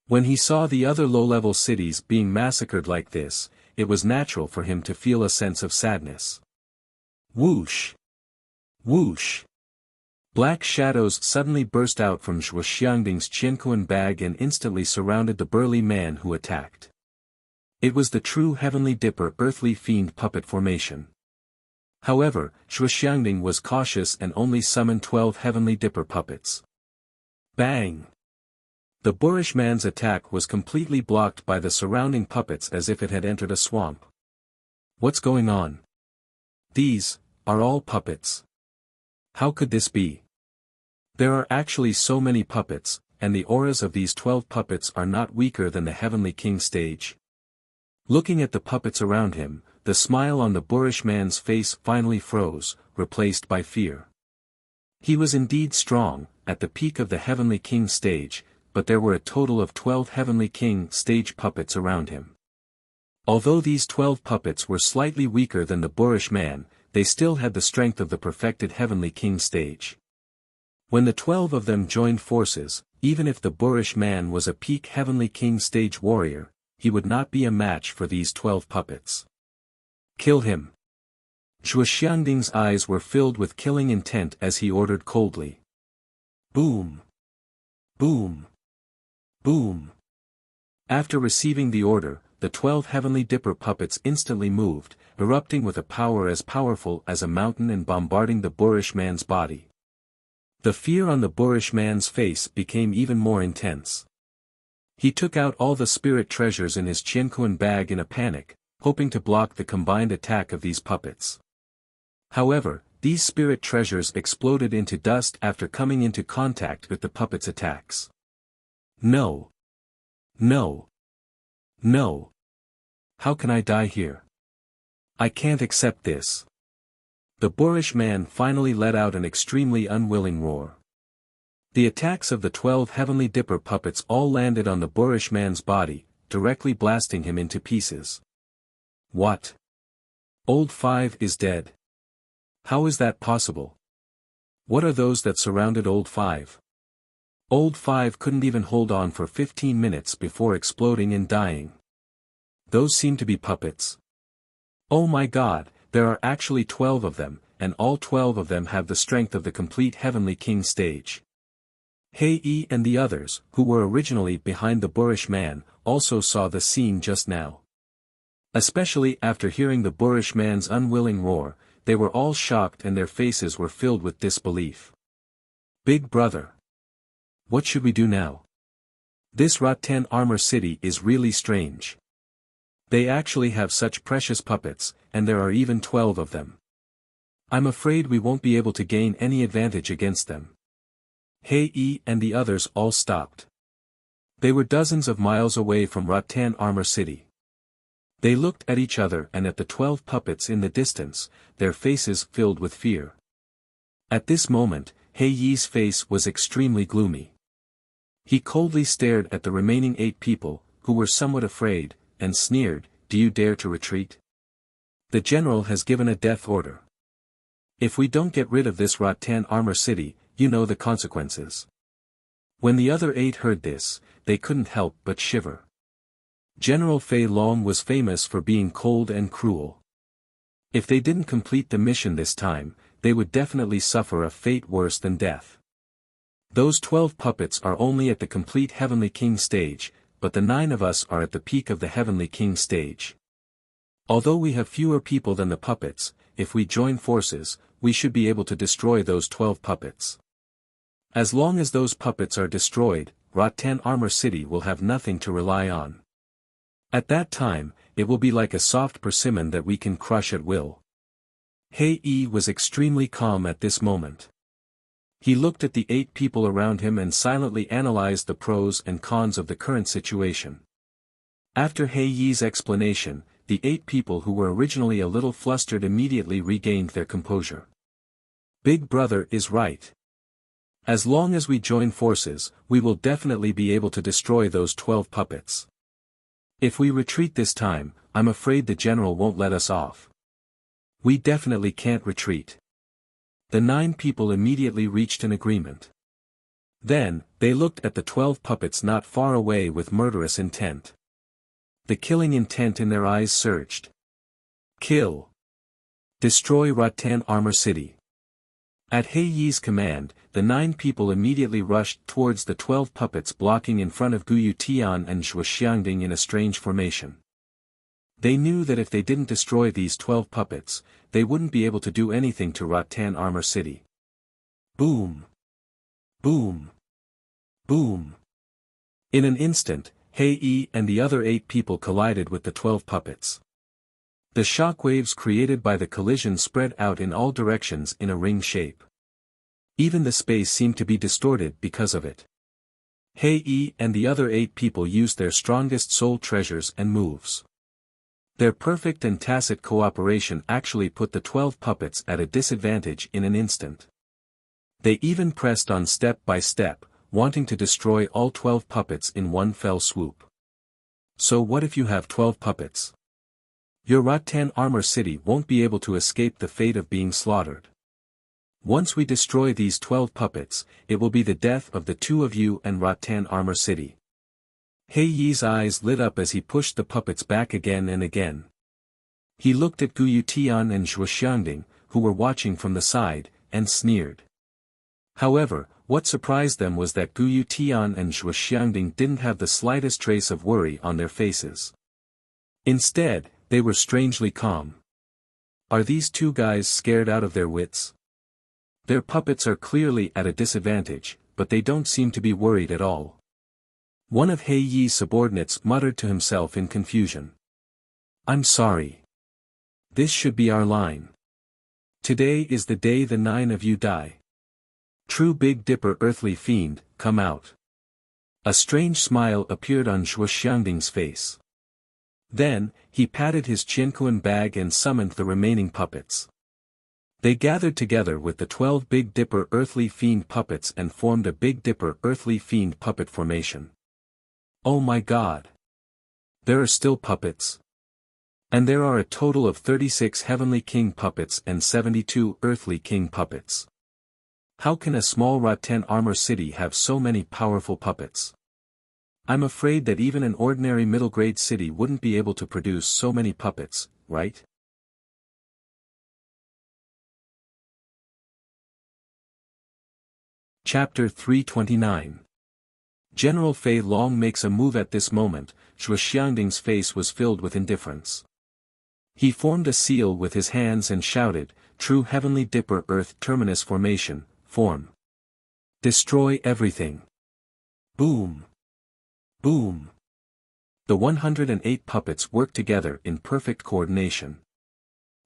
When he saw the other low-level cities being massacred like this, it was natural for him to feel a sense of sadness. Whoosh! Whoosh! Black shadows suddenly burst out from Zhuo Xiangding's Qianquan bag and instantly surrounded the burly man who attacked. It was the true Heavenly Dipper earthly fiend puppet formation. However, Shuxiangding was cautious and only summoned 12 Heavenly Dipper puppets. Bang! The boorish man's attack was completely blocked by the surrounding puppets as if it had entered a swamp. What's going on? These are all puppets. How could this be? There are actually so many puppets, and the auras of these 12 puppets are not weaker than the Heavenly King stage. Looking at the puppets around him, the smile on the boorish man's face finally froze, replaced by fear. He was indeed strong, at the peak of the Heavenly King stage, but there were a total of 12 Heavenly King stage puppets around him. Although these 12 puppets were slightly weaker than the boorish man, they still had the strength of the perfected Heavenly King stage. When the 12 of them joined forces, even if the boorish man was a peak Heavenly King stage warrior, he would not be a match for these 12 puppets. Kill him. Shuxiangding's eyes were filled with killing intent as he ordered coldly. Boom! Boom! Boom! After receiving the order, the 12 Heavenly Dipper puppets instantly moved, erupting with a power as powerful as a mountain and bombarding the boorish man's body. The fear on the boorish man's face became even more intense. He took out all the spirit treasures in his Qianquan bag in a panic, hoping to block the combined attack of these puppets. However, these spirit treasures exploded into dust after coming into contact with the puppets' attacks. No! No! No! How can I die here? I can't accept this. The boorish man finally let out an extremely unwilling roar. The attacks of the 12 Heavenly Dipper puppets all landed on the boorish man's body, directly blasting him into pieces. What? Old Five is dead. How is that possible? What are those that surrounded Old Five? Old Five couldn't even hold on for 15 minutes before exploding and dying. Those seem to be puppets. Oh my God, there are actually 12 of them, and all 12 of them have the strength of the complete Heavenly King stage. Hei and the others, who were originally behind the boorish man, also saw the scene just now. Especially after hearing the boorish man's unwilling roar, they were all shocked and their faces were filled with disbelief. Big brother. What should we do now? This Rattan Armor City is really strange. They actually have such precious puppets, and there are even 12 of them. I'm afraid we won't be able to gain any advantage against them. Hei and the others all stopped. They were dozens of miles away from Rattan Armor City. They looked at each other and at the 12 puppets in the distance, their faces filled with fear. At this moment, Hei's face was extremely gloomy. He coldly stared at the remaining 8 people, who were somewhat afraid, and sneered, "Do you dare to retreat? The general has given a death order. If we don't get rid of this Rattan Armor City, you know the consequences." When the other 8 heard this, they couldn't help but shiver. General Fei Long was famous for being cold and cruel. If they didn't complete the mission this time, they would definitely suffer a fate worse than death. Those 12 puppets are only at the complete Heavenly King stage, but the 9 of us are at the peak of the Heavenly King stage. Although we have fewer people than the puppets, if we join forces, we should be able to destroy those 12 puppets. As long as those puppets are destroyed, Rattan Armor City will have nothing to rely on. At that time, it will be like a soft persimmon that we can crush at will. Hei was extremely calm at this moment. He looked at the 8 people around him and silently analyzed the pros and cons of the current situation. After Hei's explanation, the 8 people who were originally a little flustered immediately regained their composure. Big brother is right. As long as we join forces, we will definitely be able to destroy those 12 puppets. If we retreat this time, I'm afraid the general won't let us off. We definitely can't retreat. The 9 people immediately reached an agreement. Then, they looked at the 12 puppets not far away with murderous intent. The killing intent in their eyes surged. Kill. Destroy Rattan Armor City. At Hei's command, the 9 people immediately rushed towards the 12 puppets blocking in front of Guyu Tian and Shuxiangding in a strange formation. They knew that if they didn't destroy these 12 puppets, they wouldn't be able to do anything to Rattan Armor City. Boom! Boom! Boom! In an instant, Hei and the other 8 people collided with the 12 puppets. The shockwaves created by the collision spread out in all directions in a ring shape. Even the space seemed to be distorted because of it. Hei and the other 8 people used their strongest soul treasures and moves. Their perfect and tacit cooperation actually put the 12 puppets at a disadvantage in an instant. They even pressed on step by step, wanting to destroy all 12 puppets in one fell swoop. So what if you have 12 puppets? Your Rattan Armor City won't be able to escape the fate of being slaughtered. Once we destroy these 12 puppets, it will be the death of the 2 of you and Rattan Armor City. Hei's eyes lit up as he pushed the puppets back again and again. He looked at Guyu Tian and Zhuoxiangding, who were watching from the side, and sneered. However, what surprised them was that Guyu Tian and Zhuoxiangding didn't have the slightest trace of worry on their faces. Instead, they were strangely calm. Are these 2 guys scared out of their wits? Their puppets are clearly at a disadvantage, but they don't seem to be worried at all. One of Hei's subordinates muttered to himself in confusion. I'm sorry. This should be our line. Today is the day the 9 of you die. True Big Dipper earthly fiend, come out. A strange smile appeared on Zhuoxiangding's face. Then, he patted his Qianquan bag and summoned the remaining puppets. They gathered together with the 12 Big Dipper earthly fiend puppets and formed a Big Dipper earthly fiend puppet formation. Oh my god! There are still puppets? And there are a total of 36 Heavenly King puppets and 72 Earthly King puppets. How can a small Rattan Armor City have so many powerful puppets? I'm afraid that even an ordinary middle-grade city wouldn't be able to produce so many puppets, right? Chapter 329. General Fei Long makes a move at this moment. Zhuoxiangding's face was filled with indifference. He formed a seal with his hands and shouted, True Heavenly Dipper Earth Terminus Formation, form. Destroy everything. Boom. Boom. The 108 puppets worked together in perfect coordination.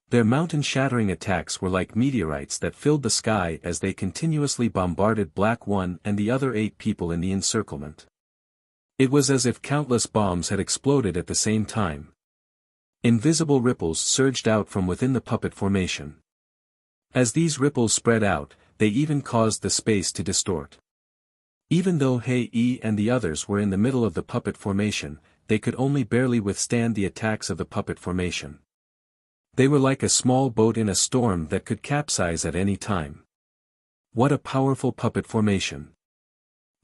Their mountain-shattering attacks were like meteorites that filled the sky as they continuously bombarded Black One and the other 8 people in the encirclement. It was as if countless bombs had exploded at the same time. Invisible ripples surged out from within the puppet formation. As these ripples spread out, they even caused the space to distort. Even though Hei and the others were in the middle of the puppet formation, they could only barely withstand the attacks of the puppet formation. They were like a small boat in a storm that could capsize at any time. What a powerful puppet formation.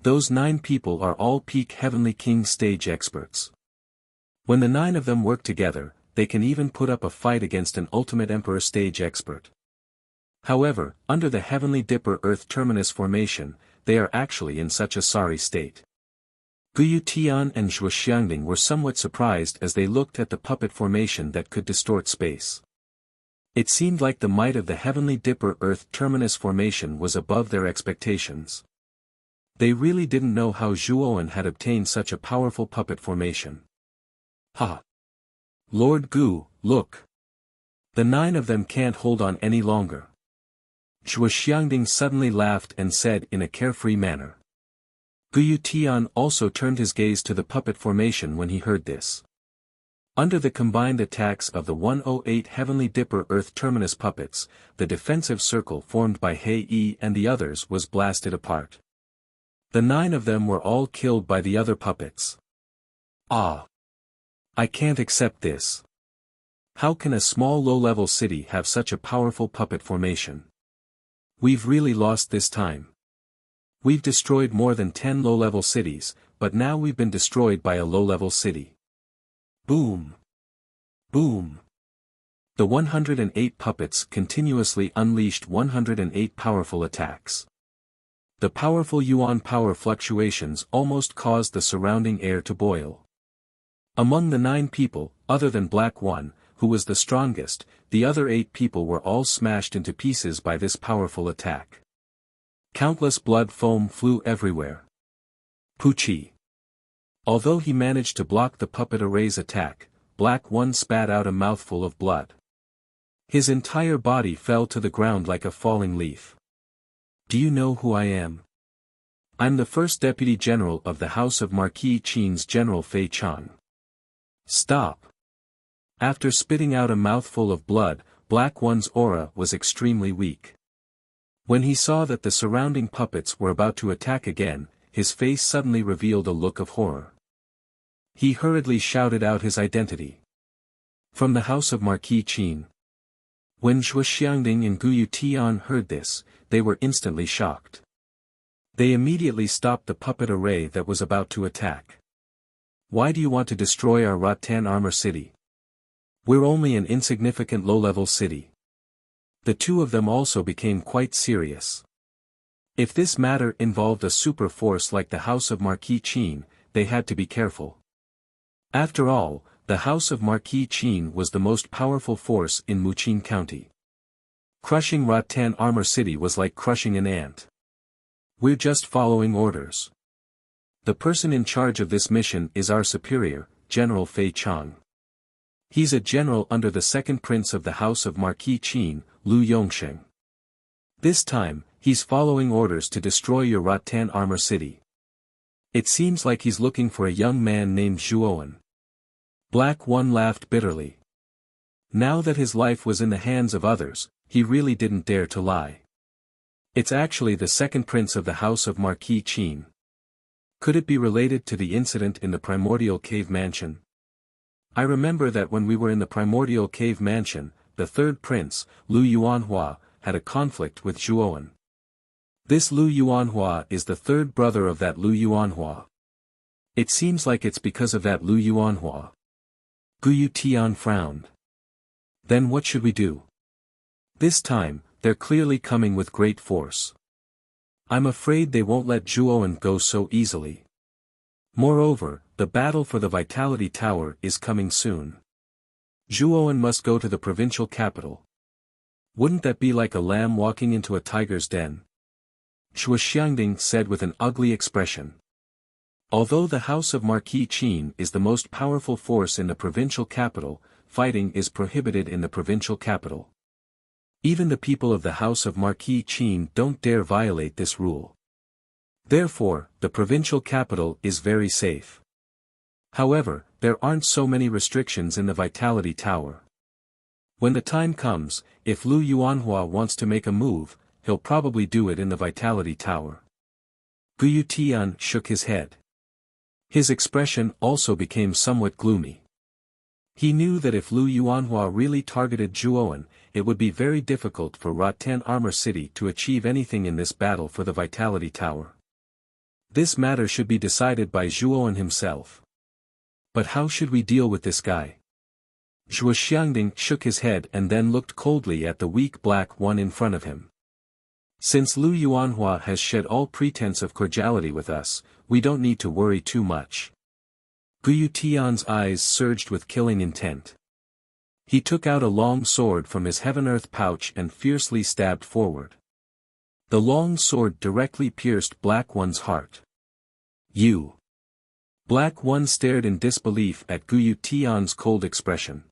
Those 9 people are all peak Heavenly King stage experts. When the 9 of them work together, they can even put up a fight against an Ultimate Emperor stage expert. However, under the Heavenly Dipper Earth Terminus formation, they are actually in such a sorry state. Guyu Tian and Zhuoxiangding were somewhat surprised as they looked at the puppet formation that could distort space. It seemed like the might of the Heavenly Dipper Earth Terminus formation was above their expectations. They really didn't know how Zhuoan had obtained such a powerful puppet formation. Ha! Lord Gu, look! The 9 of them can't hold on any longer. Zhuoxiangding suddenly laughed and said in a carefree manner. Guyu Tian also turned his gaze to the puppet formation when he heard this. Under the combined attacks of the 108 Heavenly Dipper Earth Terminus puppets, the defensive circle formed by Hei and the others was blasted apart. The 9 of them were all killed by the other puppets. Ah! I can't accept this. How can a small low-level city have such a powerful puppet formation? We've really lost this time. We've destroyed more than 10 low-level cities, but now we've been destroyed by a low-level city. Boom! Boom! The 108 puppets continuously unleashed 108 powerful attacks. The powerful yuan power fluctuations almost caused the surrounding air to boil. Among the 9 people, other than Black One, who was the strongest, the other 8 people were all smashed into pieces by this powerful attack. Countless blood foam flew everywhere. Pucci. Although he managed to block the puppet array's attack, Black One spat out a mouthful of blood. His entire body fell to the ground like a falling leaf. Do you know who I am? I'm the first Deputy General of the House of Marquis Qin's General Fei Chang. Stop. After spitting out a mouthful of blood, Black One's aura was extremely weak. When he saw that the surrounding puppets were about to attack again, his face suddenly revealed a look of horror. He hurriedly shouted out his identity. From the House of Marquis Qin. When Zhuo Xiangding and Guyu Tian heard this, they were instantly shocked. They immediately stopped the puppet array that was about to attack. Why do you want to destroy our Rattan armor city? We're only an insignificant low-level city. The two of them also became quite serious. If this matter involved a super force like the House of Marquis Qin, they had to be careful. After all, the House of Marquis Qin was the most powerful force in Muqin County. Crushing Rattan Armor City was like crushing an ant. We're just following orders. The person in charge of this mission is our superior, General Fei Chang. He's a general under the second prince of the House of Marquis Qin, Lu Yongsheng. This time, he's following orders to destroy your Rattan Armor City. It seems like he's looking for a young man named Zhuoan. Black One laughed bitterly. Now that his life was in the hands of others, he really didn't dare to lie. It's actually the second prince of the House of Marquis Qin. Could it be related to the incident in the Primordial Cave Mansion? I remember that when we were in the Primordial Cave Mansion, the third prince, Lu Yuanhua, had a conflict with Zhuoan. This Lu Yuanhua is the third brother of that Lu Yuanhua. It seems like it's because of that Lu Yuanhua. Guyu Tian frowned. Then what should we do? This time, they're clearly coming with great force. I'm afraid they won't let Zhuoan go so easily. Moreover, the battle for the Vitality Tower is coming soon. Zhuoan must go to the provincial capital. Wouldn't that be like a lamb walking into a tiger's den? Zhuo Xiangding said with an ugly expression. Although the House of Marquis Qin is the most powerful force in the provincial capital, fighting is prohibited in the provincial capital. Even the people of the House of Marquis Qin don't dare violate this rule. Therefore, the provincial capital is very safe. However, there aren't so many restrictions in the Vitality Tower. When the time comes, if Lu Yuanhua wants to make a move, he'll probably do it in the Vitality Tower. Guyu Tian shook his head. His expression also became somewhat gloomy. He knew that if Lu Yuanhua really targeted Zhuoan, it would be very difficult for Rattan Armor City to achieve anything in this battle for the Vitality Tower. This matter should be decided by Zhuoan himself. But how should we deal with this guy? Zhuo Xiangding shook his head and then looked coldly at the weak Black One in front of him. Since Lu Yuanhua has shed all pretense of cordiality with us, we don't need to worry too much. Guyu Tian's eyes surged with killing intent. He took out a long sword from his heaven-earth pouch and fiercely stabbed forward. The long sword directly pierced Black One's heart. You! Black One stared in disbelief at Guyu Tian's cold expression.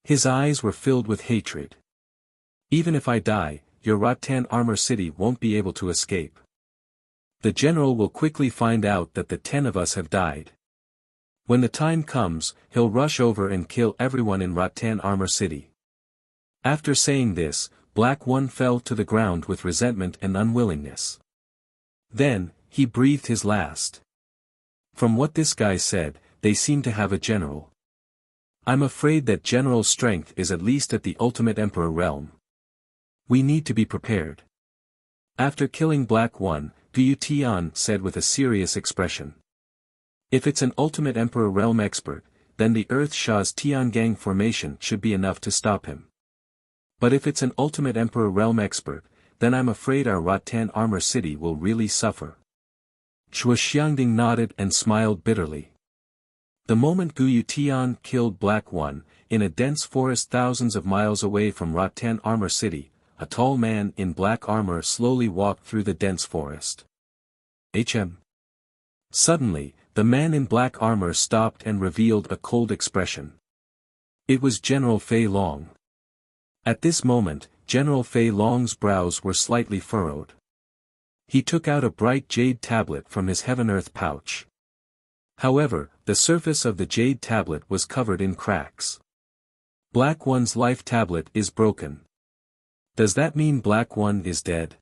His eyes were filled with hatred. Even if I die, your Rattan Armor City won't be able to escape. The general will quickly find out that the 10 of us have died. When the time comes, he'll rush over and kill everyone in Rattan Armor City. After saying this, Black One fell to the ground with resentment and unwillingness. Then, he breathed his last. From what this guy said, they seem to have a general. I'm afraid that general's strength is at least at the ultimate emperor realm. We need to be prepared. After killing Black One, Guyu Tian said with a serious expression. If it's an ultimate emperor realm expert, then the Earth Shah's Tiangang formation should be enough to stop him. But if it's an ultimate emperor realm expert, then I'm afraid our Rattan Armor City will really suffer. Zhuo Xiangding nodded and smiled bitterly. The moment Guyu Tian killed Black One, in a dense forest thousands of miles away from Rattan Armor City, a tall man in black armor slowly walked through the dense forest. Suddenly, the man in black armor stopped and revealed a cold expression. It was General Fei Long. At this moment, General Fei Long's brows were slightly furrowed. He took out a bright jade tablet from his heaven-earth pouch. However, the surface of the jade tablet was covered in cracks. Black One's life tablet is broken. Does that mean Black One is dead?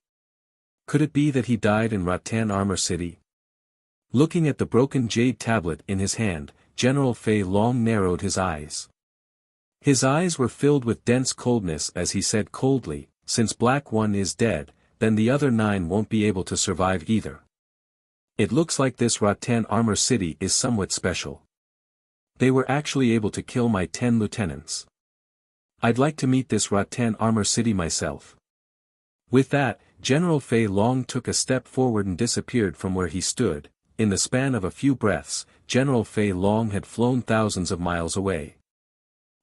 Could it be that he died in Rattan Armor City? Looking at the broken jade tablet in his hand, General Fei Long narrowed his eyes. His eyes were filled with dense coldness as he said coldly, since Black One is dead, then the other 9 won't be able to survive either. It looks like this Rattan Armor City is somewhat special. They were actually able to kill my 10 lieutenants. I'd like to meet this Rattan Armor City myself. With that, General Fei Long took a step forward and disappeared from where he stood. In the span of a few breaths, General Fei Long had flown thousands of miles away.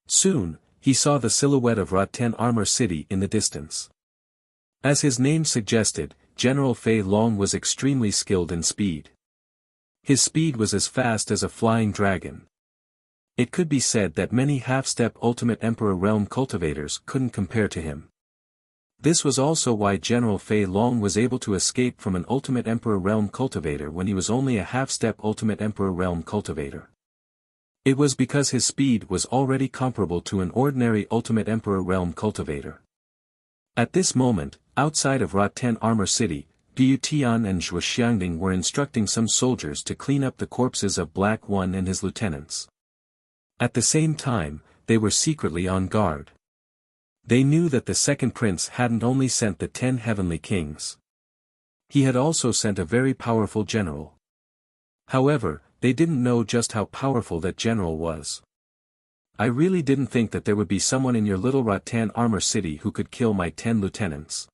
Soon, he saw the silhouette of Rattan Armor City in the distance. As his name suggested, General Fei Long was extremely skilled in speed. His speed was as fast as a flying dragon. It could be said that many half-step Ultimate Emperor Realm cultivators couldn't compare to him. This was also why General Fei Long was able to escape from an Ultimate Emperor Realm cultivator when he was only a half-step Ultimate Emperor Realm cultivator. It was because his speed was already comparable to an ordinary Ultimate Emperor Realm cultivator. At this moment, outside of Rattan Armor City, Guyu Tian and Zhuo Xiangding were instructing some soldiers to clean up the corpses of Black One and his lieutenants. At the same time, they were secretly on guard. They knew that the second prince hadn't only sent the 10 heavenly kings. He had also sent a very powerful general. However, they didn't know just how powerful that general was. I really didn't think that there would be someone in your little Rattan Armor City who could kill my 10 lieutenants.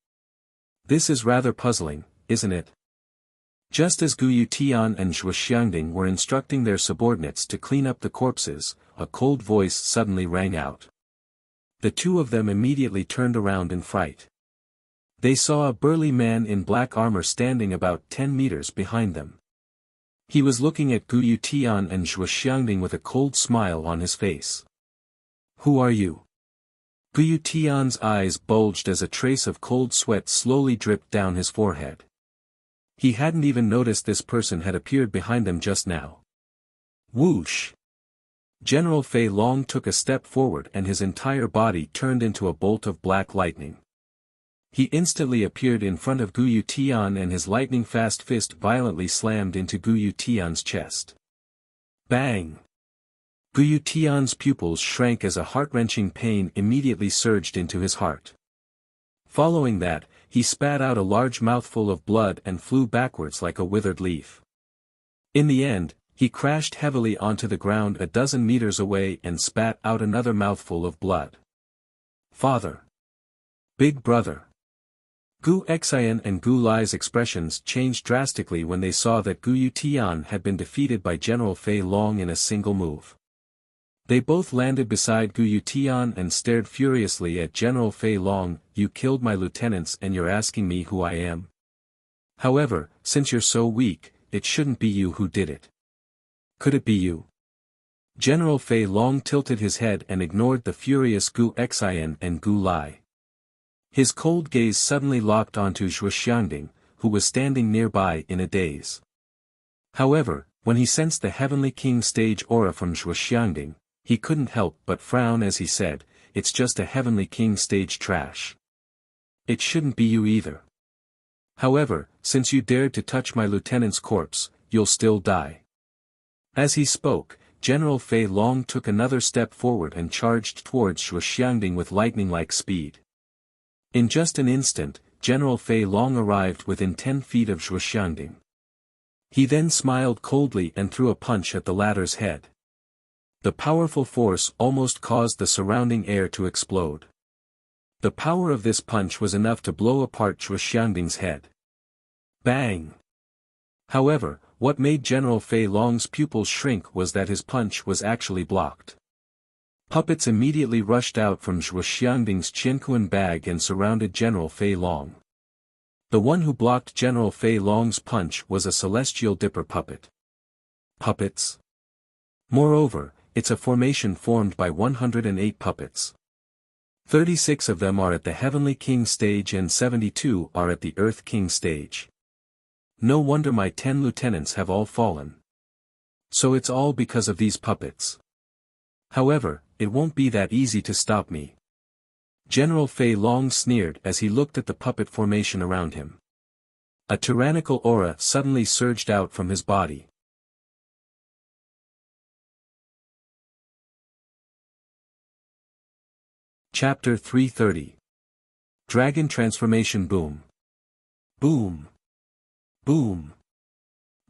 This is rather puzzling, isn't it? Just as Guyu Tian and Zhuo Xiangding were instructing their subordinates to clean up the corpses, a cold voice suddenly rang out. The 2 of them immediately turned around in fright. They saw a burly man in black armor standing about 10 meters behind them. He was looking at Guyu Tian and Zhuo Xiangding with a cold smile on his face. Who are you? Guyu Tian's eyes bulged as a trace of cold sweat slowly dripped down his forehead. He hadn't even noticed this person had appeared behind them just now. Whoosh! General Fei Long took a step forward and his entire body turned into a bolt of black lightning. He instantly appeared in front of Guyu Tian and his lightning-fast fist violently slammed into Guyu Tian's chest. Bang! Guyu Tian's pupils shrank as a heart-wrenching pain immediately surged into his heart. Following that, he spat out a large mouthful of blood and flew backwards like a withered leaf. In the end, he crashed heavily onto the ground a dozen meters away and spat out another mouthful of blood. Father! Big brother! Gu Xian and Gu Lai's expressions changed drastically when they saw that Guyu Tian had been defeated by General Fei Long in a single move. They both landed beside Guyu Tian and stared furiously at General Fei Long. You killed my lieutenants and you're asking me who I am? However, since you're so weak, it shouldn't be you who did it. Could it be you? General Fei Long tilted his head and ignored the furious Gu Xian and Gu Lai. His cold gaze suddenly locked onto Zhuo Xiangding, who was standing nearby in a daze. However, when he sensed the Heavenly King stage aura from Zhuo Xiangding, he couldn't help but frown as he said, "It's just a Heavenly King stage trash. It shouldn't be you either. However, since you dared to touch my lieutenant's corpse, you'll still die." As he spoke, General Fei Long took another step forward and charged towards Zhuo Xiangding with lightning-like speed. In just an instant, General Fei Long arrived within 10 feet of Zhuo Xiangding. He then smiled coldly and threw a punch at the latter's head. The powerful force almost caused the surrounding air to explode. The power of this punch was enough to blow apart Zhuo Xiangding's head. Bang! However, what made General Fei Long's pupils shrink was that his punch was actually blocked. Puppets immediately rushed out from Zhuo Xiangding's Qianquan bag and surrounded General Fei Long. The one who blocked General Fei Long's punch was a celestial dipper puppet. Puppets? Moreover, it's a formation formed by 108 puppets. 36 of them are at the Heavenly King stage and 72 are at the Earth King stage. No wonder my 10 lieutenants have all fallen. So it's all because of these puppets. However, it won't be that easy to stop me. General Fei Long sneered as he looked at the puppet formation around him. A tyrannical aura suddenly surged out from his body. Chapter 330. Dragon Transformation Boom. Boom. Boom.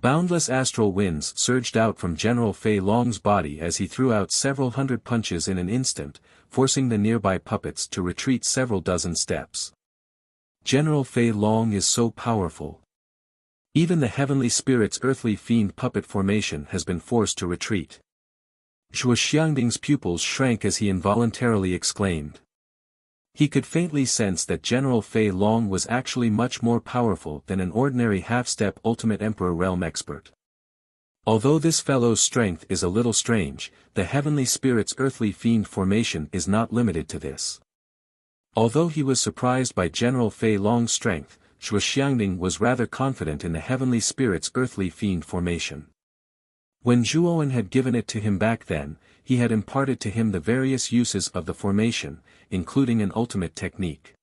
Boundless astral winds surged out from General Fei Long's body as he threw out several hundred punches in an instant, forcing the nearby puppets to retreat several dozen steps. General Fei Long is so powerful. Even the Heavenly Spirit's earthly fiend puppet formation has been forced to retreat. Zhuo Xiangding's pupils shrank as he involuntarily exclaimed. He could faintly sense that General Fei Long was actually much more powerful than an ordinary half-step Ultimate Emperor Realm expert. Although this fellow's strength is a little strange, the Heavenly Spirit's earthly fiend formation is not limited to this. Although he was surprised by General Fei Long's strength, Zhuo Xiangding was rather confident in the Heavenly Spirit's earthly fiend formation. When Zhuowen had given it to him back then, he had imparted to him the various uses of the formation, including an ultimate technique.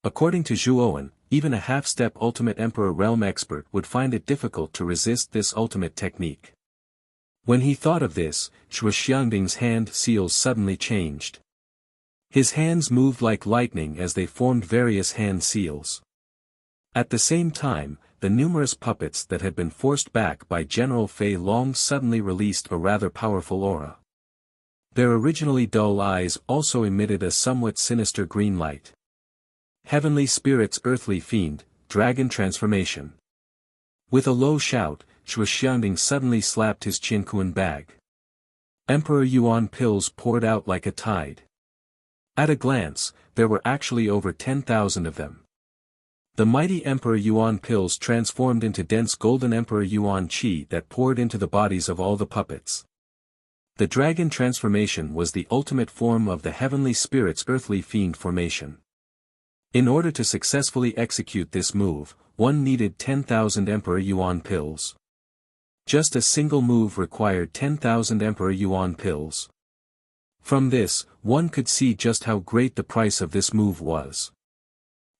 According to Zhuowen, even a half-step Ultimate Emperor Realm expert would find it difficult to resist this ultimate technique. When he thought of this, Zhuo Xiangding's hand seals suddenly changed. His hands moved like lightning as they formed various hand seals. At the same time, the numerous puppets that had been forced back by General Fei Long suddenly released a rather powerful aura. Their originally dull eyes also emitted a somewhat sinister green light. Heavenly Spirit's earthly fiend, dragon transformation. With a low shout, Zhuo Xiangding suddenly slapped his Qianquan bag. Emperor Yuan pills poured out like a tide. At a glance, there were actually over 10,000 of them. The mighty Emperor Yuan pills transformed into dense golden Emperor Yuan Qi that poured into the bodies of all the puppets. The dragon transformation was the ultimate form of the Heavenly Spirit's earthly fiend formation. In order to successfully execute this move, one needed 10,000 Emperor Yuan pills. Just a single move required 10,000 Emperor Yuan pills. From this, one could see just how great the price of this move was.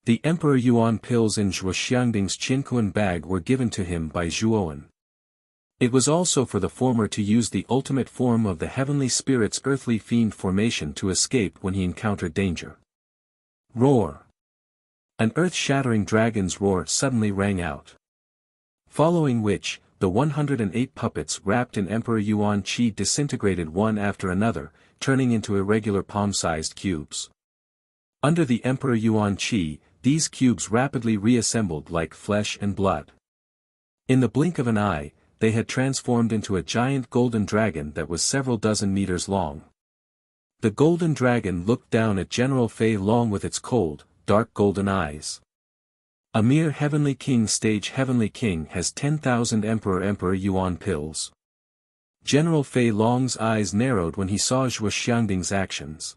The Emperor Yuan pills in Zhuo Xiangding's Qianquan bag were given to him by Zhuowen. It was also for the former to use the ultimate form of the Heavenly Spirit's earthly fiend formation to escape when he encountered danger. Roar! An earth-shattering dragon's roar suddenly rang out. Following which, the 108 puppets wrapped in Emperor Yuan Qi disintegrated one after another, turning into irregular palm-sized cubes. Under the Emperor Yuan Qi, these cubes rapidly reassembled like flesh and blood. In the blink of an eye, they had transformed into a giant golden dragon that was several dozen meters long. The golden dragon looked down at General Fei Long with its cold, dark golden eyes. A mere Heavenly King stage Heavenly King has 10,000 Emperor Yuan pills. General Fei Long's eyes narrowed when he saw Zhuo Xiangding's actions.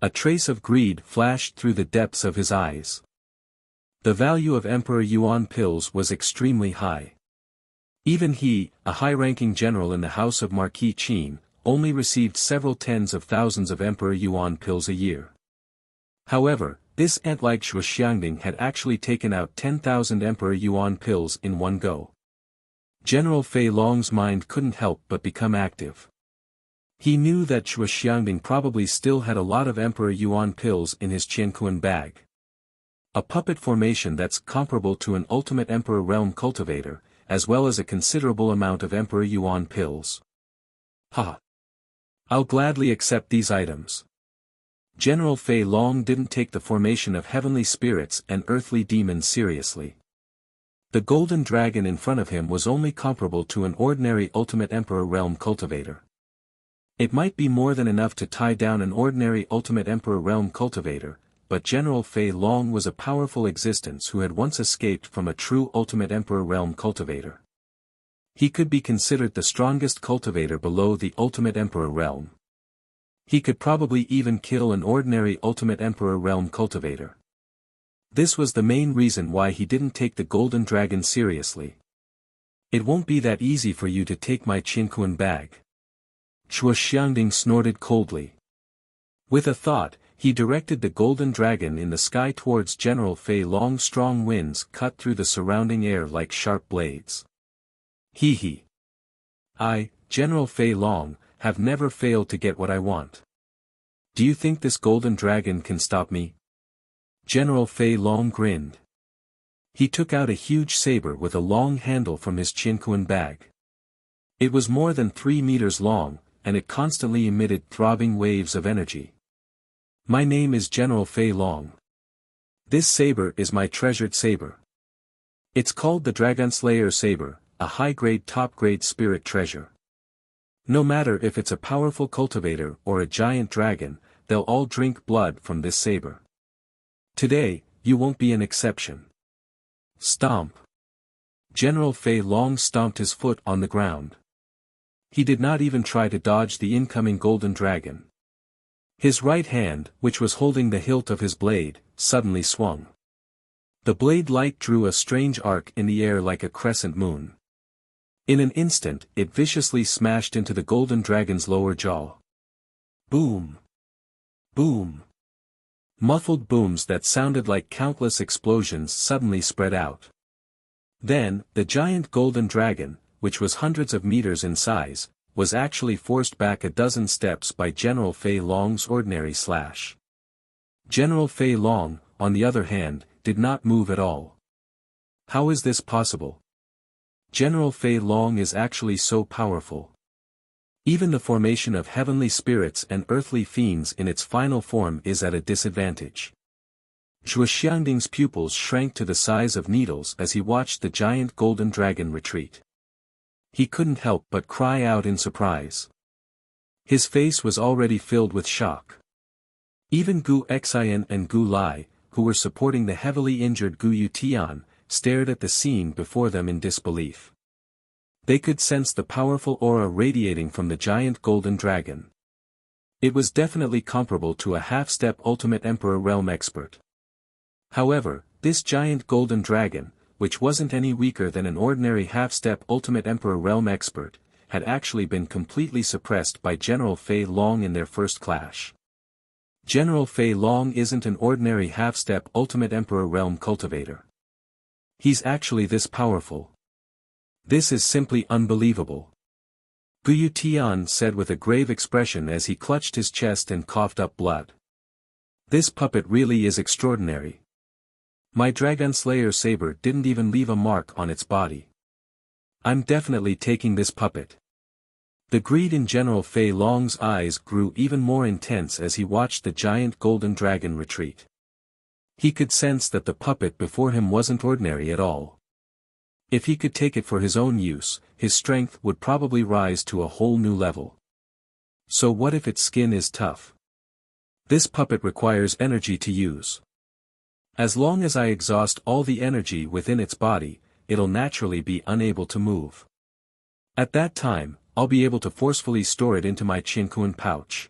A trace of greed flashed through the depths of his eyes. The value of Emperor Yuan pills was extremely high. Even he, a high-ranking general in the house of Marquis Qin, only received several tens of thousands of Emperor Yuan pills a year. However, this ant-like Zhuo Xiangding had actually taken out 10,000 Emperor Yuan pills in one go. General Fei Long's mind couldn't help but become active. He knew that Zhuo Xiangding probably still had a lot of Emperor Yuan pills in his Qianquan bag. A puppet formation that's comparable to an ultimate Emperor Realm cultivator, as well as a considerable amount of Emperor Yuan pills. Ha! I'll gladly accept these items. General Fei Long didn't take the formation of heavenly spirits and earthly demons seriously. The golden dragon in front of him was only comparable to an ordinary Ultimate Emperor Realm cultivator. It might be more than enough to tie down an ordinary Ultimate Emperor Realm cultivator, but General Fei Long was a powerful existence who had once escaped from a true Ultimate Emperor Realm cultivator. He could be considered the strongest cultivator below the Ultimate Emperor Realm. He could probably even kill an ordinary Ultimate Emperor Realm cultivator. This was the main reason why he didn't take the golden dragon seriously. It won't be that easy for you to take my Qinquan bag. Chua Xiangding snorted coldly. With a thought, he directed the golden dragon in the sky towards General Fei Long. Strong winds cut through the surrounding air like sharp blades. He. I, General Fei Long, have never failed to get what I want. Do you think this golden dragon can stop me? General Fei Long grinned. He took out a huge saber with a long handle from his Qinquan bag. It was more than 3 meters long, and it constantly emitted throbbing waves of energy. My name is General Fei Long. This saber is my treasured saber. It's called the Dragonslayer Saber, a high-grade top-grade spirit treasure. No matter if it's a powerful cultivator or a giant dragon, they'll all drink blood from this saber. Today, you won't be an exception. Stomp. General Fei Long stomped his foot on the ground. He did not even try to dodge the incoming golden dragon. His right hand, which was holding the hilt of his blade, suddenly swung. The blade light drew a strange arc in the air like a crescent moon. In an instant, it viciously smashed into the golden dragon's lower jaw. Boom! Boom! Muffled booms that sounded like countless explosions suddenly spread out. Then, the giant golden dragon, which was hundreds of meters in size, was actually forced back a dozen steps by General Fei Long's ordinary slash. General Fei Long, on the other hand, did not move at all. How is this possible? General Fei Long is actually so powerful. Even the formation of heavenly spirits and earthly fiends in its final form is at a disadvantage. Zhuo Xiangding's pupils shrank to the size of needles as he watched the giant golden dragon retreat. He couldn't help but cry out in surprise. His face was already filled with shock. Even Gu Xian and Gu Lai, who were supporting the heavily injured Gu Yutian, stared at the scene before them in disbelief. They could sense the powerful aura radiating from the giant golden dragon. It was definitely comparable to a half-step Ultimate Emperor Realm expert. However, this giant golden dragon, which wasn't any weaker than an ordinary half-step Ultimate Emperor Realm expert, had actually been completely suppressed by General Fei Long in their first clash. General Fei Long isn't an ordinary half-step Ultimate Emperor Realm cultivator. He's actually this powerful. This is simply unbelievable. Gu Yutian said with a grave expression as he clutched his chest and coughed up blood. This puppet really is extraordinary. My Dragonslayer saber didn't even leave a mark on its body. I'm definitely taking this puppet. The greed in General Fei Long's eyes grew even more intense as he watched the giant golden dragon retreat. He could sense that the puppet before him wasn't ordinary at all. If he could take it for his own use, his strength would probably rise to a whole new level. So what if its skin is tough? This puppet requires energy to use. As long as I exhaust all the energy within its body, it'll naturally be unable to move. At that time, I'll be able to forcefully store it into my Qinquan pouch.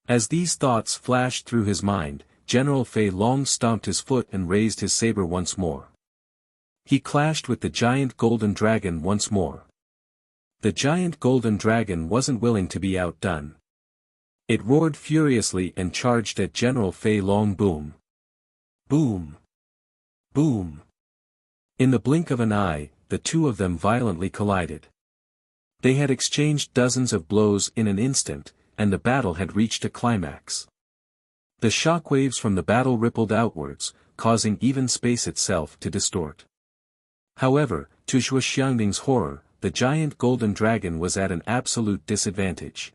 As these thoughts flashed through his mind, General Fei Long stomped his foot and raised his saber once more. He clashed with the giant golden dragon once more. The giant golden dragon wasn't willing to be outdone. It roared furiously and charged at General Fei Long. Boom! Boom! Boom! In the blink of an eye, the two of them violently collided. They had exchanged dozens of blows in an instant, and the battle had reached a climax. The shockwaves from the battle rippled outwards, causing even space itself to distort. However, to Zhuo Xiangding's horror, the giant golden dragon was at an absolute disadvantage.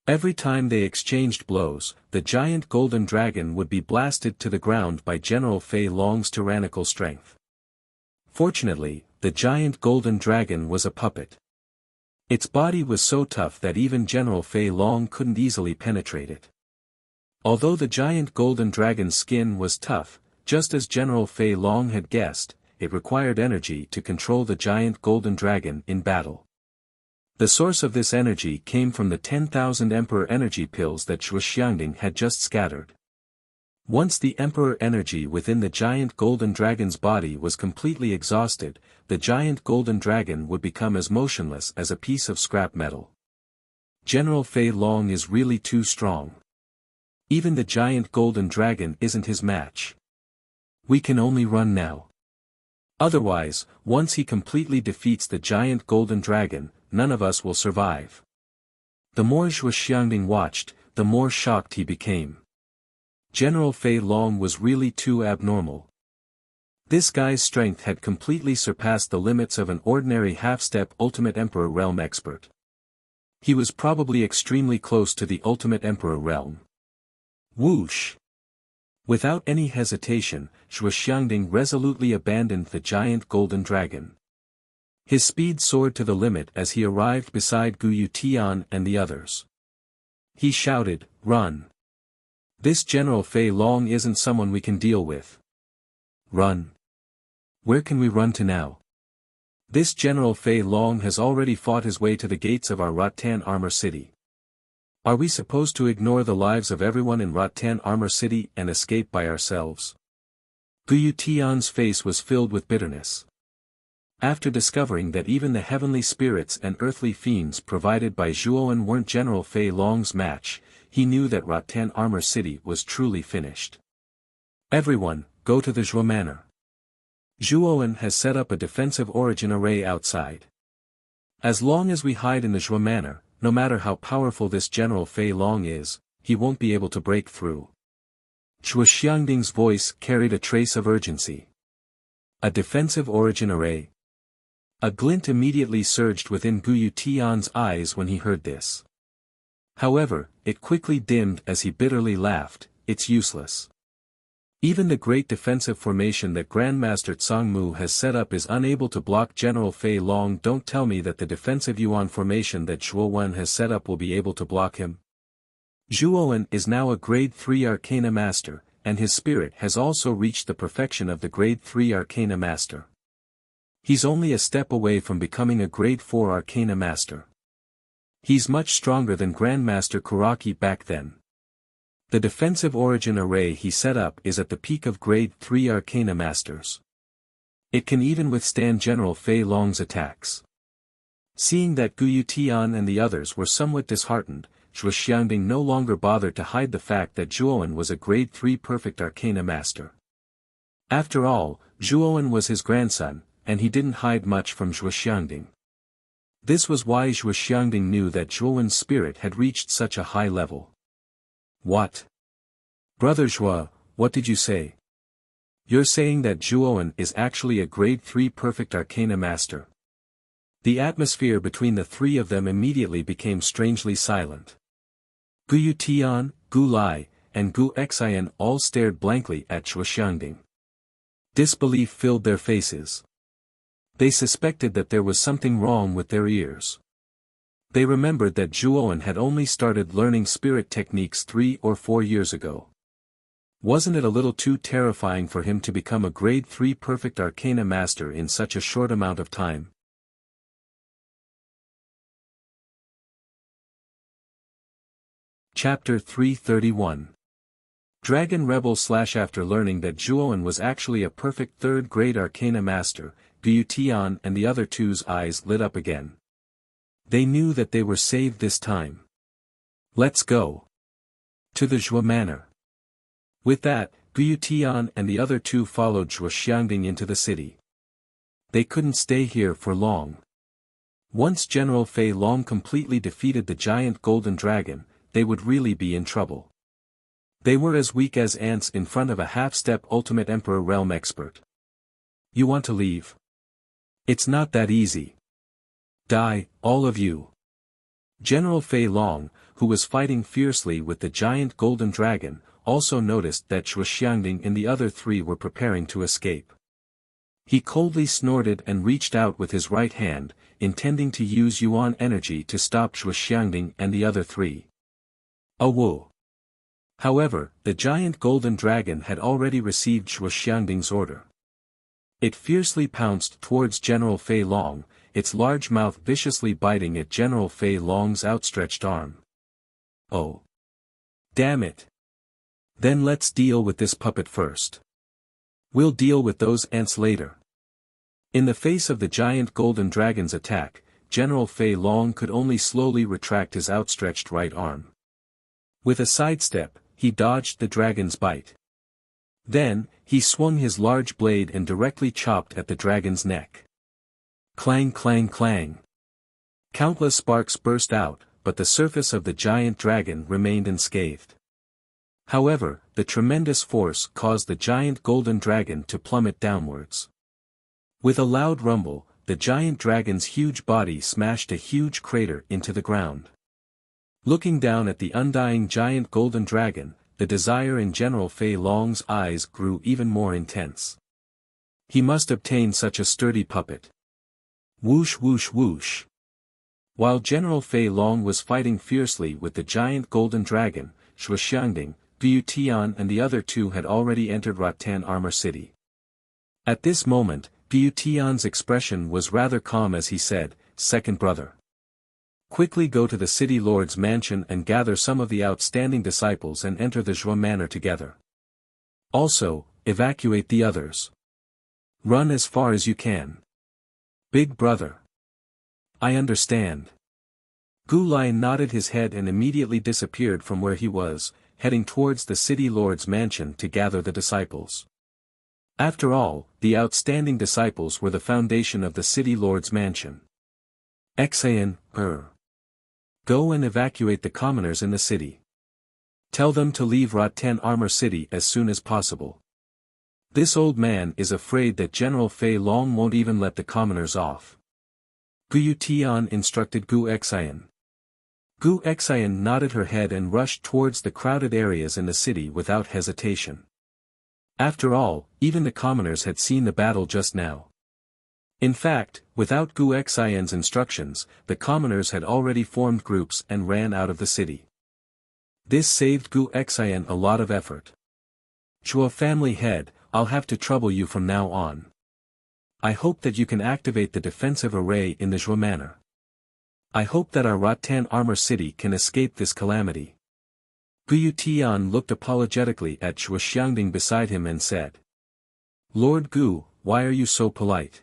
Every time they exchanged blows, the giant golden dragon would be blasted to the ground by General Fei Long's tyrannical strength. Fortunately, the giant golden dragon was a puppet. Its body was so tough that even General Fei Long couldn't easily penetrate it. Although the giant golden dragon's skin was tough, just as General Fei Long had guessed, it required energy to control the giant golden dragon in battle. The source of this energy came from the 10,000 Emperor energy pills that Zhuxiangding had just scattered. Once the Emperor energy within the giant golden dragon's body was completely exhausted, the giant golden dragon would become as motionless as a piece of scrap metal. General Fei Long is really too strong. Even the giant golden dragon isn't his match. We can only run now. Otherwise, once he completely defeats the giant golden dragon, none of us will survive. The more Zhuxiangding watched, the more shocked he became. General Fei Long was really too abnormal. This guy's strength had completely surpassed the limits of an ordinary half-step Ultimate Emperor Realm expert. He was probably extremely close to the Ultimate Emperor Realm. Whoosh! Without any hesitation, Zhuxiangding resolutely abandoned the giant golden dragon. His speed soared to the limit as he arrived beside Guyu Tian and the others. He shouted, "Run! This General Fei Long isn't someone we can deal with. Run! Where can we run to now? This General Fei Long has already fought his way to the gates of our Rattan Armor City. Are we supposed to ignore the lives of everyone in Rattan Armor City and escape by ourselves?" Guyu Tian's face was filled with bitterness. After discovering that even the heavenly spirits and earthly fiends provided by Zhuowen weren't General Fei Long's match, he knew that Rattan Armor City was truly finished. Everyone, go to the Zhuo Manor. Zhuowen has set up a defensive origin array outside. As long as we hide in the Zhuo Manor, no matter how powerful this General Fei Long is, he won't be able to break through. Zhuxiangding's voice carried a trace of urgency. A defensive origin array. A glint immediately surged within Guyu Tian's eyes when he heard this. However, it quickly dimmed as he bitterly laughed, "It's useless. Even the great defensive formation that Grandmaster Tsangmu has set up is unable to block General Fei Long. Don't tell me that the defensive Yuan formation that Zhuowen has set up will be able to block him." Zhuowen is now a Grade 3 Arcana Master, and his spirit has also reached the perfection of the Grade 3 Arcana Master. He's only a step away from becoming a Grade 4 Arcana Master. He's much stronger than Grandmaster Kuraki back then. The defensive origin array he set up is at the peak of Grade 3 Arcana Masters. It can even withstand General Fei Long's attacks. Seeing that Guyu Tian and the others were somewhat disheartened, Zhuxiangding no longer bothered to hide the fact that Zhuowen was a Grade 3 Perfect Arcana Master. After all, Zhuowen was his grandson, and he didn't hide much from Zhuxiangding. This was why Zhuxiangding knew that Zhuowen's spirit had reached such a high level. "What? Brother Zhuo, what did you say? You're saying that Zhuowen is actually a Grade 3 Perfect Arcana Master?" The atmosphere between the three of them immediately became strangely silent. Guyu Tian, Gu Lai, and Gu Xian all stared blankly at Zhuxiangding. Disbelief filled their faces. They suspected that there was something wrong with their ears. They remembered that Zhuowen had only started learning spirit techniques 3 or 4 years ago. Wasn't it a little too terrifying for him to become a Grade 3 Perfect Arcana Master in such a short amount of time? Chapter 331. Dragon Rebel / After learning that Zhuowen was actually a perfect 3rd grade Arcana Master, Guyu Tian and the other two's eyes lit up again. They knew that they were saved this time. "Let's go to the Zhuo Manor." With that, Guyu Tian and the other two followed Zhuxiangding into the city. They couldn't stay here for long. Once General Fei Long completely defeated the giant golden dragon, they would really be in trouble. They were as weak as ants in front of a half-step Ultimate Emperor Realm expert. "You want to leave? It's not that easy. Die, all of you." General Fei Long, who was fighting fiercely with the giant golden dragon, also noticed that Zhuxiangding and the other three were preparing to escape. He coldly snorted and reached out with his right hand, intending to use Yuan energy to stop Zhuo Xiangding and the other three. Whoa! However, the giant golden dragon had already received Zhuo Xiangding's order. It fiercely pounced towards General Fei Long, its large mouth viciously biting at General Fei Long's outstretched arm. Oh! Damn it! Then let's deal with this puppet first. We'll deal with those ants later. In the face of the giant golden dragon's attack, General Fei Long could only slowly retract his outstretched right arm. With a sidestep, he dodged the dragon's bite. Then, he swung his large blade and directly chopped at the dragon's neck. Clang clang clang. Countless sparks burst out, but the surface of the giant dragon remained unscathed. However, the tremendous force caused the giant golden dragon to plummet downwards. With a loud rumble, the giant dragon's huge body smashed a huge crater into the ground. Looking down at the undying giant golden dragon, the desire in General Fei Long's eyes grew even more intense. He must obtain such a sturdy puppet. Whoosh whoosh whoosh. While General Fei Long was fighting fiercely with the giant golden dragon, Zhuo Xiangding, Gu Tian and the other two had already entered Rattan Armor City. At this moment, Gu Tian's expression was rather calm as he said, "Second brother. Quickly go to the city lord's mansion and gather some of the outstanding disciples and enter the Zhuo Manor together. Also, evacuate the others. Run as far as you can." "Big brother. I understand." Gu Lion nodded his head and immediately disappeared from where he was, heading towards the city lord's mansion to gather the disciples. After all, the outstanding disciples were the foundation of the city lord's mansion. Xan, Go and evacuate the commoners in the city. Tell them to leave Rattan Armor City as soon as possible. This old man is afraid that General Fei Long won't even let the commoners off. Gu Tian instructed Gu Xian. Gu Xian nodded her head and rushed towards the crowded areas in the city without hesitation. After all, even the commoners had seen the battle just now. In fact, without Gu Xian's instructions, the commoners had already formed groups and ran out of the city. This saved Gu Xian a lot of effort. "Zhuo family head, I'll have to trouble you from now on. I hope that you can activate the defensive array in the Zhuo Manor. I hope that our Rattan Armor City can escape this calamity." Gu Tian looked apologetically at Zhuo Xiangding beside him and said, "Lord Gu, why are you so polite?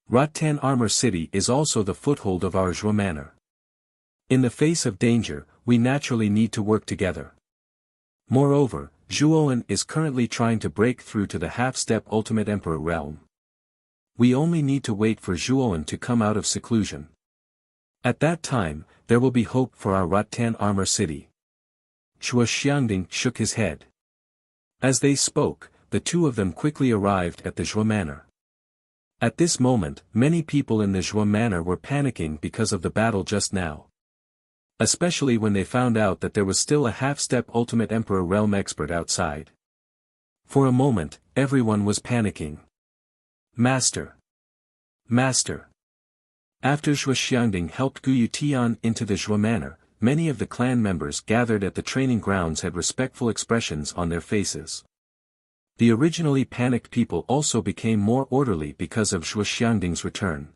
Rattan Armor City is also the foothold of our Zhuo Manor. In the face of danger, we naturally need to work together. Moreover, Zhuowen is currently trying to break through to the half-step Ultimate Emperor realm. We only need to wait for Zhuowen to come out of seclusion. At that time, there will be hope for our Rattan Armor City." Zhuo Xiangding shook his head. As they spoke, the two of them quickly arrived at the Zhuo Manor. At this moment, many people in the Zhuo Manor were panicking because of the battle just now. Especially when they found out that there was still a half-step Ultimate Emperor realm expert outside. For a moment, everyone was panicking. Master! Master! After Zhuo Xiangding helped Gu Tian into the Zhuo Manor, many of the clan members gathered at the training grounds had respectful expressions on their faces. The originally panicked people also became more orderly because of Zhuo Xiangding's return.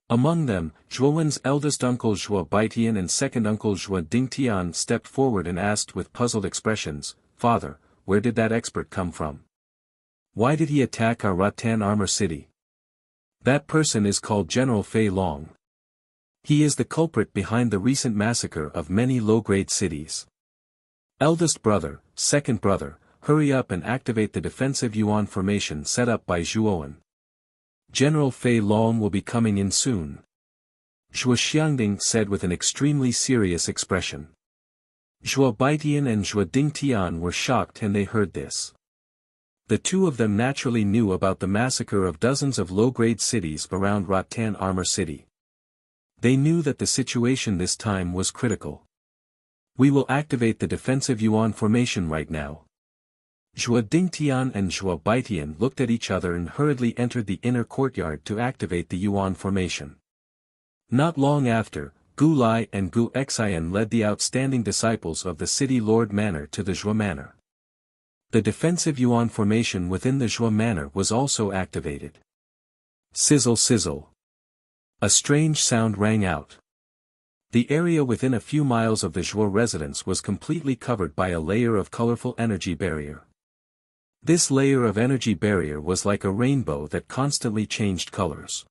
Among them, Zhuowen's eldest uncle Zhuo Baitian and second uncle Zhuo Dingtian stepped forward and asked with puzzled expressions, "Father, where did that expert come from? Why did he attack our Rattan Armor City? That person is called General Fei Long. He is the culprit behind the recent massacre of many low-grade cities. Eldest brother, second brother, hurry up and activate the defensive Yuan formation set up by Zhuowen. General Fei Long will be coming in soon." Zhuo Xiangding said with an extremely serious expression. Zhuo Baitian and Zhuo Dingtian were shocked when they heard this. The two of them naturally knew about the massacre of dozens of low-grade cities around Rattan Armor City. They knew that the situation this time was critical. "We will activate the defensive Yuan formation right now." Zhua Dingtian and Zhua Baitian looked at each other and hurriedly entered the inner courtyard to activate the Yuan formation. Not long after, Gu Lai and Gu Xian led the outstanding disciples of the City Lord Manor to the Zhua Manor. The defensive Yuan formation within the Zhua Manor was also activated. Sizzle sizzle. A strange sound rang out. The area within a few miles of the Zhua residence was completely covered by a layer of colorful energy barrier. This layer of energy barrier was like a rainbow that constantly changed colors.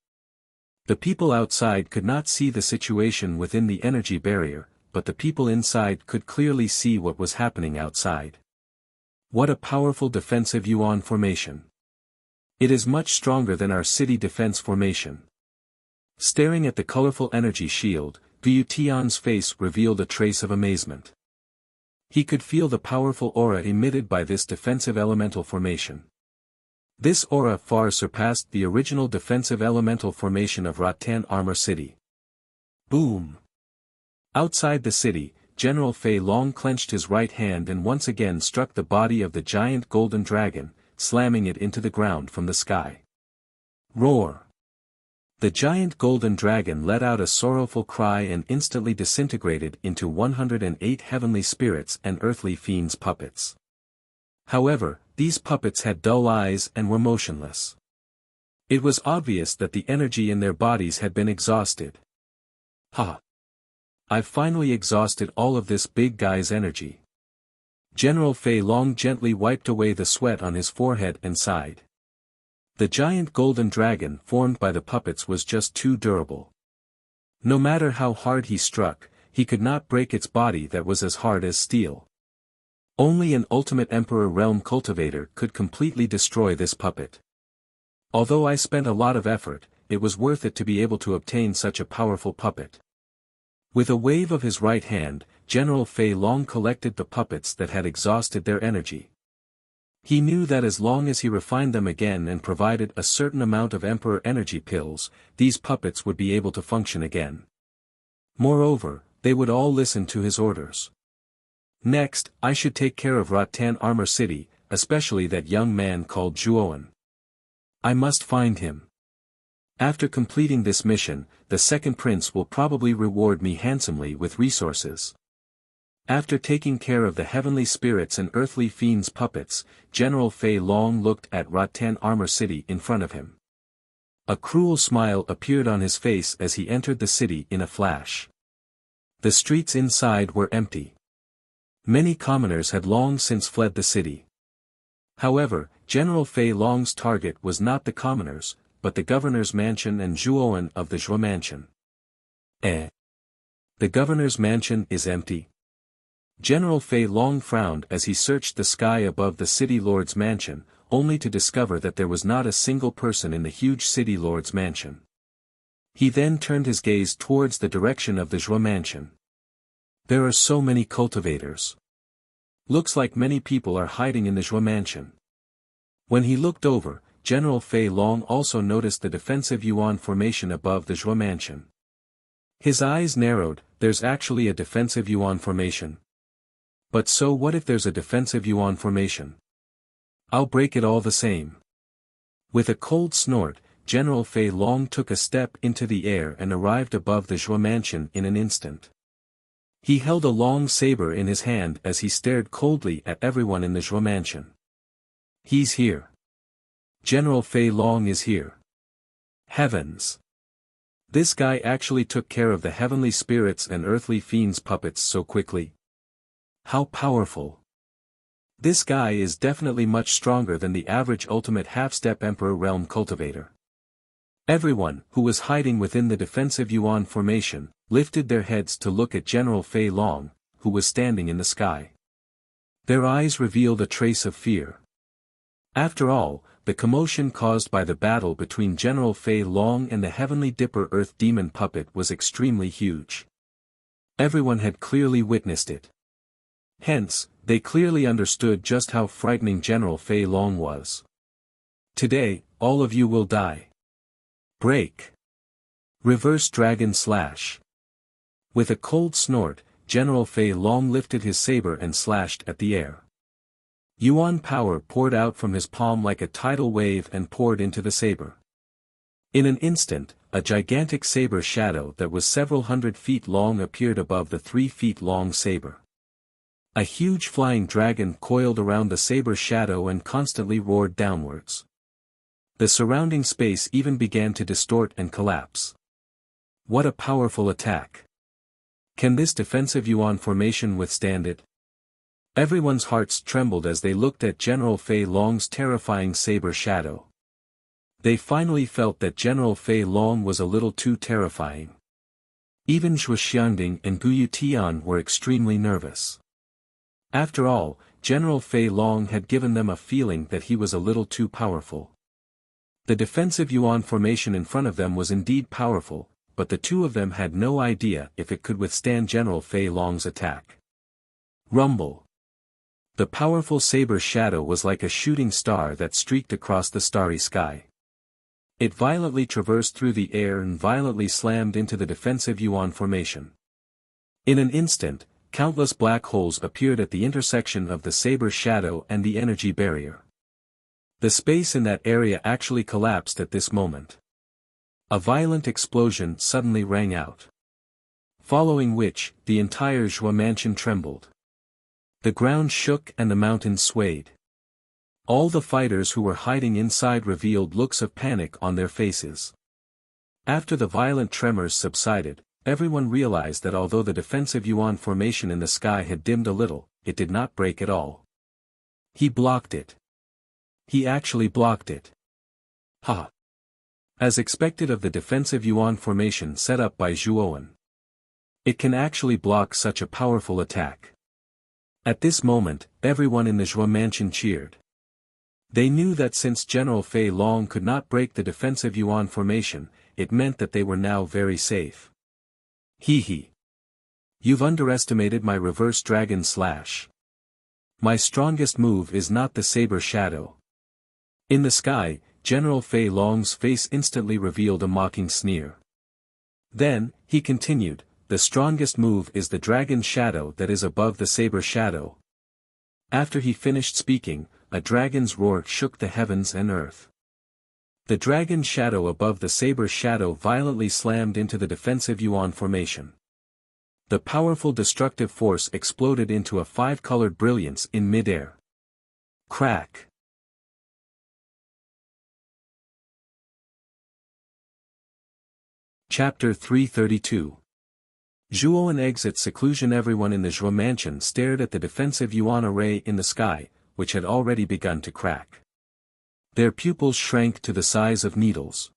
The people outside could not see the situation within the energy barrier, but the people inside could clearly see what was happening outside. What a powerful defensive Yuan formation. It is much stronger than our city defense formation. Staring at the colorful energy shield, Gu Tian's face revealed a trace of amazement. He could feel the powerful aura emitted by this defensive elemental formation. This aura far surpassed the original defensive elemental formation of Rattan Armor City. Boom! Outside the city, General Fei Long clenched his right hand and once again struck the body of the giant golden dragon, slamming it into the ground from the sky. Roar! The giant golden dragon let out a sorrowful cry and instantly disintegrated into 108 heavenly spirits and earthly fiends puppets. However, these puppets had dull eyes and were motionless. It was obvious that the energy in their bodies had been exhausted. Ha! I've finally exhausted all of this big guy's energy. General Fei Long gently wiped away the sweat on his forehead and sighed. The giant golden dragon formed by the puppets was just too durable. No matter how hard he struck, he could not break its body that was as hard as steel. Only an ultimate Emperor Realm cultivator could completely destroy this puppet. Although I spent a lot of effort, it was worth it to be able to obtain such a powerful puppet. With a wave of his right hand, General Fei Long collected the puppets that had exhausted their energy. He knew that as long as he refined them again and provided a certain amount of Emperor energy pills, these puppets would be able to function again. Moreover, they would all listen to his orders. Next, I should take care of Rattan Armor City, especially that young man called Zhuoan. I must find him. After completing this mission, the second prince will probably reward me handsomely with resources. After taking care of the heavenly spirits and earthly fiends puppets, General Fei Long looked at Rattan Armor City in front of him. A cruel smile appeared on his face as he entered the city in a flash. The streets inside were empty. Many commoners had long since fled the city. However, General Fei Long's target was not the commoners, but the governor's mansion and Zhuoan of the Zhua mansion. The governor's mansion is empty. General Fei Long frowned as he searched the sky above the city lord's mansion, only to discover that there was not a single person in the huge city lord's mansion. He then turned his gaze towards the direction of the Zhua mansion. There are so many cultivators. Looks like many people are hiding in the Zhua mansion. When he looked over, General Fei Long also noticed the defensive Yuan formation above the Zhua mansion. His eyes narrowed. There's actually a defensive Yuan formation. But so what if there's a defensive Yuan formation? I'll break it all the same. With a cold snort, General Fei Long took a step into the air and arrived above the Zhua mansion in an instant. He held a long saber in his hand as he stared coldly at everyone in the Zhua mansion. He's here. General Fei Long is here. Heavens! This guy actually took care of the heavenly spirits and earthly fiends puppets so quickly. How powerful! This guy is definitely much stronger than the average ultimate half-step Emperor Realm cultivator. Everyone, who was hiding within the defensive Yuan formation, lifted their heads to look at General Fei Long, who was standing in the sky. Their eyes revealed a trace of fear. After all, the commotion caused by the battle between General Fei Long and the Heavenly Dipper Earth Demon puppet was extremely huge. Everyone had clearly witnessed it. Hence, they clearly understood just how frightening General Fei Long was. Today, all of you will die. Break. Reverse Dragon Slash. With a cold snort, General Fei Long lifted his saber and slashed at the air. Yuan power poured out from his palm like a tidal wave and poured into the saber. In an instant, a gigantic saber shadow that was several hundred feet long appeared above the 3 feet long saber. A huge flying dragon coiled around the saber shadow and constantly roared downwards. The surrounding space even began to distort and collapse. What a powerful attack! Can this defensive Yuan formation withstand it? Everyone's hearts trembled as they looked at General Fei Long's terrifying saber shadow. They finally felt that General Fei Long was a little too terrifying. Even Zhuo Xiangding and Guyu Tian were extremely nervous. After all, General Fei Long had given them a feeling that he was a little too powerful. The defensive Yuan formation in front of them was indeed powerful, but the two of them had no idea if it could withstand General Fei Long's attack. Rumble. The powerful saber shadow was like a shooting star that streaked across the starry sky. It violently traversed through the air and violently slammed into the defensive Yuan formation. In an instant, countless black holes appeared at the intersection of the saber shadow and the energy barrier. The space in that area actually collapsed at this moment. A violent explosion suddenly rang out. Following which, the entire Zhuo mansion trembled. The ground shook and the mountains swayed. All the fighters who were hiding inside revealed looks of panic on their faces. After the violent tremors subsided, everyone realized that although the defensive Yuan formation in the sky had dimmed a little, it did not break at all. He blocked it. He actually blocked it. Ha! As expected of the defensive Yuan formation set up by Zhuowen. It can actually block such a powerful attack. At this moment, everyone in the Zhuo mansion cheered. They knew that since General Fei Long could not break the defensive Yuan formation, it meant that they were now very safe. Hee. You've underestimated my reverse dragon slash. My strongest move is not the saber shadow. In the sky, General Fei Long's face instantly revealed a mocking sneer. Then, he continued, the strongest move is the dragon shadow that is above the saber shadow. After he finished speaking, a dragon's roar shook the heavens and earth. The dragon shadow above the saber shadow violently slammed into the defensive Yuan formation. The powerful destructive force exploded into a 5-colored brilliance in mid-air. Crack! Chapter 332. Zhuowen exits seclusion. Everyone in the Zhuo mansion stared at the defensive Yuan array in the sky, which had already begun to crack. Their pupils shrank to the size of needles.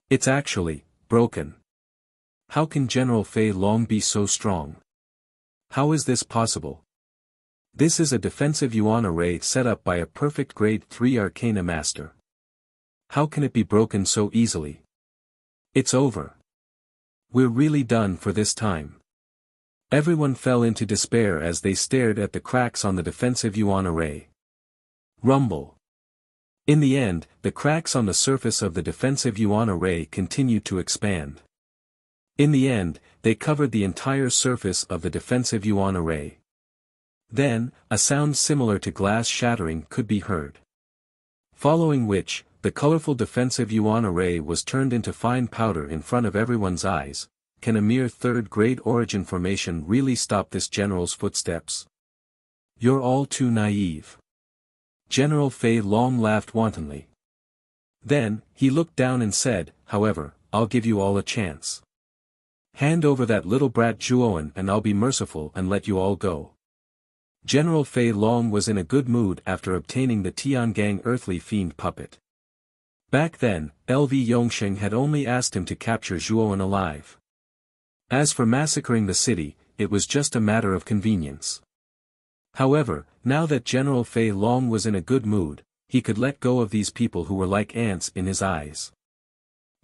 It's actually broken. How can General Fei Long be so strong? How is this possible? This is a defensive Yuan array set up by a perfect grade 3 Arcana master. How can it be broken so easily? It's over. We're really done for this time. Everyone fell into despair as they stared at the cracks on the defensive Yuan array. Rumble. In the end, the cracks on the surface of the defensive Yuan array continued to expand. In the end, they covered the entire surface of the defensive Yuan array. Then, a sound similar to glass shattering could be heard. Following which, the colorful defensive Yuan array was turned into fine powder in front of everyone's eyes. Can a mere third-grade origin formation really stop this general's footsteps? You're all too naive. General Fei Long laughed wantonly. Then, he looked down and said, however, I'll give you all a chance. Hand over that little brat Zhuowen and I'll be merciful and let you all go. General Fei Long was in a good mood after obtaining the Tiangang earthly fiend puppet. Back then, LV Yongsheng had only asked him to capture Zhuowen alive. As for massacring the city, it was just a matter of convenience. However, now that General Fei Long was in a good mood, he could let go of these people who were like ants in his eyes.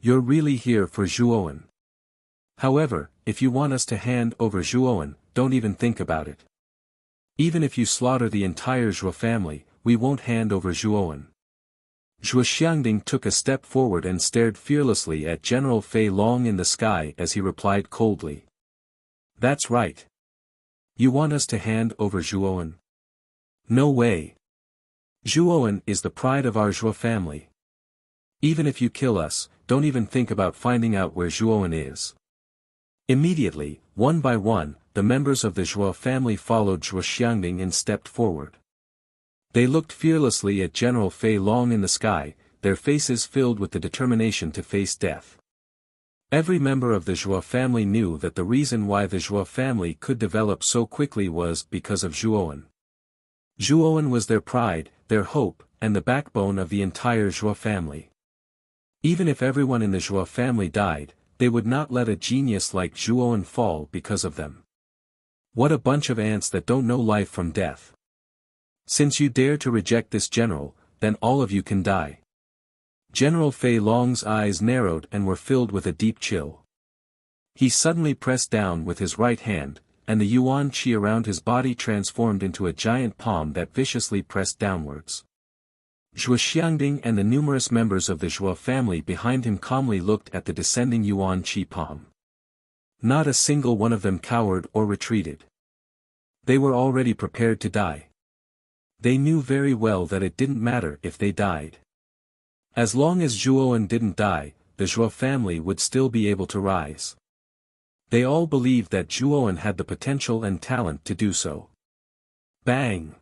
You're really here for Zhuowen. However, if you want us to hand over Zhuowen, don't even think about it. Even if you slaughter the entire Zhuo family, we won't hand over Zhuowen. Zhuo Xiangding took a step forward and stared fearlessly at General Fei Long in the sky as he replied coldly. That's right. You want us to hand over Zhuowen? No way. Zhuowen is the pride of our Zhuo family. Even if you kill us, don't even think about finding out where Zhuowen is. Immediately, one by one, the members of the Zhuo family followed Zhuo Xiangding and stepped forward. They looked fearlessly at General Fei Long in the sky, their faces filled with the determination to face death. Every member of the Zhuo family knew that the reason why the Zhuo family could develop so quickly was because of Zhuowen. Zhuowen was their pride, their hope, and the backbone of the entire Zhuo family. Even if everyone in the Zhuo family died, they would not let a genius like Zhuowen fall because of them. What a bunch of ants that don't know life from death. Since you dare to reject this general, then all of you can die. General Fei Long's eyes narrowed and were filled with a deep chill. He suddenly pressed down with his right hand, and the yuan qi around his body transformed into a giant palm that viciously pressed downwards. Zhuo Xiangding and the numerous members of the Zhuo family behind him calmly looked at the descending yuan qi palm. Not a single one of them cowered or retreated. They were already prepared to die. They knew very well that it didn't matter if they died. As long as Zhuowen didn't die, the Zhuo family would still be able to rise. They all believed that Zhuowen had the potential and talent to do so. Bang!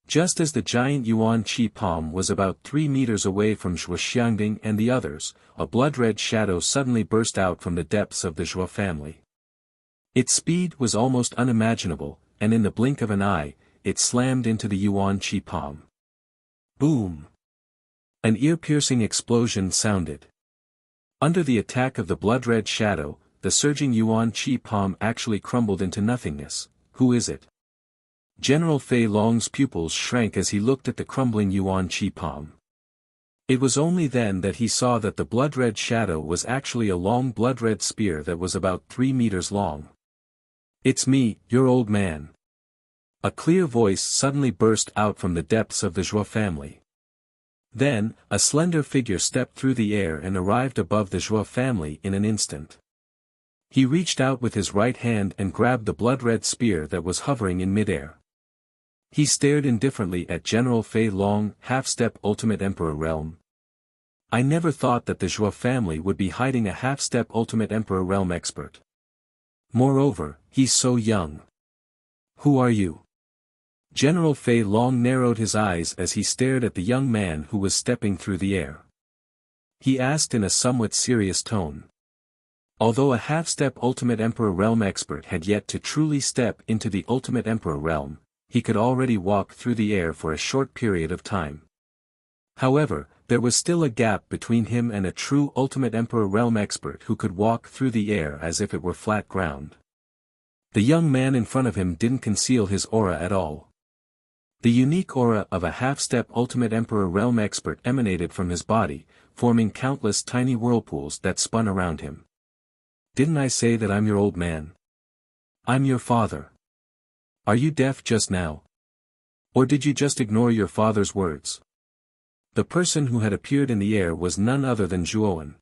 Just as the giant yuan qi palm was about 3 meters away from Zhuo Xiangding and the others, a blood-red shadow suddenly burst out from the depths of the Zhuo family. Its speed was almost unimaginable, and in the blink of an eye, it slammed into the yuan qi palm. Boom! An ear-piercing explosion sounded. Under the attack of the blood-red shadow, the surging yuan qi palm actually crumbled into nothingness. Who is it? General Fei Long's pupils shrank as he looked at the crumbling yuan qi palm. It was only then that he saw that the blood-red shadow was actually a long blood-red spear that was about 3 meters long. "It's me, your old man." A clear voice suddenly burst out from the depths of the Zhuo family. Then, a slender figure stepped through the air and arrived above the Zhuo family in an instant. He reached out with his right hand and grabbed the blood-red spear that was hovering in midair. He stared indifferently at General Fei Long, half-step Ultimate Emperor Realm. I never thought that the Zhuo family would be hiding a half-step Ultimate Emperor Realm expert. Moreover, he's so young. Who are you? General Fei Long narrowed his eyes as he stared at the young man who was stepping through the air. He asked in a somewhat serious tone. Although a half-step Ultimate Emperor Realm expert had yet to truly step into the Ultimate Emperor Realm, he could already walk through the air for a short period of time. However, there was still a gap between him and a true Ultimate Emperor Realm expert who could walk through the air as if it were flat ground. The young man in front of him didn't conceal his aura at all. The unique aura of a half-step Ultimate Emperor Realm expert emanated from his body, forming countless tiny whirlpools that spun around him. Didn't I say that I'm your old man? I'm your father. Are you deaf just now? Or did you just ignore your father's words? The person who had appeared in the air was none other than Zhuowen.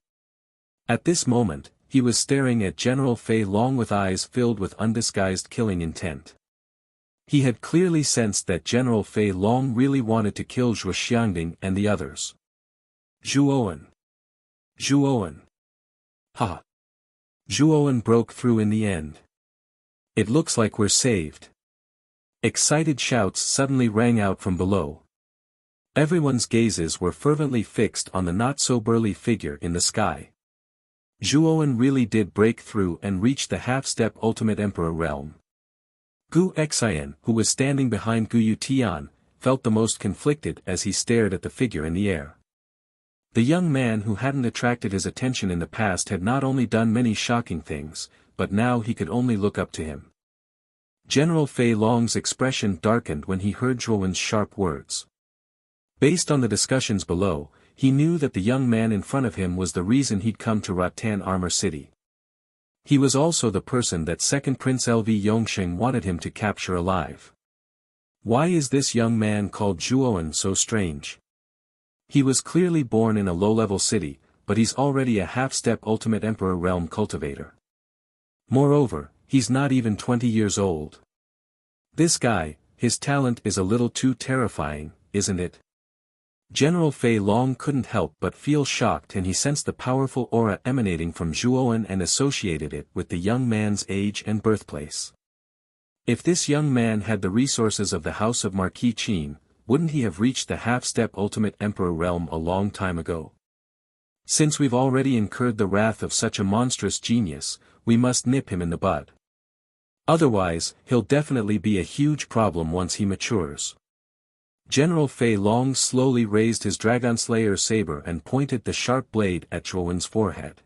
At this moment, he was staring at General Fei Long with eyes filled with undisguised killing intent. He had clearly sensed that General Fei Long really wanted to kill Zhuo Xiangding and the others. Zhuowen! Zhuowen! Ha! Zhuowen broke through in the end. It looks like we're saved. Excited shouts suddenly rang out from below. Everyone's gazes were fervently fixed on the not-so-burly figure in the sky. Zhuowen really did break through and reach the half-step Ultimate Emperor Realm. Gu Xian, who was standing behind Gu Yutian, felt the most conflicted as he stared at the figure in the air. The young man who hadn't attracted his attention in the past had not only done many shocking things, but now he could only look up to him. General Fei Long's expression darkened when he heard Zhuowen's sharp words. Based on the discussions below, he knew that the young man in front of him was the reason he'd come to Rattan Armor City. He was also the person that second Prince LV Yongsheng wanted him to capture alive. Why is this young man called Zhuowen so strange? He was clearly born in a low-level city, but he's already a half-step Ultimate Emperor Realm cultivator. Moreover, he's not even 20 years old. This guy, his talent is a little too terrifying, isn't it? General Fei Long couldn't help but feel shocked, and he sensed the powerful aura emanating from Zhuowen and associated it with the young man's age and birthplace. If this young man had the resources of the House of Marquis Qin, wouldn't he have reached the half-step Ultimate Emperor realm a long time ago? Since we've already incurred the wrath of such a monstrous genius, we must nip him in the bud. Otherwise, he'll definitely be a huge problem once he matures. General Fei Long slowly raised his Dragonslayer saber and pointed the sharp blade at Zhuowen's forehead.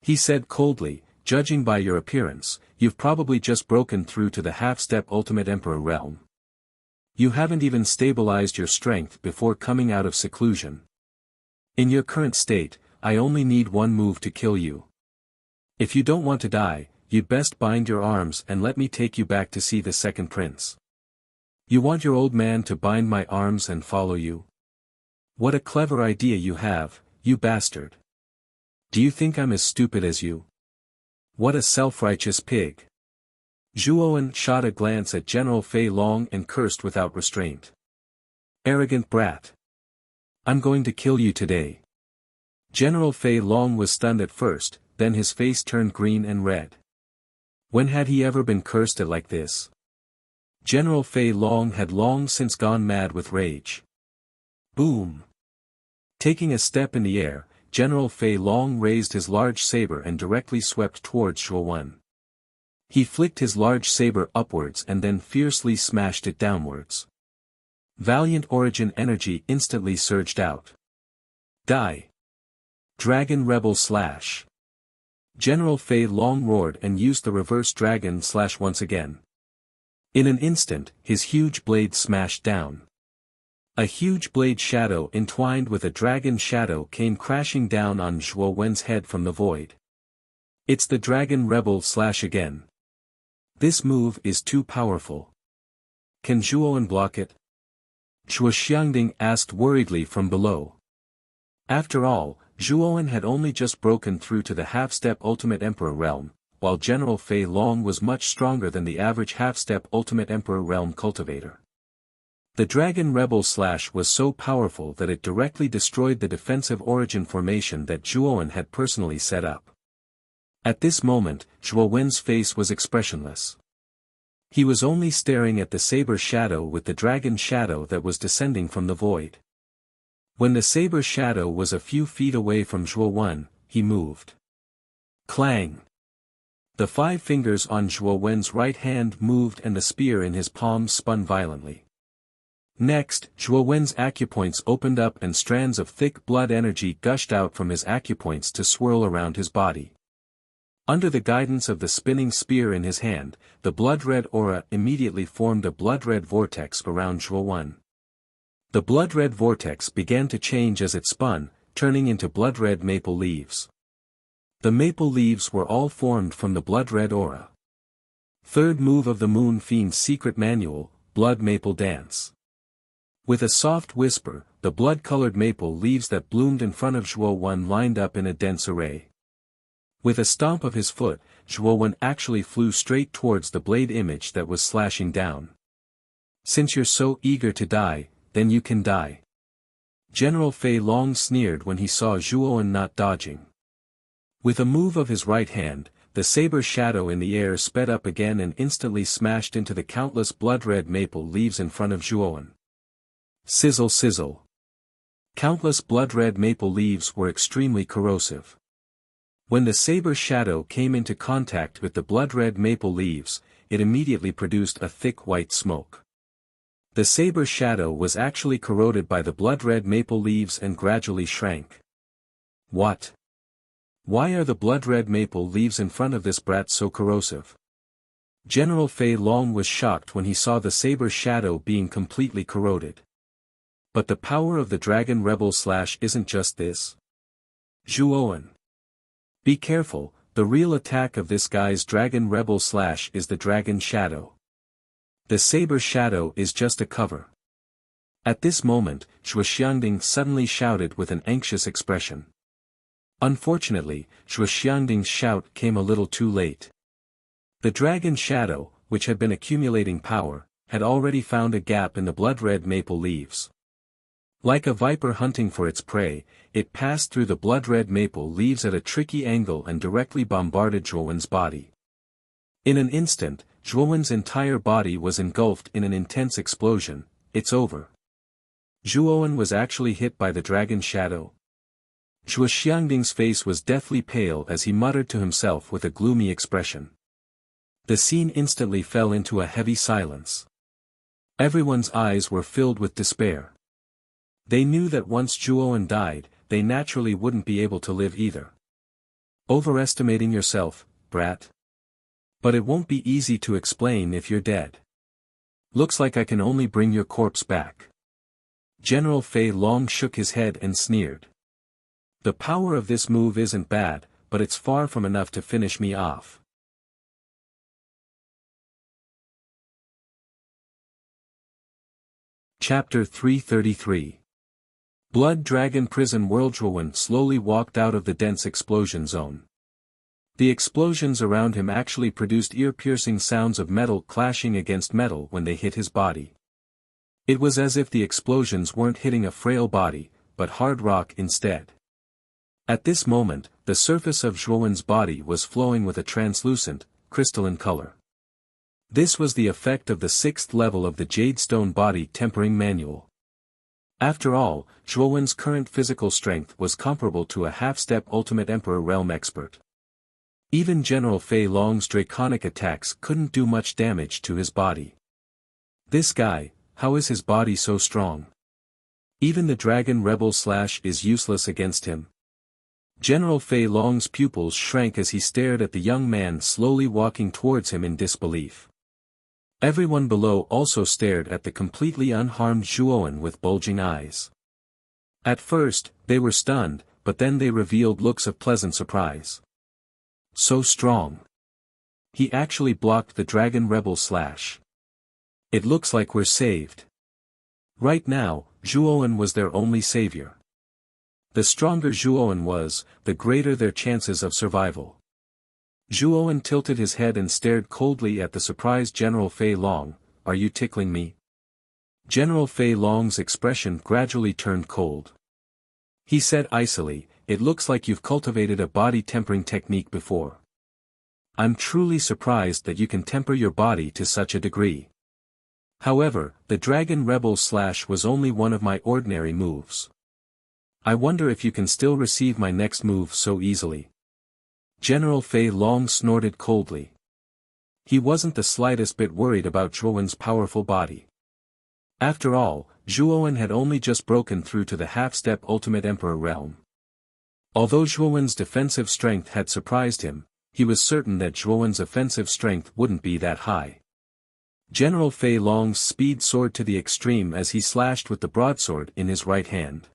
He said coldly, "Judging by your appearance, you've probably just broken through to the half-step Ultimate Emperor realm. You haven't even stabilized your strength before coming out of seclusion. In your current state, I only need one move to kill you. If you don't want to die, you'd best bind your arms and let me take you back to see the second prince. You want your old man to bind my arms and follow you? What a clever idea you have, you bastard. Do you think I'm as stupid as you? What a self-righteous pig." Zhuowen shot a glance at General Fei Long and cursed without restraint. "Arrogant brat. I'm going to kill you today." General Fei Long was stunned at first, then his face turned green and red. When had he ever been cursed at like this? General Fei Long had long since gone mad with rage. Boom! Taking a step in the air, General Fei Long raised his large saber and directly swept towards Zhuowen. He flicked his large saber upwards and then fiercely smashed it downwards. Valiant origin energy instantly surged out. Die! Dragon Rebel Slash! General Fei Long roared and used the reverse dragon slash once again. In an instant, his huge blade smashed down. A huge blade shadow entwined with a dragon shadow came crashing down on Zhuowen's head from the void. It's the Dragon Rebel Slash again. This move is too powerful. Can Zhuowen block it? Zhuo Xiangding asked worriedly from below. After all, Zhuowen had only just broken through to the half-step Ultimate Emperor realm, while General Fei Long was much stronger than the average half-step Ultimate Emperor realm cultivator. The Dragon Rebel Slash was so powerful that it directly destroyed the defensive origin formation that Zhuowen had personally set up. At this moment, Zhuowen's face was expressionless. He was only staring at the saber shadow with the dragon shadow that was descending from the void. When the saber shadow was a few feet away from Zhuowen, he moved. Clang! The 5 fingers on Zhuowen's right hand moved and the spear in his palms spun violently. Next, Zhuowen's acupoints opened up and strands of thick blood energy gushed out from his acupoints to swirl around his body. Under the guidance of the spinning spear in his hand, the blood-red aura immediately formed a blood-red vortex around Zhuowen. The blood-red vortex began to change as it spun, turning into blood-red maple leaves. The maple leaves were all formed from the blood-red aura. Third move of the Moon Fiend's secret manual, Blood Maple Dance. With a soft whisper, the blood-colored maple leaves that bloomed in front of Zhuowen lined up in a dense array. With a stomp of his foot, Zhuowen actually flew straight towards the blade image that was slashing down. "Since you're so eager to die, then you can die." General Fei Long sneered when he saw Zhuowen not dodging. With a move of his right hand, the saber shadow in the air sped up again and instantly smashed into the countless blood-red maple leaves in front of Zhuowen. Sizzle sizzle. Countless blood-red maple leaves were extremely corrosive. When the saber shadow came into contact with the blood-red maple leaves, it immediately produced a thick white smoke. The saber shadow was actually corroded by the blood-red maple leaves and gradually shrank. What? Why are the blood-red maple leaves in front of this brat so corrosive? General Fei Long was shocked when he saw the saber shadow being completely corroded. But the power of the Dragon Rebel Slash isn't just this. Zhuowen. Be careful, the real attack of this guy's Dragon Rebel Slash is the Dragon Shadow. The saber shadow is just a cover. At this moment, Zhuo Xiangding suddenly shouted with an anxious expression. Unfortunately, Zhuo Xiangding's shout came a little too late. The dragon shadow, which had been accumulating power, had already found a gap in the blood-red maple leaves. Like a viper hunting for its prey, it passed through the blood-red maple leaves at a tricky angle and directly bombarded Zhuowen's body. In an instant, Zhuowen's entire body was engulfed in an intense explosion. It's over. Zhuowen was actually hit by the dragon shadow. Zhuo Xiangding's face was deathly pale as he muttered to himself with a gloomy expression. The scene instantly fell into a heavy silence. Everyone's eyes were filled with despair. They knew that once Zhuowen died, they naturally wouldn't be able to live either. Overestimating yourself, brat. But it won't be easy to explain if you're dead. Looks like I can only bring your corpse back. General Fei Long shook his head and sneered. The power of this move isn't bad, but it's far from enough to finish me off. Chapter 333. Blood Dragon Prison World. Zhuowen slowly walked out of the dense explosion zone. The explosions around him actually produced ear-piercing sounds of metal clashing against metal when they hit his body. It was as if the explosions weren't hitting a frail body, but hard rock instead. At this moment, the surface of Zhuowen's body was flowing with a translucent, crystalline color. This was the effect of the 6th level of the Jadestone Body Tempering Manual. After all, Zhuowen's current physical strength was comparable to a half-step Ultimate Emperor Realm expert. Even General Fei Long's draconic attacks couldn't do much damage to his body. This guy, how is his body so strong? Even the Dragon Rebel Slash is useless against him. General Fei Long's pupils shrank as he stared at the young man slowly walking towards him in disbelief. Everyone below also stared at the completely unharmed Zhuowen with bulging eyes. At first, they were stunned, but then they revealed looks of pleasant surprise. So strong. He actually blocked the Dragon Rebel Slash. It looks like we're saved. Right now, Zhuowen was their only savior. The stronger Zhuowen was, the greater their chances of survival. Zhuowen tilted his head and stared coldly at the surprised General Fei Long. Are you tickling me? General Fei Long's expression gradually turned cold. He said icily, it looks like you've cultivated a body tempering technique before. I'm truly surprised that you can temper your body to such a degree. However, the Dragon Rebel Slash was only one of my ordinary moves. I wonder if you can still receive my next move so easily. General Fei Long snorted coldly. He wasn't the slightest bit worried about Zhuowen's powerful body. After all, Zhuowen had only just broken through to the half-step Ultimate Emperor realm. Although Zhuowen's defensive strength had surprised him, he was certain that Zhuowen's offensive strength wouldn't be that high. General Fei Long's speed soared to the extreme as he slashed with the broadsword in his right hand.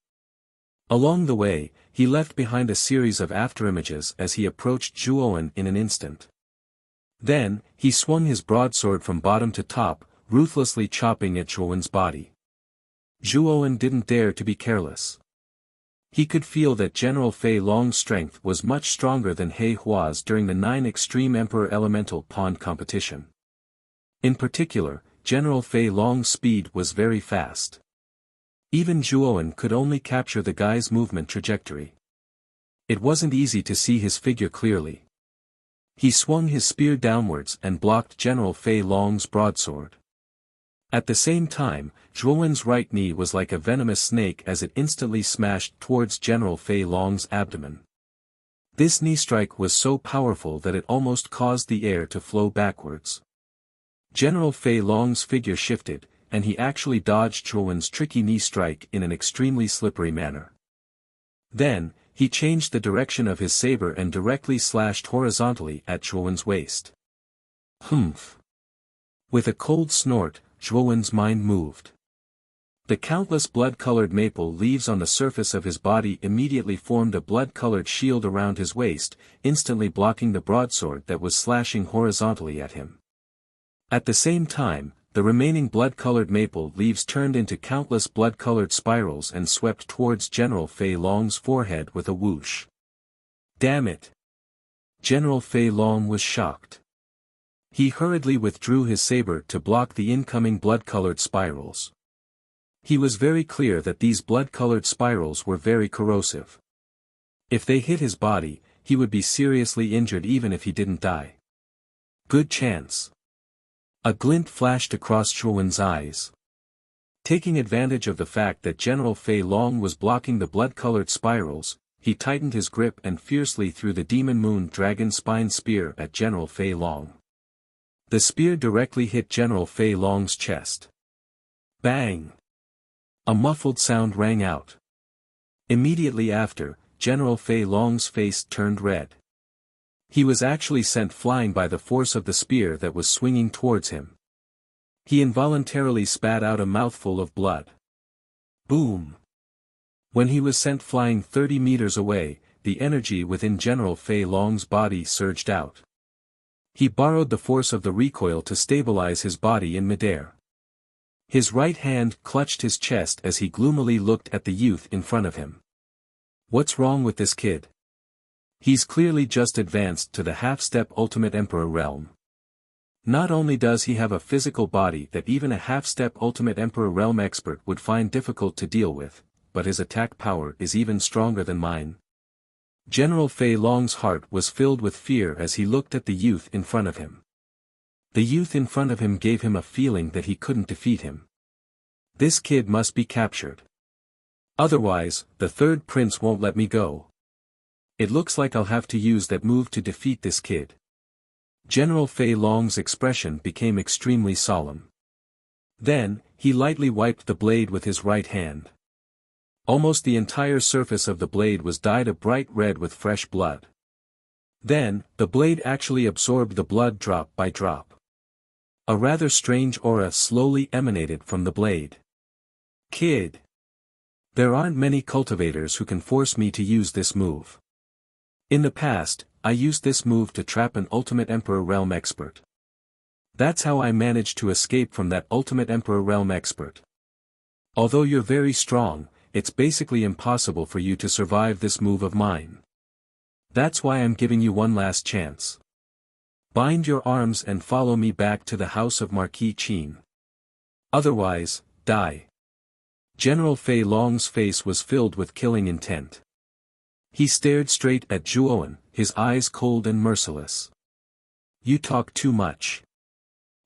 Along the way, he left behind a series of afterimages as he approached Zhuowen in an instant. Then, he swung his broadsword from bottom to top, ruthlessly chopping at Zhuowen's body. Zhuowen didn't dare to be careless. He could feel that General Fei Long's strength was much stronger than He Hua's during the 9 Extreme Emperor Elemental Pond competition. In particular, General Fei Long's speed was very fast. Even Zhuowen could only capture the guy's movement trajectory. It wasn't easy to see his figure clearly. He swung his spear downwards and blocked General Fei Long's broadsword. At the same time, Zhuowen's right knee was like a venomous snake as it instantly smashed towards General Fei Long's abdomen. This knee strike was so powerful that it almost caused the air to flow backwards. General Fei Long's figure shifted, and he actually dodged Zhuowen's tricky knee strike in an extremely slippery manner. Then, he changed the direction of his saber and directly slashed horizontally at Zhuowen's waist. Humph! With a cold snort, Zhuowen's mind moved. The countless blood-colored maple leaves on the surface of his body immediately formed a blood-colored shield around his waist, instantly blocking the broadsword that was slashing horizontally at him. At the same time, the remaining blood-colored maple leaves turned into countless blood-colored spirals and swept towards General Fei Long's forehead with a whoosh. Damn it! General Fei Long was shocked. He hurriedly withdrew his saber to block the incoming blood-colored spirals. He was very clear that these blood-colored spirals were very corrosive. If they hit his body, he would be seriously injured even if he didn't die. Good chance. A glint flashed across Zhuowen's eyes. Taking advantage of the fact that General Fei Long was blocking the blood-colored spirals, he tightened his grip and fiercely threw the Demon Moon Dragon Spine Spear at General Fei Long. The spear directly hit General Fei Long's chest. Bang! A muffled sound rang out. Immediately after, General Fei Long's face turned red. He was actually sent flying by the force of the spear that was swinging towards him. He involuntarily spat out a mouthful of blood. Boom! When he was sent flying 30 meters away, the energy within General Fei Long's body surged out. He borrowed the force of the recoil to stabilize his body in midair. His right hand clutched his chest as he gloomily looked at the youth in front of him. What's wrong with this kid? He's clearly just advanced to the half-step Ultimate Emperor realm. Not only does he have a physical body that even a half-step Ultimate Emperor realm expert would find difficult to deal with, but his attack power is even stronger than mine. General Fei Long's heart was filled with fear as he looked at the youth in front of him. The youth in front of him gave him a feeling that he couldn't defeat him. This kid must be captured. Otherwise, the third prince won't let me go. It looks like I'll have to use that move to defeat this kid. General Fei Long's expression became extremely solemn. Then, he lightly wiped the blade with his right hand. Almost the entire surface of the blade was dyed a bright red with fresh blood. Then, the blade actually absorbed the blood drop by drop. A rather strange aura slowly emanated from the blade. Kid! There aren't many cultivators who can force me to use this move. In the past, I used this move to trap an Ultimate Emperor realm expert. That's how I managed to escape from that Ultimate Emperor realm expert. Although you're very strong, it's basically impossible for you to survive this move of mine. That's why I'm giving you one last chance. Bind your arms and follow me back to the house of Marquis Qin. Otherwise, die. General Fei Long's face was filled with killing intent. He stared straight at Zhuowen, his eyes cold and merciless. You talk too much.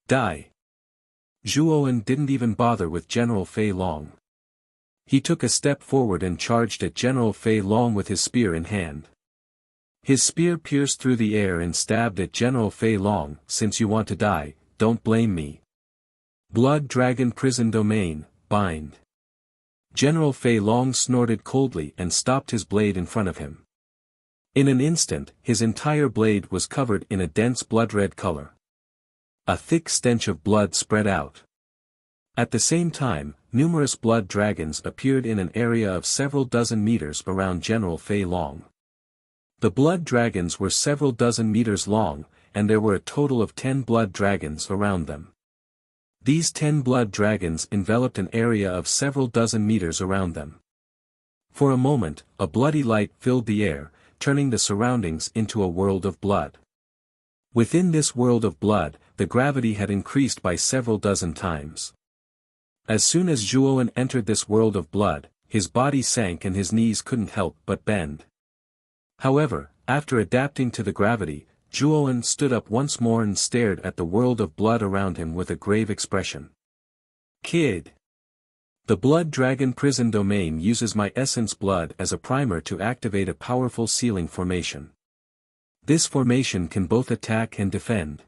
Die. Zhuowen didn't even bother with General Fei Long. He took a step forward and charged at General Fei Long with his spear in hand. His spear pierced through the air and stabbed at General Fei Long. Since you want to die, don't blame me. Blood Dragon Prison Domain, bind. General Fei Long snorted coldly and stopped his blade in front of him. In an instant, his entire blade was covered in a dense blood-red color. A thick stench of blood spread out. At the same time, numerous blood dragons appeared in an area of several dozen meters around General Fei Long. The blood dragons were several dozen meters long, and there were a total of 10 blood dragons around them. These 10 blood dragons enveloped an area of several dozen meters around them. For a moment, a bloody light filled the air, turning the surroundings into a world of blood. Within this world of blood, the gravity had increased by several dozen times. As soon as Zhuowen entered this world of blood, his body sank and his knees couldn't help but bend. However, after adapting to the gravity, Zhuowen stood up once more and stared at the world of blood around him with a grave expression. Kid! The Blood Dragon Prison Domain uses my essence blood as a primer to activate a powerful sealing formation. This formation can both attack and defend.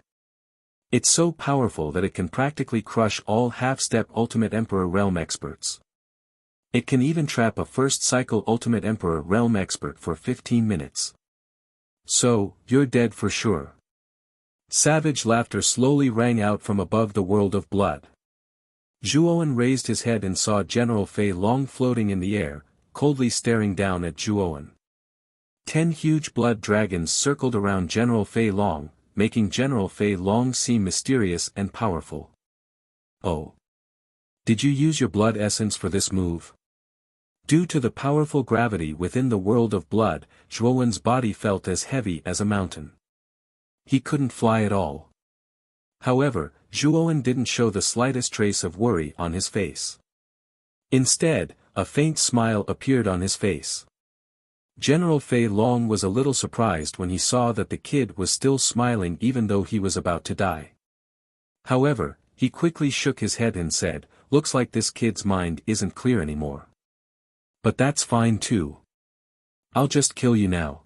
It's so powerful that it can practically crush all half-step Ultimate Emperor realm experts. It can even trap a first cycle Ultimate Emperor realm expert for 15 minutes. So, you're dead for sure. Savage laughter slowly rang out from above the world of blood. Zhuowen raised his head and saw General Fei Long floating in the air, coldly staring down at Zhuowen. 10 huge blood dragons circled around General Fei Long, making General Fei Long seem mysterious and powerful. Oh. Did you use your blood essence for this move? Due to the powerful gravity within the world of blood, Zhuowen's body felt as heavy as a mountain. He couldn't fly at all. However, Zhuowen didn't show the slightest trace of worry on his face. Instead, a faint smile appeared on his face. General Fei Long was a little surprised when he saw that the kid was still smiling even though he was about to die. However, he quickly shook his head and said, "Looks like this kid's mind isn't clear anymore. But that's fine too. I'll just kill you now."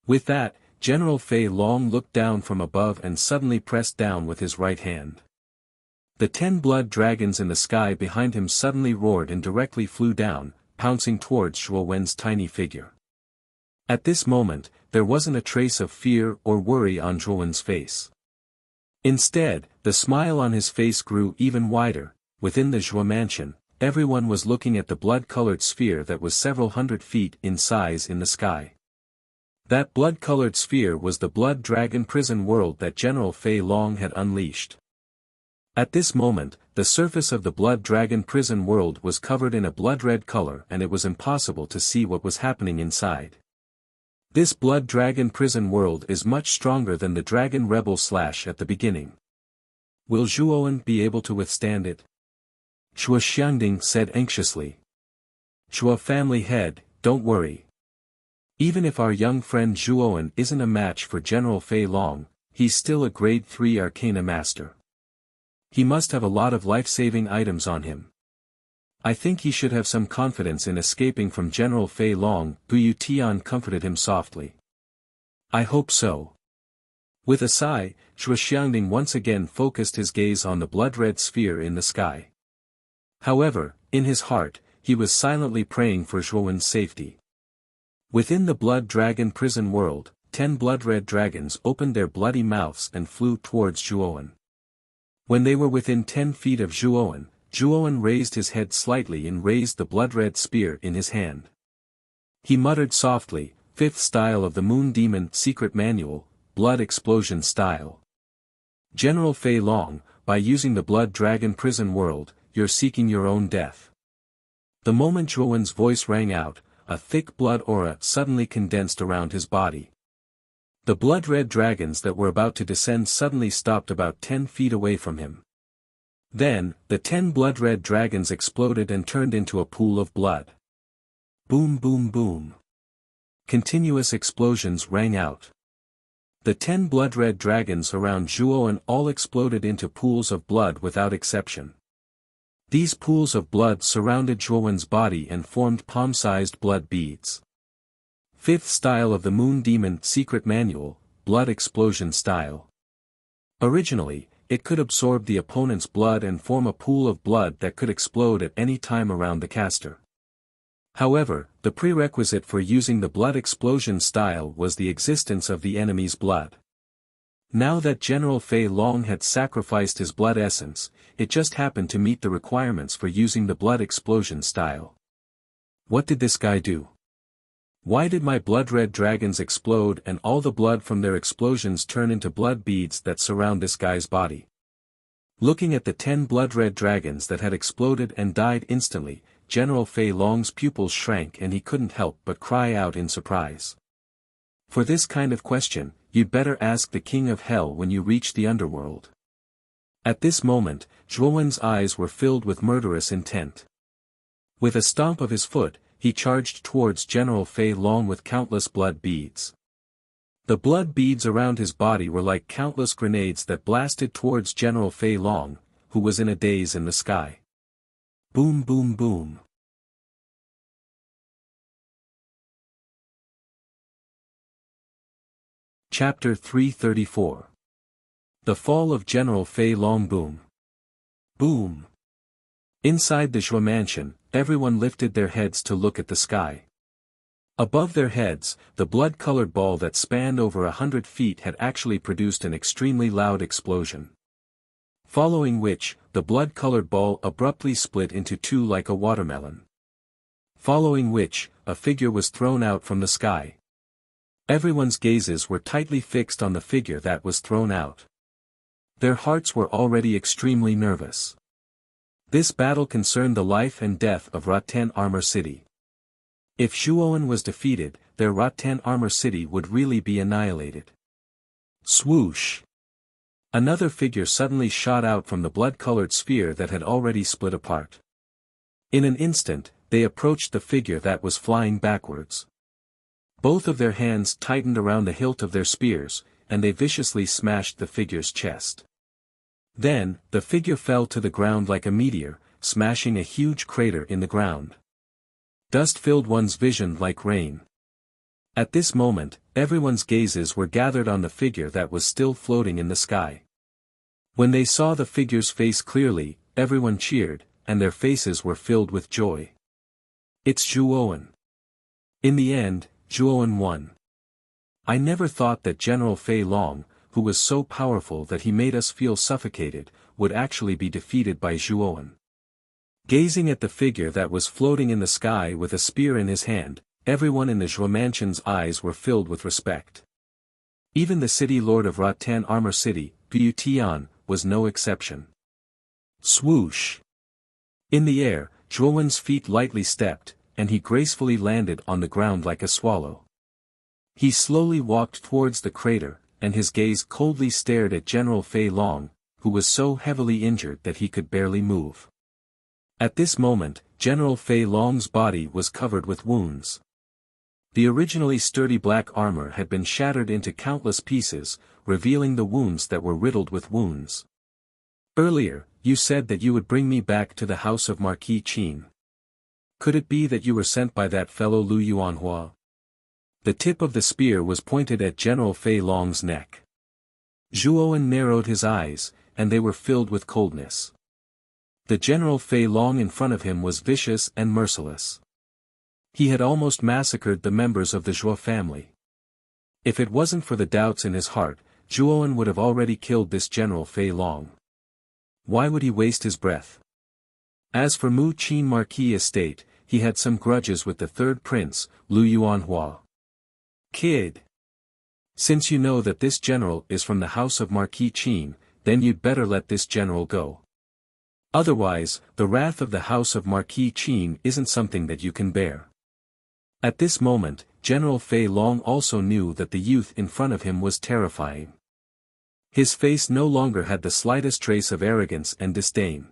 With that, General Fei Long looked down from above and suddenly pressed down with his right hand. The 10 blood dragons in the sky behind him suddenly roared and directly flew down, pouncing towards Zhuowen's tiny figure. At this moment, there wasn't a trace of fear or worry on Zhuowen's face. Instead, the smile on his face grew even wider. Within the Zhuo mansion, everyone was looking at the blood-colored sphere that was several hundred feet in size in the sky. That blood-colored sphere was the blood dragon prison world that General Fei Long had unleashed. At this moment, the surface of the blood dragon prison world was covered in a blood-red color and it was impossible to see what was happening inside. This blood dragon prison world is much stronger than the dragon rebel / at the beginning. Will Zhuowen be able to withstand it? Shuo Xiangding said anxiously. Shuo family head, don't worry. Even if our young friend Zhuowen isn't a match for General Fei Long, he's still a grade 3 arcana master. He must have a lot of life-saving items on him. I think he should have some confidence in escaping from General Fei Long, Bu Tian comforted him softly. I hope so. With a sigh, Shuo Xiangding once again focused his gaze on the blood-red sphere in the sky. However, in his heart, he was silently praying for Zhuowen's safety. Within the blood dragon prison world, 10 blood-red dragons opened their bloody mouths and flew towards Zhuowen. When they were within 10 feet of Zhuowen, Zhuowen raised his head slightly and raised the blood-red spear in his hand. He muttered softly, "Fifth style of the Moon Demon Secret Manual, Blood Explosion Style. General Fei Long, by using the blood dragon prison world, you're seeking your own death." The moment Zhuowen's voice rang out, a thick blood aura suddenly condensed around his body. The blood-red dragons that were about to descend suddenly stopped about 10 feet away from him. Then, the 10 blood-red dragons exploded and turned into a pool of blood. Boom boom boom. Continuous explosions rang out. The 10 blood-red dragons around Zhuowen all exploded into pools of blood without exception. These pools of blood surrounded Zhuowen's body and formed palm-sized blood beads. Fifth style of the Moon Demon Secret Manual, Blood Explosion Style. Originally, it could absorb the opponent's blood and form a pool of blood that could explode at any time around the caster. However, the prerequisite for using the blood explosion style was the existence of the enemy's blood. Now that General Fei Long had sacrificed his blood essence, it just happened to meet the requirements for using the blood explosion style. What did this guy do? Why did my blood-red dragons explode and all the blood from their explosions turn into blood beads that surround this guy's body? Looking at the 10 blood-red dragons that had exploded and died instantly, General Fei Long's pupils shrank and he couldn't help but cry out in surprise. For this kind of question, you'd better ask the King of Hell when you reach the underworld. At this moment, Zhuowen's eyes were filled with murderous intent. With a stomp of his foot, he charged towards General Fei Long with countless blood beads. The blood beads around his body were like countless grenades that blasted towards General Fei Long, who was in a daze in the sky. Boom boom boom. Chapter 334. The Fall of General Fei Long. Boom. Boom. Inside the Zhuo mansion, everyone lifted their heads to look at the sky. Above their heads, the blood-colored ball that spanned over 100 feet had actually produced an extremely loud explosion. Following which, the blood-colored ball abruptly split into two like a watermelon. Following which, a figure was thrown out from the sky. Everyone's gazes were tightly fixed on the figure that was thrown out. Their hearts were already extremely nervous. This battle concerned the life and death of Rattan Armor City. If Zhuowen was defeated, their Rattan Armor City would really be annihilated. Swoosh! Another figure suddenly shot out from the blood-colored sphere that had already split apart. In an instant, they approached the figure that was flying backwards. Both of their hands tightened around the hilt of their spears, and they viciously smashed the figure's chest. Then, the figure fell to the ground like a meteor, smashing a huge crater in the ground. Dust filled one's vision like rain. At this moment, everyone's gazes were gathered on the figure that was still floating in the sky. When they saw the figure's face clearly, everyone cheered, and their faces were filled with joy. It's Zhuowen. In the end, Zhuowen won. I never thought that General Fei Long, who was so powerful that he made us feel suffocated, would actually be defeated by Zhuowen. Gazing at the figure that was floating in the sky with a spear in his hand, everyone in the Zhuo mansion's eyes were filled with respect. Even the city lord of Rattan Armor City, Gu Tian, was no exception. Swoosh! In the air, Zhuowen's feet lightly stepped, and he gracefully landed on the ground like a swallow. He slowly walked towards the crater, and his gaze coldly stared at General Fei Long, who was so heavily injured that he could barely move. At this moment, General Fei Long's body was covered with wounds. The originally sturdy black armor had been shattered into countless pieces, revealing the wounds that were riddled with wounds. Earlier, you said that you would bring me back to the house of Marquis Qin. Could it be that you were sent by that fellow Lu Yuanhua? The tip of the spear was pointed at General Fei Long's neck. Zhuowen narrowed his eyes, and they were filled with coldness. The General Fei Long in front of him was vicious and merciless. He had almost massacred the members of the Zhuo family. If it wasn't for the doubts in his heart, Zhuowen would have already killed this General Fei Long. Why would he waste his breath? As for Mu Qin Marquis estate, he had some grudges with the third prince, Lu Yuanhua. Kid. Since you know that this general is from the house of Marquis Qin, then you'd better let this general go. Otherwise, the wrath of the house of Marquis Qin isn't something that you can bear. At this moment, General Fei Long also knew that the youth in front of him was terrifying. His face no longer had the slightest trace of arrogance and disdain.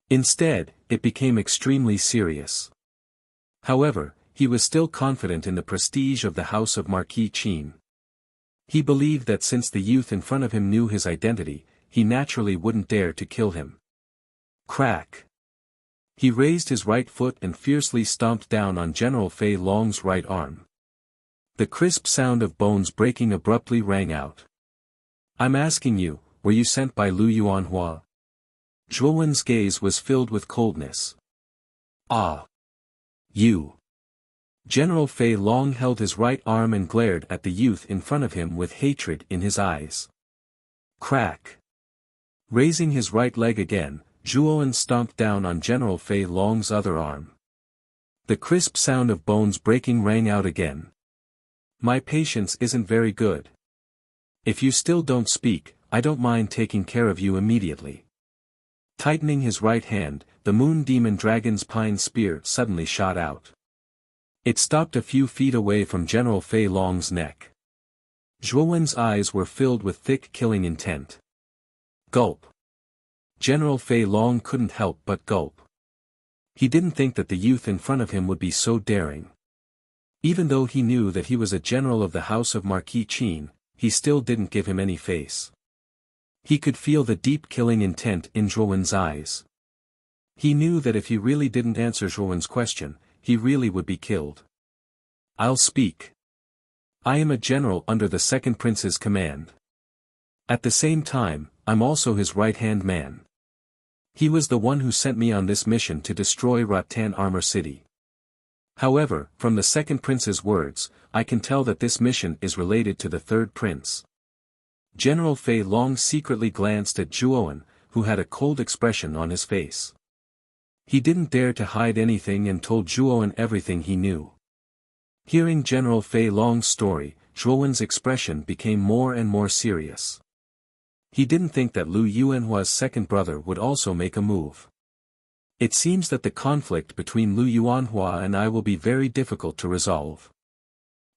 Instead, it became extremely serious. However, he was still confident in the prestige of the house of Marquis Qin. He believed that since the youth in front of him knew his identity, he naturally wouldn't dare to kill him. Crack! He raised his right foot and fiercely stomped down on General Fei Long's right arm. The crisp sound of bones breaking abruptly rang out. I'm asking you, were you sent by Lu Yuanhua? Zhuowen's gaze was filled with coldness. Ah! You! General Fei Long held his right arm and glared at the youth in front of him with hatred in his eyes. Crack! Raising his right leg again, Zhuowen stomped down on General Fei Long's other arm. The crisp sound of bones breaking rang out again. My patience isn't very good. If you still don't speak, I don't mind taking care of you immediately. Tightening his right hand, the Moon Demon Dragon's pine spear suddenly shot out. It stopped a few feet away from General Fei Long's neck. Zhuowen's eyes were filled with thick killing intent. Gulp. General Fei Long couldn't help but gulp. He didn't think that the youth in front of him would be so daring. Even though he knew that he was a general of the house of Marquis Qin, he still didn't give him any face. He could feel the deep killing intent in Zhuowen's eyes. He knew that if he really didn't answer Zhuowen's question, he really would be killed. I'll speak. I am a general under the second prince's command. At the same time, I'm also his right-hand man. He was the one who sent me on this mission to destroy Rattan Armor City. However, from the second prince's words, I can tell that this mission is related to the third prince. General Fei Long secretly glanced at Zhuowen, who had a cold expression on his face. He didn't dare to hide anything and told Zhuowen everything he knew. Hearing General Fei Long's story, Zhuowen's expression became more and more serious. He didn't think that Lu Yuanhua's second brother would also make a move. It seems that the conflict between Lu Yuanhua and I will be very difficult to resolve.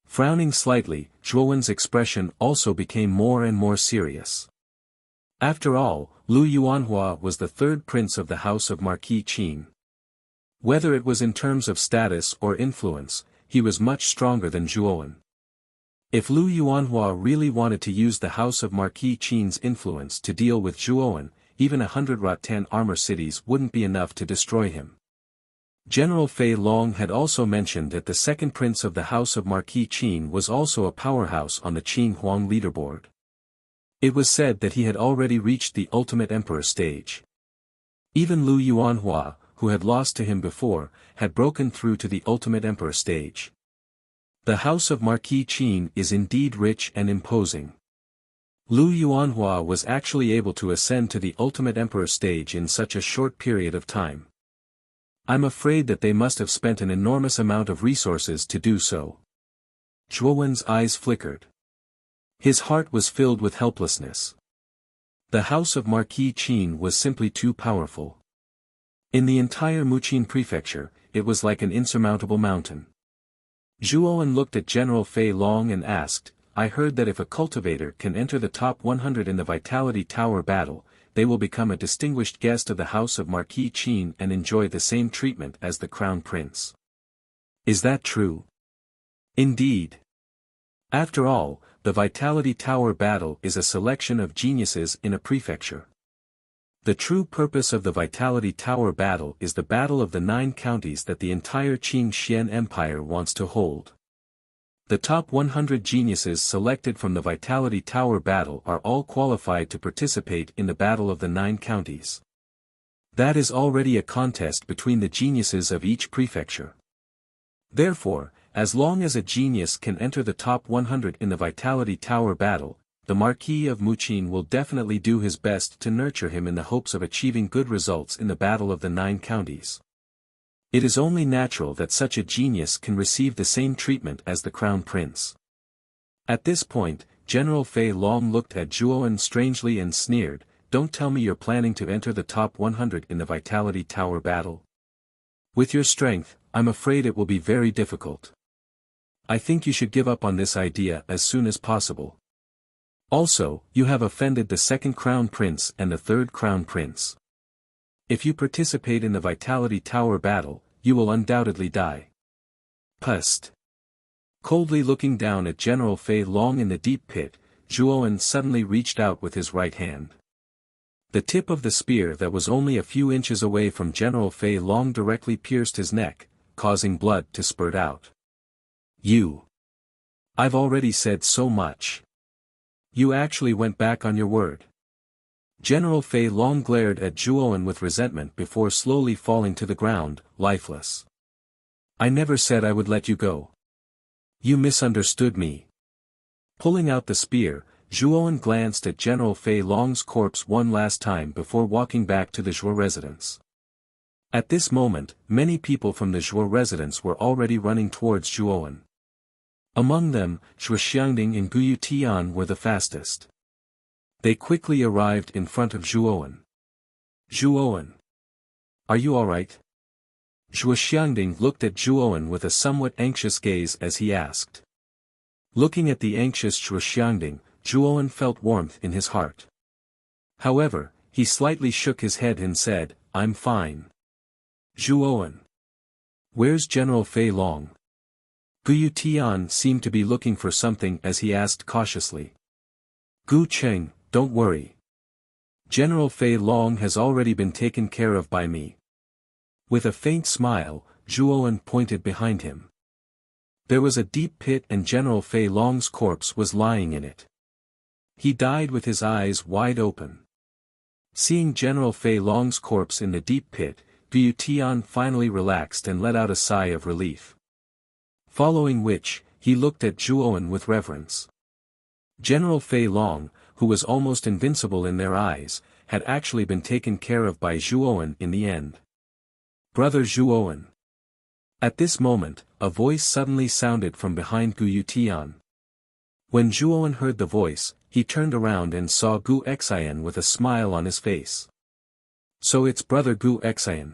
Frowning slightly, Zhuowen's expression also became more and more serious. After all, Lu Yuanhua was the third prince of the house of Marquis Qin. Whether it was in terms of status or influence, he was much stronger than Zhuowen. If Lu Yuanhua really wanted to use the house of Marquis Qin's influence to deal with Zhuowen, even 100 Rattan armor cities wouldn't be enough to destroy him. General Fei Long had also mentioned that the second prince of the house of Marquis Qin was also a powerhouse on the Qin Huang leaderboard. It was said that he had already reached the ultimate emperor stage. Even Lu Yuanhua, who had lost to him before, had broken through to the ultimate emperor stage. The house of Marquis Qin is indeed rich and imposing. Lu Yuanhua was actually able to ascend to the ultimate emperor stage in such a short period of time. I'm afraid that they must have spent an enormous amount of resources to do so. Zhuowen's eyes flickered. His heart was filled with helplessness. The house of Marquis Qin was simply too powerful. In the entire Muqin prefecture, it was like an insurmountable mountain. Zhuowen looked at General Fei Long and asked, I heard that if a cultivator can enter the top 100 in the Vitality Tower battle, they will become a distinguished guest of the house of Marquis Qin and enjoy the same treatment as the crown prince. Is that true? Indeed. After all, the Vitality Tower battle is a selection of geniuses in a prefecture. The true purpose of the Vitality Tower battle is the battle of the 9 counties that the entire Qing Xian Empire wants to hold. The top 100 geniuses selected from the Vitality Tower battle are all qualified to participate in the battle of the 9 counties. That is already a contest between the geniuses of each prefecture. Therefore, as long as a genius can enter the top 100 in the Vitality Tower battle, the Marquis of Muqin will definitely do his best to nurture him in the hopes of achieving good results in the battle of the 9 counties. It is only natural that such a genius can receive the same treatment as the crown prince. At this point, General Fei Long looked at Zhuowen strangely and sneered, Don't tell me you're planning to enter the top 100 in the Vitality Tower battle. With your strength, I'm afraid it will be very difficult. I think you should give up on this idea as soon as possible. Also, you have offended the second crown prince and the third crown prince. If you participate in the Vitality Tower battle, you will undoubtedly die. Pust. Coldly looking down at General Fei Long in the deep pit, Zhuowen suddenly reached out with his right hand. The tip of the spear that was only a few inches away from General Fei Long directly pierced his neck, causing blood to spurt out. I've already said so much. You actually went back on your word. General Fei Long glared at Zhuowen with resentment before slowly falling to the ground, lifeless. I never said I would let you go. You misunderstood me. Pulling out the spear, Zhuowen glanced at General Fei Long's corpse one last time before walking back to the Zhuo residence. At this moment, many people from the Zhuo residence were already running towards Zhuowen. Among them, Zhuo Xiangding and Guyu Tian were the fastest. They quickly arrived in front of Zhuowen. Zhuowen. Are you alright? Zhuo Xiangding looked at Zhuowen with a somewhat anxious gaze as he asked. Looking at the anxious Zhuo Xiangding, Zhuowen felt warmth in his heart. However, he slightly shook his head and said, I'm fine. Zhuowen. Where's General Fei Long? Guyu Tian seemed to be looking for something as he asked cautiously. Gu Cheng, don't worry. General Fei Long has already been taken care of by me. With a faint smile, Zhuowen pointed behind him. There was a deep pit and General Fei Long's corpse was lying in it. He died with his eyes wide open. Seeing General Fei Long's corpse in the deep pit, Guyu Tian finally relaxed and let out a sigh of relief. Following which, he looked at Zhuowen with reverence. General Fei Long, who was almost invincible in their eyes, had actually been taken care of by Zhuowen in the end. Brother Zhuowen. At this moment, a voice suddenly sounded from behind Guyu Tian. When Zhuowen heard the voice, he turned around and saw Gu Xian with a smile on his face. So it's brother Gu Xian.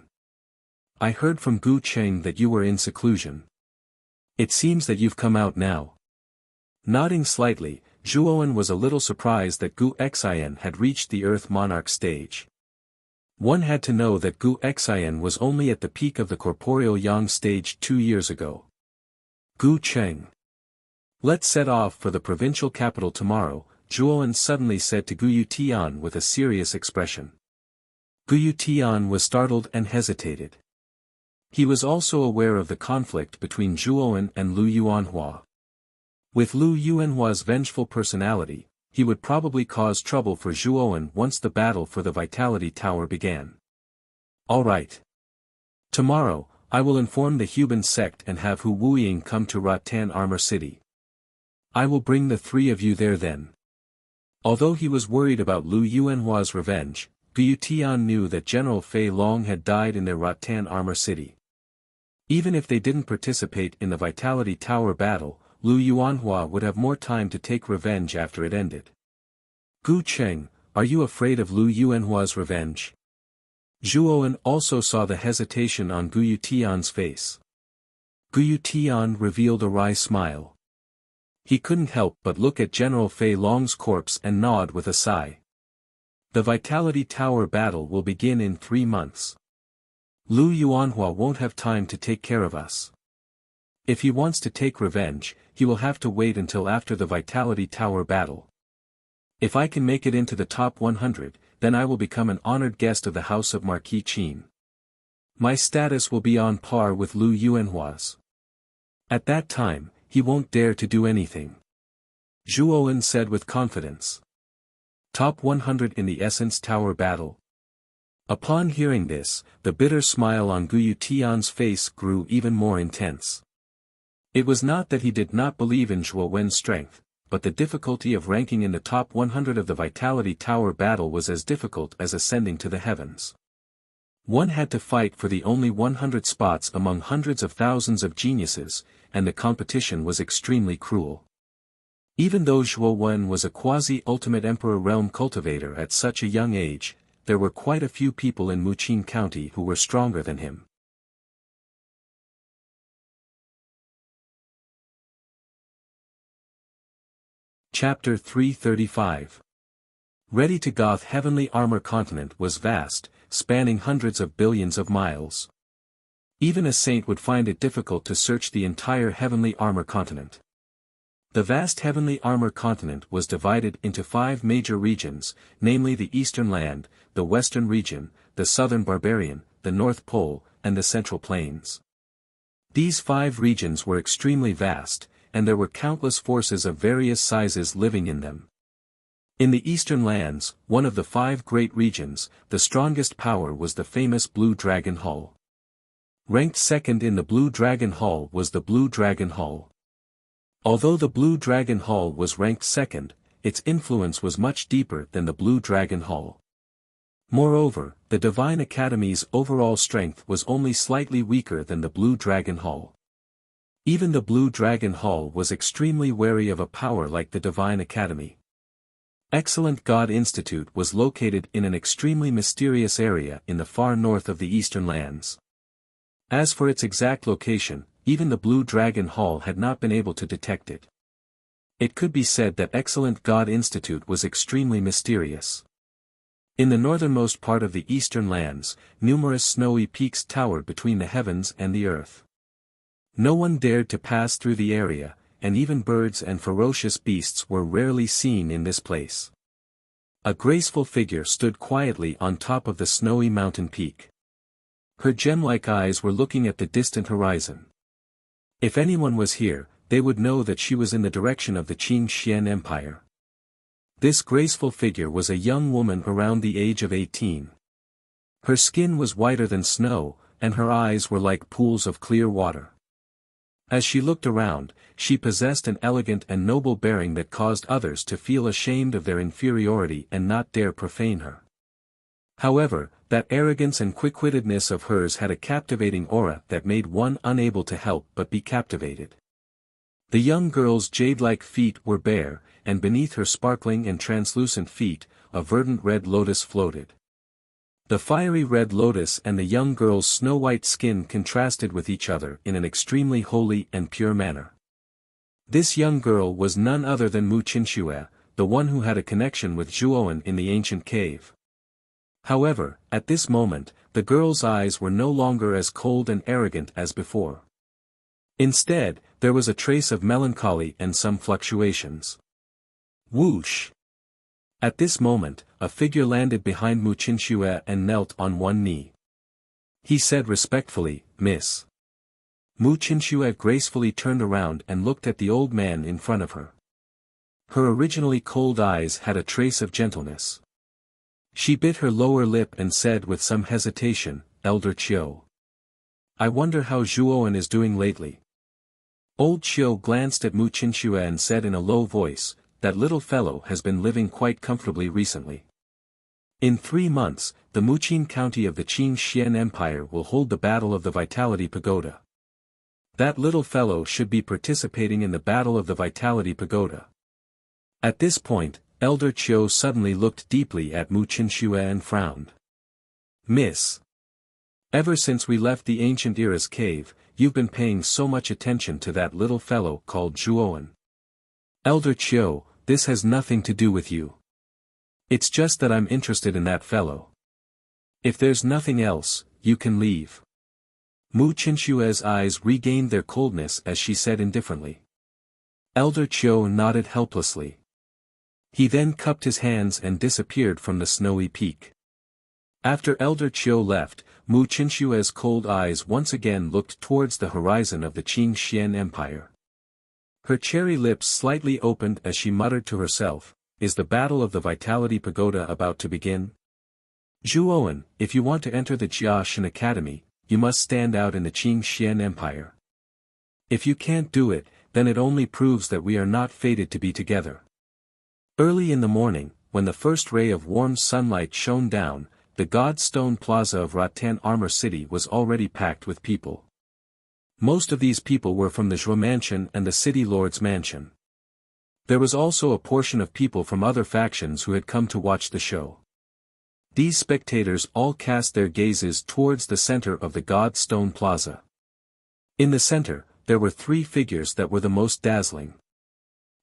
I heard from Gu Cheng that you were in seclusion. It seems that you've come out now. Nodding slightly, Zhuowen was a little surprised that Gu Xian had reached the Earth Monarch stage. One had to know that Gu Xian was only at the peak of the corporeal yang stage 2 years ago. Gu Cheng. Let's set off for the provincial capital tomorrow, Zhuowen suddenly said to Gu Yutian with a serious expression. Gu Yutian was startled and hesitated. He was also aware of the conflict between Zhuowen and Lu Yuanhua. With Lu Yuanhua's vengeful personality, he would probably cause trouble for Zhuowen once the battle for the Vitality Tower began. All right. Tomorrow, I will inform the Huban sect and have Hu Wuying come to Rattan Armor City. I will bring the 3 of you there then. Although he was worried about Lu Yuanhua's revenge, Gu Yutian knew that General Fei Long had died in their Rattan Armor City. Even if they didn't participate in the Vitality Tower battle, Lu Yuanhua would have more time to take revenge after it ended. Gu Cheng, are you afraid of Lu Yuanhua's revenge? Zhuowen also saw the hesitation on Gu Yutian's face. Gu Yutian revealed a wry smile. He couldn't help but look at General Fei Long's corpse and nod with a sigh. The Vitality Tower battle will begin in 3 months. Lu Yuanhua won't have time to take care of us. If he wants to take revenge, he will have to wait until after the Vitality Tower battle. If I can make it into the top 100, then I will become an honored guest of the House of Marquis Qin. My status will be on par with Lu Yuanhua's. At that time, he won't dare to do anything. Zhuowen said with confidence. Top 100 in the Essence Tower battle. Upon hearing this, the bitter smile on Gu Yutian's face grew even more intense. It was not that he did not believe in Zhuowen's strength, but the difficulty of ranking in the top 100 of the Vitality Tower battle was as difficult as ascending to the heavens. One had to fight for the only 100 spots among hundreds of thousands of geniuses, and the competition was extremely cruel. Even though Zhuowen was a quasi-ultimate Emperor realm cultivator at such a young age, there were quite a few people in Muqing County who were stronger than him. Chapter 335. Ready to Goth Heavenly Armor Continent was vast, spanning hundreds of billions of miles. Even a saint would find it difficult to search the entire Heavenly Armor Continent. The vast Heavenly Armor Continent was divided into 5 major regions, namely the Eastern Land, the Western Region, the Southern Barbarian, the North Pole, and the Central Plains. These 5 regions were extremely vast, and there were countless forces of various sizes living in them. In the Eastern Lands, one of the 5 great regions, the strongest power was the famous Blue Dragon Hall. Ranked second in the Blue Dragon Hall was the Blue Dragon Hall. Although the Blue Dragon Hall was ranked second, its influence was much deeper than the Blue Dragon Hall. Moreover, the Divine Academy's overall strength was only slightly weaker than the Blue Dragon Hall. Even the Blue Dragon Hall was extremely wary of a power like the Divine Academy. Excellent God Institute was located in an extremely mysterious area in the far north of the Eastern Lands. As for its exact location, even the Blue Dragon Hall had not been able to detect it. It could be said that Excellent God Institute was extremely mysterious. In the northernmost part of the Eastern Lands, numerous snowy peaks towered between the heavens and the earth. No one dared to pass through the area, and even birds and ferocious beasts were rarely seen in this place. A graceful figure stood quietly on top of the snowy mountain peak. Her gem-like eyes were looking at the distant horizon. If anyone was here, they would know that she was in the direction of the Qing Xian Empire. This graceful figure was a young woman around the age of 18. Her skin was whiter than snow, and her eyes were like pools of clear water. As she looked around, she possessed an elegant and noble bearing that caused others to feel ashamed of their inferiority and not dare profane her. However, that arrogance and quick-wittedness of hers had a captivating aura that made one unable to help but be captivated. The young girl's jade-like feet were bare, and beneath her sparkling and translucent feet, a verdant red lotus floated. The fiery red lotus and the young girl's snow-white skin contrasted with each other in an extremely holy and pure manner. This young girl was none other than Mu Qinxue, the one who had a connection with Zhuowen in the ancient cave. However, at this moment, the girl's eyes were no longer as cold and arrogant as before. Instead, there was a trace of melancholy and some fluctuations. Whoosh! At this moment, a figure landed behind Mu Qinxue and knelt on one knee. He said respectfully, "Miss." Mu Qinxue gracefully turned around and looked at the old man in front of her. Her originally cold eyes had a trace of gentleness. She bit her lower lip and said with some hesitation, "Elder Chiu. I wonder how Zhuowen is doing lately." Old Chiu glanced at Mu Qinxue and said in a low voice, "That little fellow has been living quite comfortably recently. In 3 months, the Muqin county of the Qing Xian Empire will hold the Battle of the Vitality Pagoda. That little fellow should be participating in the Battle of the Vitality Pagoda." At this point, Elder Chiu suddenly looked deeply at Mu Qinxue and frowned. "Miss. Ever since we left the ancient Era's cave, you've been paying so much attention to that little fellow called Zhuowen. Elder Chiu, this has nothing to do with you. It's just that I'm interested in that fellow. If there's nothing else, you can leave." Mu Qinxue's eyes regained their coldness as she said indifferently. Elder Chiu nodded helplessly. He then cupped his hands and disappeared from the snowy peak. After Elder Chiu left, Mu Qinxue's cold eyes once again looked towards the horizon of the Qing Xian Empire. Her cherry lips slightly opened as she muttered to herself, "Is the Battle of the Vitality Pagoda about to begin? Zhuowen, if you want to enter the Jia Shan Academy, you must stand out in the Qing Xian Empire. If you can't do it, then it only proves that we are not fated to be together." Early in the morning, when the first ray of warm sunlight shone down, the God-Stone Plaza of Rattan Armor City was already packed with people. Most of these people were from the Zhuo Mansion and the City Lord's Mansion. There was also a portion of people from other factions who had come to watch the show. These spectators all cast their gazes towards the center of the God-Stone Plaza. In the center, there were 3 figures that were the most dazzling.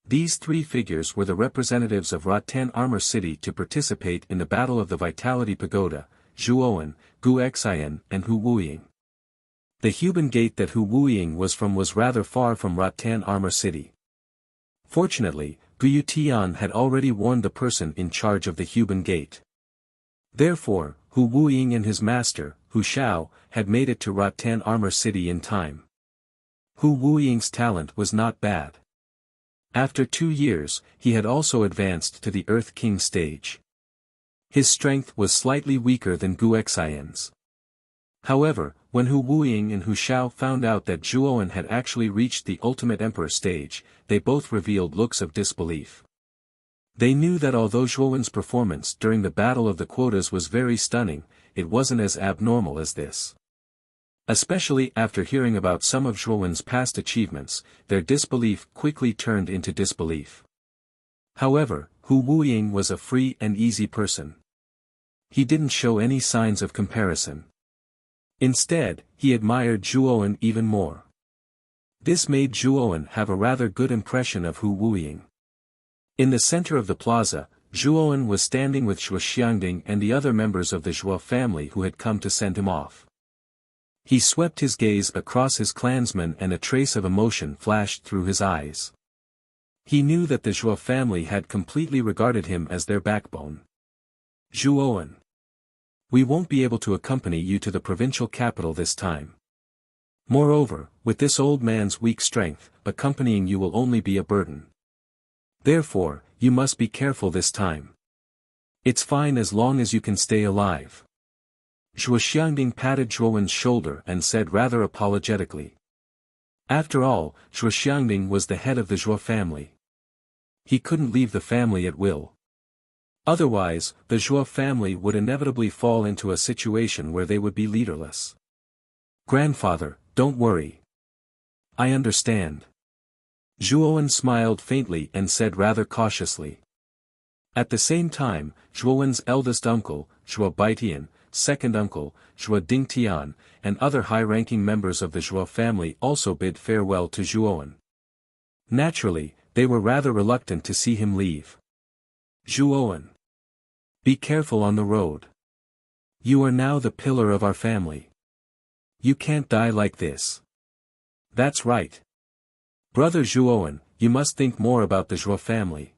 These 3 figures were the representatives of Rattan Armor City to participate in the Battle of the Vitality Pagoda, Zhuowen, Gu Xian and Hu Wuying. The Huban Gate that Hu Wuying was from was rather far from Rattan Armor City. Fortunately, Gu Tian had already warned the person in charge of the Huban Gate. Therefore, Hu Wuying and his master, Hu Xiao, had made it to Rattan Armor City in time. Hu Wuying's talent was not bad. After 2 years, he had also advanced to the Earth King stage. His strength was slightly weaker than Gu Xian's. However, when Hu Wuying and Hu Xiao found out that Zhuowen had actually reached the Ultimate Emperor stage, they both revealed looks of disbelief. They knew that although Zhuowen's performance during the Battle of the Quotas was very stunning, it wasn't as abnormal as this. Especially after hearing about some of Zhuowen's past achievements, their disbelief quickly turned into disbelief. However, Hu Wuying was a free and easy person. He didn't show any signs of comparison. Instead, he admired Zhuowen even more. This made Zhuowen have a rather good impression of Hu Wuying. In the center of the plaza, Zhuowen was standing with Zhuo Xiangding and the other members of the Zhuo family who had come to send him off. He swept his gaze across his clansmen and a trace of emotion flashed through his eyes. He knew that the Zhuo family had completely regarded him as their backbone. "Zhuowen. We won't be able to accompany you to the provincial capital this time. Moreover, with this old man's weak strength, accompanying you will only be a burden. Therefore, you must be careful this time. It's fine as long as you can stay alive." Zhuo Xiangding patted Zhuowen's shoulder and said rather apologetically. After all, Zhuo Xiangding was the head of the Zhuo family. He couldn't leave the family at will. Otherwise, the Zhuo family would inevitably fall into a situation where they would be leaderless. "Grandfather, don't worry. I understand." Zhuowen smiled faintly and said rather cautiously. At the same time, Zhuowen's eldest uncle, Zhuo Baitian, second uncle, Zhuo Dingtian, and other high-ranking members of the Zhuo family also bid farewell to Zhuowen. Naturally, they were rather reluctant to see him leave. Zhuowen. Be careful on the road. You are now the pillar of our family. You can't die like this. That's right. Brother Zhuowen, you must think more about the Zhuo family.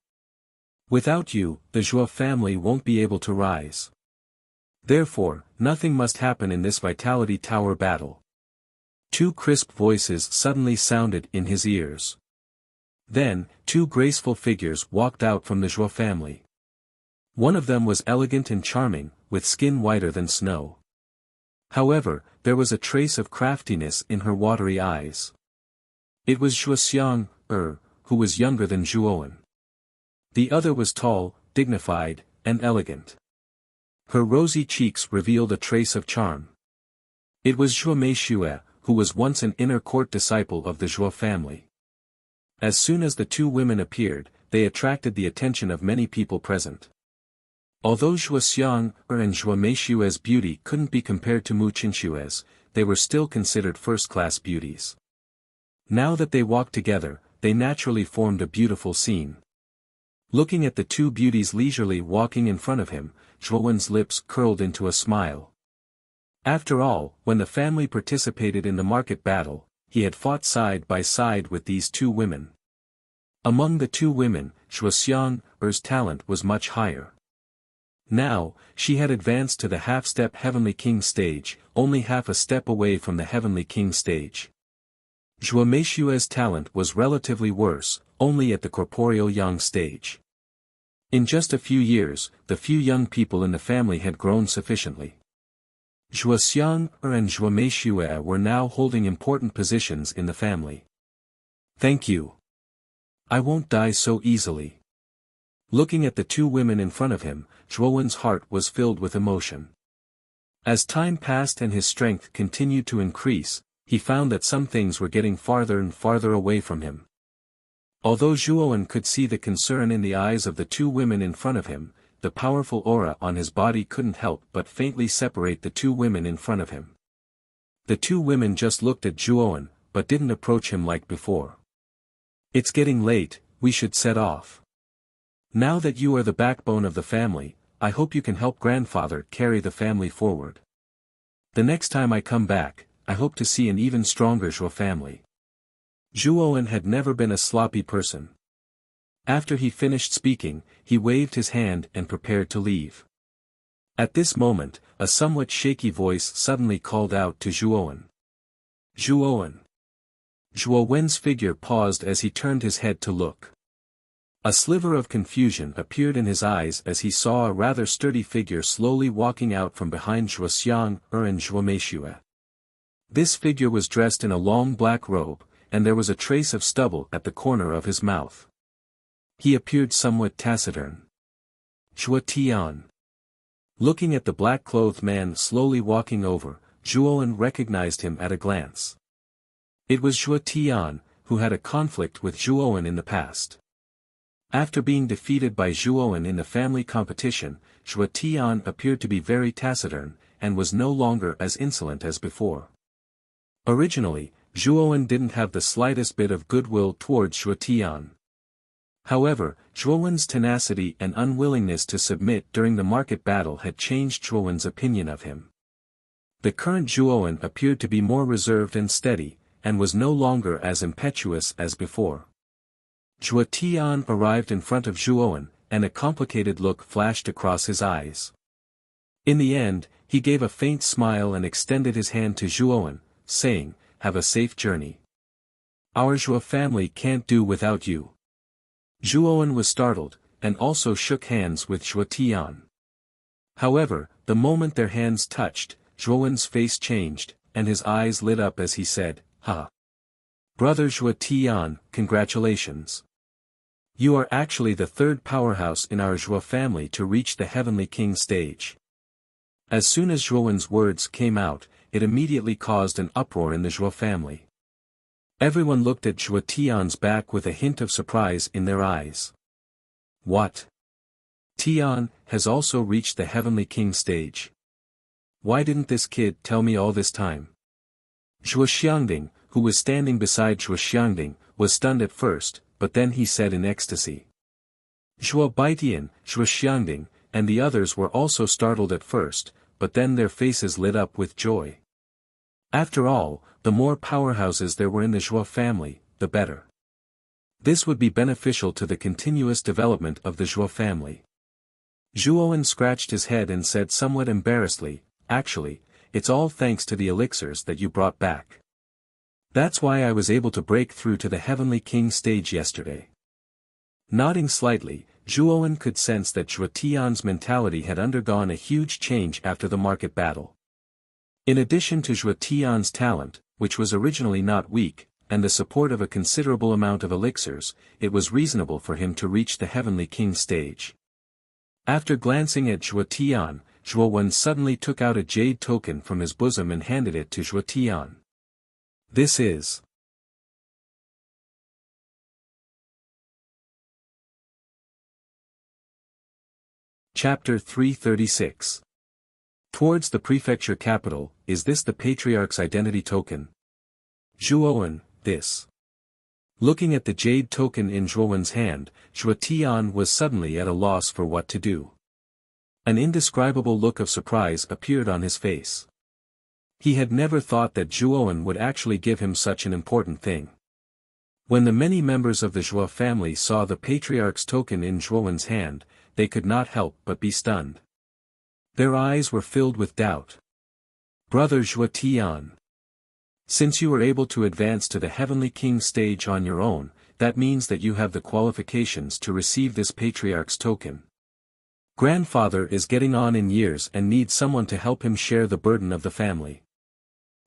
Without you, the Zhuo family won't be able to rise. Therefore, nothing must happen in this Vitality Tower battle. Two crisp voices suddenly sounded in his ears. Then, two graceful figures walked out from the Zhuo family. One of them was elegant and charming, with skin whiter than snow. However, there was a trace of craftiness in her watery eyes. It was Zhuoxiang, who was younger than Zhuowen. The other was tall, dignified, and elegant. Her rosy cheeks revealed a trace of charm. It was Zhuo Meishue, who was once an inner court disciple of the Zhuo family. As soon as the two women appeared, they attracted the attention of many people present. Although Zhuoxiang and Zhuo Meishue's beauty couldn't be compared to Mu Qinshue's, they were still considered first-class beauties. Now that they walked together, they naturally formed a beautiful scene. Looking at the two beauties leisurely walking in front of him, Zhuowen's lips curled into a smile. After all, when the family participated in the market battle, he had fought side by side with these two women. Among the two women, Zhuoxiang's talent was much higher. Now, she had advanced to the half-step Heavenly King stage, only half a step away from the Heavenly King stage. Zhuo Meishue's talent was relatively worse, only at the corporeal Yang stage. In just a few years, the few young people in the family had grown sufficiently. Zhuoxiang and Zhuo Meishue were now holding important positions in the family. Thank you. I won't die so easily. Looking at the two women in front of him, Zhuowen's heart was filled with emotion. As time passed and his strength continued to increase, he found that some things were getting farther and farther away from him. Although Zhuowen could see the concern in the eyes of the two women in front of him, the powerful aura on his body couldn't help but faintly separate the two women in front of him. The two women just looked at Zhuowen, but didn't approach him like before. It's getting late, we should set off. Now that you are the backbone of the family, I hope you can help grandfather carry the family forward. The next time I come back, I hope to see an even stronger Zhuo family. Zhuowen had never been a sloppy person. After he finished speaking, he waved his hand and prepared to leave. At this moment, a somewhat shaky voice suddenly called out to Zhuowen. Zhuowen. Zhuowen's figure paused as he turned his head to look. A sliver of confusion appeared in his eyes as he saw a rather sturdy figure slowly walking out from behind Zhuoxiang and Zhuo Meishue. This figure was dressed in a long black robe, and there was a trace of stubble at the corner of his mouth. He appeared somewhat taciturn. Zhuo Tian. Looking at the black-clothed man slowly walking over, Zhuowen recognized him at a glance. It was Zhuo Tian, who had a conflict with Zhuowen in the past. After being defeated by Zhuowen in the family competition, Zhuo Tian appeared to be very taciturn, and was no longer as insolent as before. Originally, Zhuowen didn't have the slightest bit of goodwill towards Zhuo Tian. However, Zhuowen's tenacity and unwillingness to submit during the market battle had changed Zhuowen's opinion of him. The current Zhuowen appeared to be more reserved and steady, and was no longer as impetuous as before. Zhuo Tian arrived in front of Zhuowen, and a complicated look flashed across his eyes. In the end, he gave a faint smile and extended his hand to Zhuowen, saying, "Have a safe journey. Our Zhuo family can't do without you." Zhuowen was startled, and also shook hands with Zhuo Tian. However, the moment their hands touched, Zhuowen's face changed, and his eyes lit up as he said, "Ha! Brother Zhuo Tian, congratulations. You are actually the third powerhouse in our Zhuo family to reach the Heavenly King stage." As soon as Zhuowen's words came out, it immediately caused an uproar in the Zhuo family. Everyone looked at Zhuo Tian's back with a hint of surprise in their eyes. What? Tian has also reached the Heavenly King stage. Why didn't this kid tell me all this time? Zhuo Xiangding, who was standing beside Zhuo Xiangding, was stunned at first, but then he said in ecstasy. Zhuo Baitian, Zhuo Xiangding, and the others were also startled at first, but then their faces lit up with joy. After all, the more powerhouses there were in the Zhuo family, the better. This would be beneficial to the continuous development of the Zhuo family. Zhuowen scratched his head and said somewhat embarrassedly, "Actually, it's all thanks to the elixirs that you brought back. That's why I was able to break through to the Heavenly King stage yesterday." Nodding slightly, Zhuowen could sense that Zhuo Tian's mentality had undergone a huge change after the market battle. In addition to Zhuo Tian's talent, which was originally not weak, and the support of a considerable amount of elixirs, it was reasonable for him to reach the Heavenly King stage. After glancing at Zhuo Tian, Zhuowen suddenly took out a jade token from his bosom and handed it to Zhuo Tian. This is Chapter 336. Towards the prefecture capital, is this the Patriarch's identity token? Zhuowen, this. Looking at the jade token in Zhuowen's hand, Zhuo Tian was suddenly at a loss for what to do. An indescribable look of surprise appeared on his face. He had never thought that Zhuowen would actually give him such an important thing. When the many members of the Zhuo family saw the Patriarch's token in Zhuowen's hand, they could not help but be stunned. Their eyes were filled with doubt. "Brother Zhuo Tian. Since you were able to advance to the Heavenly King stage on your own, that means that you have the qualifications to receive this Patriarch's token. Grandfather is getting on in years and needs someone to help him share the burden of the family.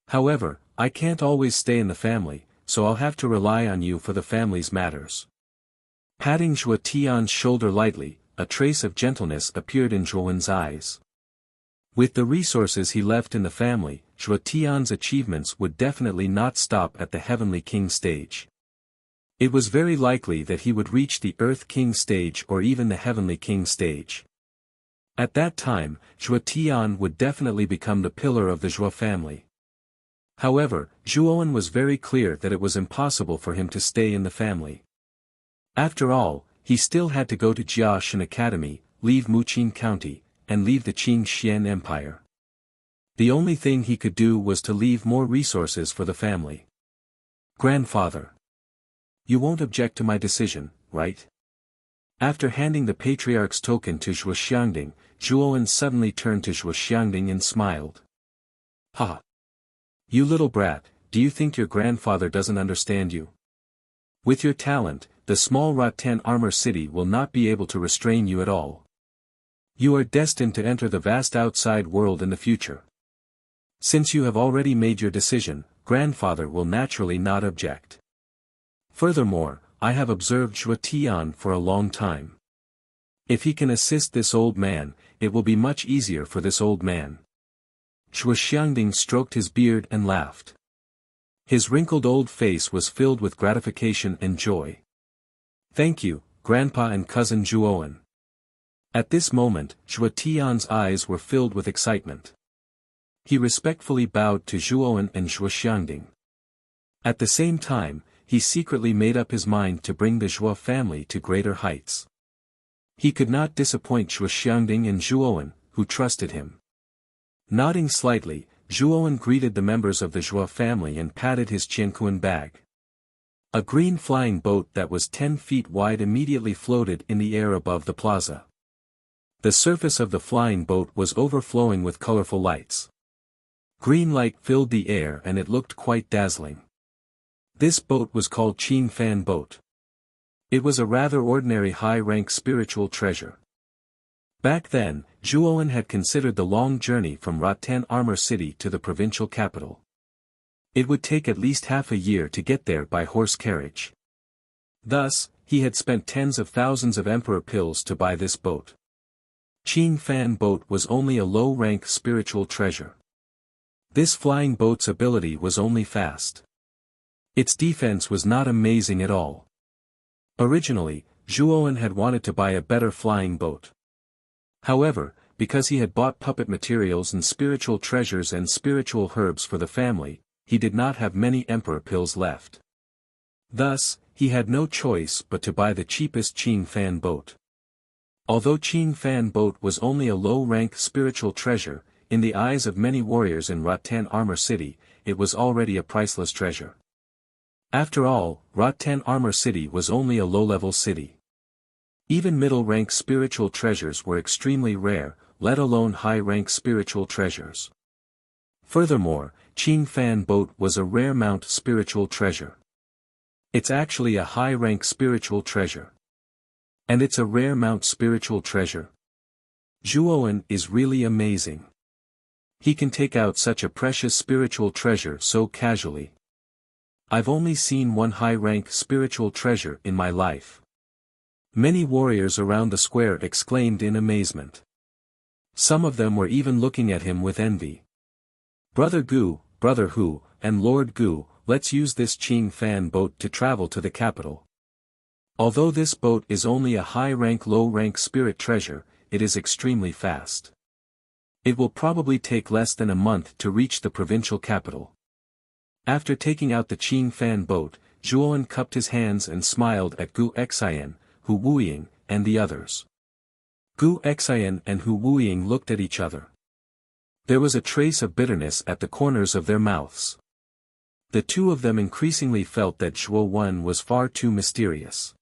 However, I can't always stay in the family, so I'll have to rely on you for the family's matters." Patting Zhuo Tian's shoulder lightly, a trace of gentleness appeared in Zhuowen's eyes. With the resources he left in the family, Zhuo Tian's achievements would definitely not stop at the Heavenly King stage. It was very likely that he would reach the Earth King stage or even the Heavenly King stage. At that time, Zhuo Tian would definitely become the pillar of the Zhuo family. However, Zhuowen was very clear that it was impossible for him to stay in the family. After all, he still had to go to Jiashan Academy, leave Muqin County, and leave the Qingxian Empire. The only thing he could do was to leave more resources for the family. "Grandfather. You won't object to my decision, right?" After handing the Patriarch's token to Zhuo Xiangding, Zhuowen suddenly turned to Zhuo Xiangding and smiled. "Ha! You little brat, do you think your grandfather doesn't understand you? With your talent, the small Rattan armor city will not be able to restrain you at all. You are destined to enter the vast outside world in the future. Since you have already made your decision, grandfather will naturally not object. Furthermore, I have observed Zhuo Tian for a long time. If he can assist this old man, it will be much easier for this old man." Zhuo Xiangding stroked his beard and laughed. His wrinkled old face was filled with gratification and joy. "Thank you, Grandpa and Cousin Zhuowen." At this moment, Zhuo Tian's eyes were filled with excitement. He respectfully bowed to Zhuowen and Zhuo Xiangding. At the same time, he secretly made up his mind to bring the Zhuo family to greater heights. He could not disappoint Zhuo Xiangding and Zhuowen, who trusted him. Nodding slightly, Zhuowen greeted the members of the Zhuo family and patted his Qiankuan bag. A green flying boat that was 10 feet wide immediately floated in the air above the plaza. The surface of the flying boat was overflowing with colorful lights. Green light filled the air and it looked quite dazzling. This boat was called Qing Fan Boat. It was a rather ordinary high-rank spiritual treasure. Back then, Zhuowen had considered the long journey from Rattan Armor City to the provincial capital. It would take at least half a year to get there by horse carriage. Thus, he had spent tens of thousands of emperor pills to buy this boat. Qing Fan Boat was only a low-rank spiritual treasure. This flying boat's ability was only fast. Its defense was not amazing at all. Originally, Zhuowen had wanted to buy a better flying boat. However, because he had bought puppet materials and spiritual treasures and spiritual herbs for the family, he did not have many emperor pills left. Thus, he had no choice but to buy the cheapest Qing Fan boat. Although Qing Fan boat was only a low-rank spiritual treasure, in the eyes of many warriors in Rattan Armor City, it was already a priceless treasure. After all, Rattan Armor City was only a low-level city. Even middle-rank spiritual treasures were extremely rare, let alone high-rank spiritual treasures. Furthermore, Qing Fan boat was a rare mount spiritual treasure. It's actually a high-rank spiritual treasure. And it's a rare mount spiritual treasure. Zhuowen is really amazing. He can take out such a precious spiritual treasure so casually. I've only seen one high-rank spiritual treasure in my life. Many warriors around the square exclaimed in amazement. Some of them were even looking at him with envy. Brother Gu, Brother Hu, and Lord Gu, let's use this Qing Fan boat to travel to the capital. Although this boat is only a high-rank low-rank spirit treasure, it is extremely fast. It will probably take less than a month to reach the provincial capital. After taking out the Qing Fan boat, Zhuowen cupped his hands and smiled at Gu Xian, Hu Wuying, and the others. Gu Xian and Hu Wuying looked at each other. There was a trace of bitterness at the corners of their mouths. The two of them increasingly felt that Zhuowen was far too mysterious.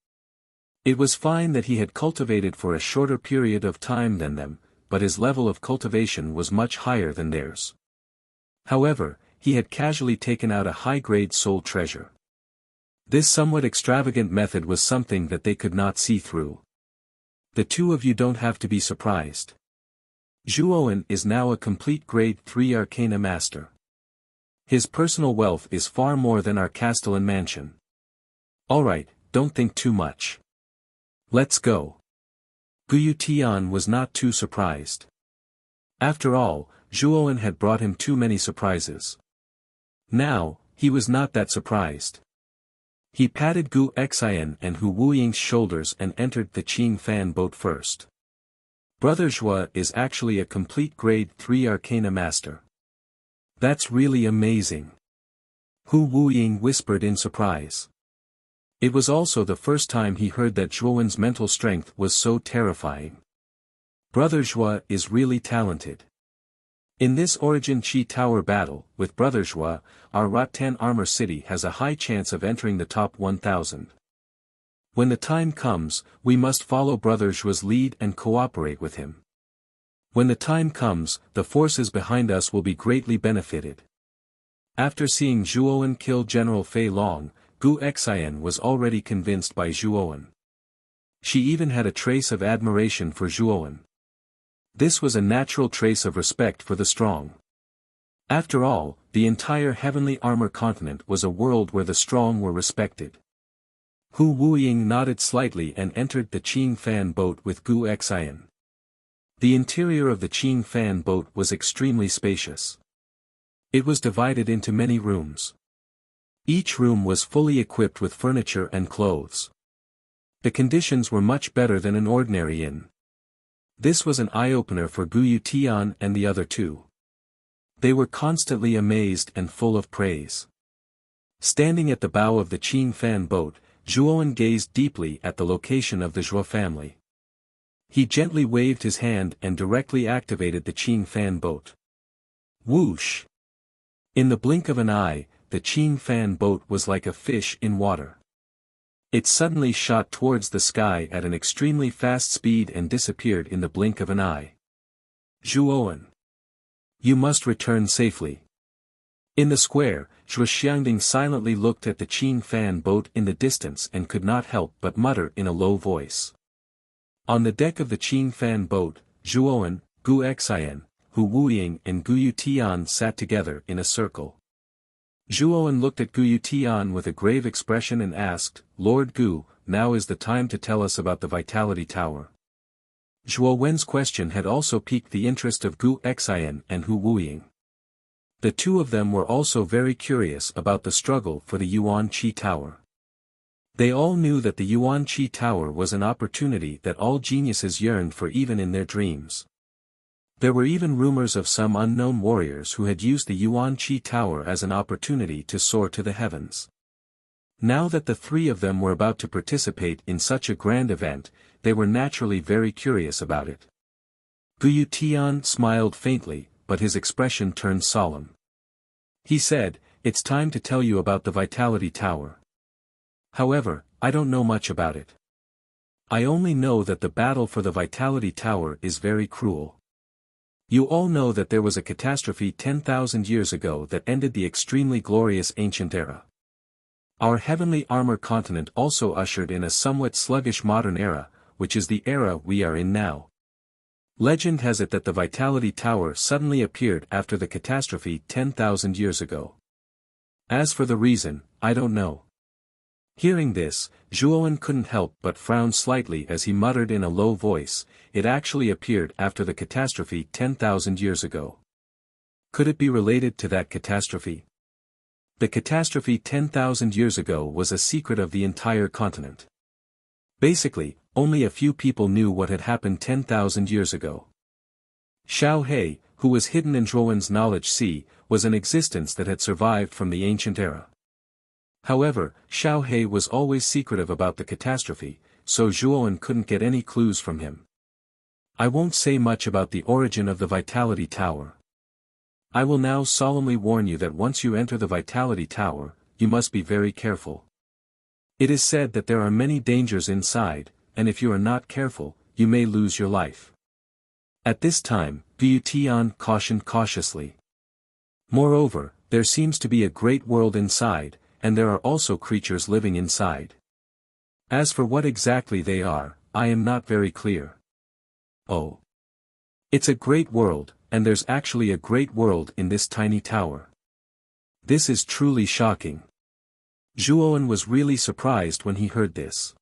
It was fine that he had cultivated for a shorter period of time than them, but his level of cultivation was much higher than theirs. However, he had casually taken out a high-grade soul treasure. This somewhat extravagant method was something that they could not see through. The two of you don't have to be surprised. Zhuowen is now a complete grade 3 Arcana Master. His personal wealth is far more than our castellan mansion. Alright, don't think too much. Let's go. Guyu Tian was not too surprised. After all, Zhuowen had brought him too many surprises. Now, he was not that surprised. He patted Gu Xian and Hu Wuying's shoulders and entered the Qing Fan boat first. Brother Zhua is actually a complete grade 3 Arcana Master. That's really amazing. Hu Wuying whispered in surprise. It was also the first time he heard that Zhuowen's mental strength was so terrifying. Brother Zhua is really talented. In this Origin Chi Tower battle, with Brother Zhua, our Rattan Armor City has a high chance of entering the top 1000. When the time comes, we must follow Brother Zhua's lead and cooperate with him. When the time comes, the forces behind us will be greatly benefited. After seeing Zhuowen kill General Fei Long, Gu Xian was already convinced by Zhuowen. She even had a trace of admiration for Zhuowen. This was a natural trace of respect for the strong. After all, the entire Heavenly Armor continent was a world where the strong were respected. Hu Wuying nodded slightly and entered the Qing Fan boat with Gu Xian. The interior of the Qing Fan boat was extremely spacious. It was divided into many rooms. Each room was fully equipped with furniture and clothes. The conditions were much better than an ordinary inn. This was an eye-opener for Guyu Tian and the other two. They were constantly amazed and full of praise. Standing at the bow of the Qing Fan boat, Zhuowen gazed deeply at the location of the Zhua family. He gently waved his hand and directly activated the Qing Fan boat. Whoosh! In the blink of an eye, the Qing Fan boat was like a fish in water. It suddenly shot towards the sky at an extremely fast speed and disappeared in the blink of an eye. Zhuowen! You must return safely. In the square, Zhuo Xiangding silently looked at the Qing Fan boat in the distance and could not help but mutter in a low voice. On the deck of the Qing Fan boat, Zhuowen, Gu Xian, Hu Wuying and Guyu Tian sat together in a circle. Zhuowen looked at Guyu Tian with a grave expression and asked, Lord Gu, now is the time to tell us about the Vitality Tower. Zhuowen's question had also piqued the interest of Gu Xian and Hu Wuying. The two of them were also very curious about the struggle for the Yuan Qi Tower. They all knew that the Yuan Qi Tower was an opportunity that all geniuses yearned for even in their dreams. There were even rumors of some unknown warriors who had used the Yuan Qi Tower as an opportunity to soar to the heavens. Now that the three of them were about to participate in such a grand event, they were naturally very curious about it. Guyu Tian smiled faintly, but his expression turned solemn. He said, "It's time to tell you about the Vitality Tower. However, I don't know much about it. I only know that the battle for the Vitality Tower is very cruel. You all know that there was a catastrophe 10,000 years ago that ended the extremely glorious ancient era. Our heavenly armor continent also ushered in a somewhat sluggish modern era, which is the era we are in now. Legend has it that the Vitality Tower suddenly appeared after the catastrophe 10,000 years ago. As for the reason, I don't know." Hearing this, Zhuowen couldn't help but frown slightly as he muttered in a low voice, "It actually appeared after the catastrophe 10,000 years ago. Could it be related to that catastrophe?" The catastrophe 10,000 years ago was a secret of the entire continent. Basically, only a few people knew what had happened 10,000 years ago. Xiao He, who was hidden in Zhuowen's knowledge sea, was an existence that had survived from the ancient era. However, Xiao He was always secretive about the catastrophe, so Zhuowen couldn't get any clues from him. I won't say much about the origin of the Vitality Tower. I will now solemnly warn you that once you enter the Vitality Tower, you must be very careful. It is said that there are many dangers inside, and if you are not careful, you may lose your life. At this time, Guyu Tian cautioned cautiously. Moreover, there seems to be a great world inside, and there are also creatures living inside. As for what exactly they are, I am not very clear. Oh. It's a great world, and there's actually a great world in this tiny tower. This is truly shocking. Zhuowen was really surprised when he heard this.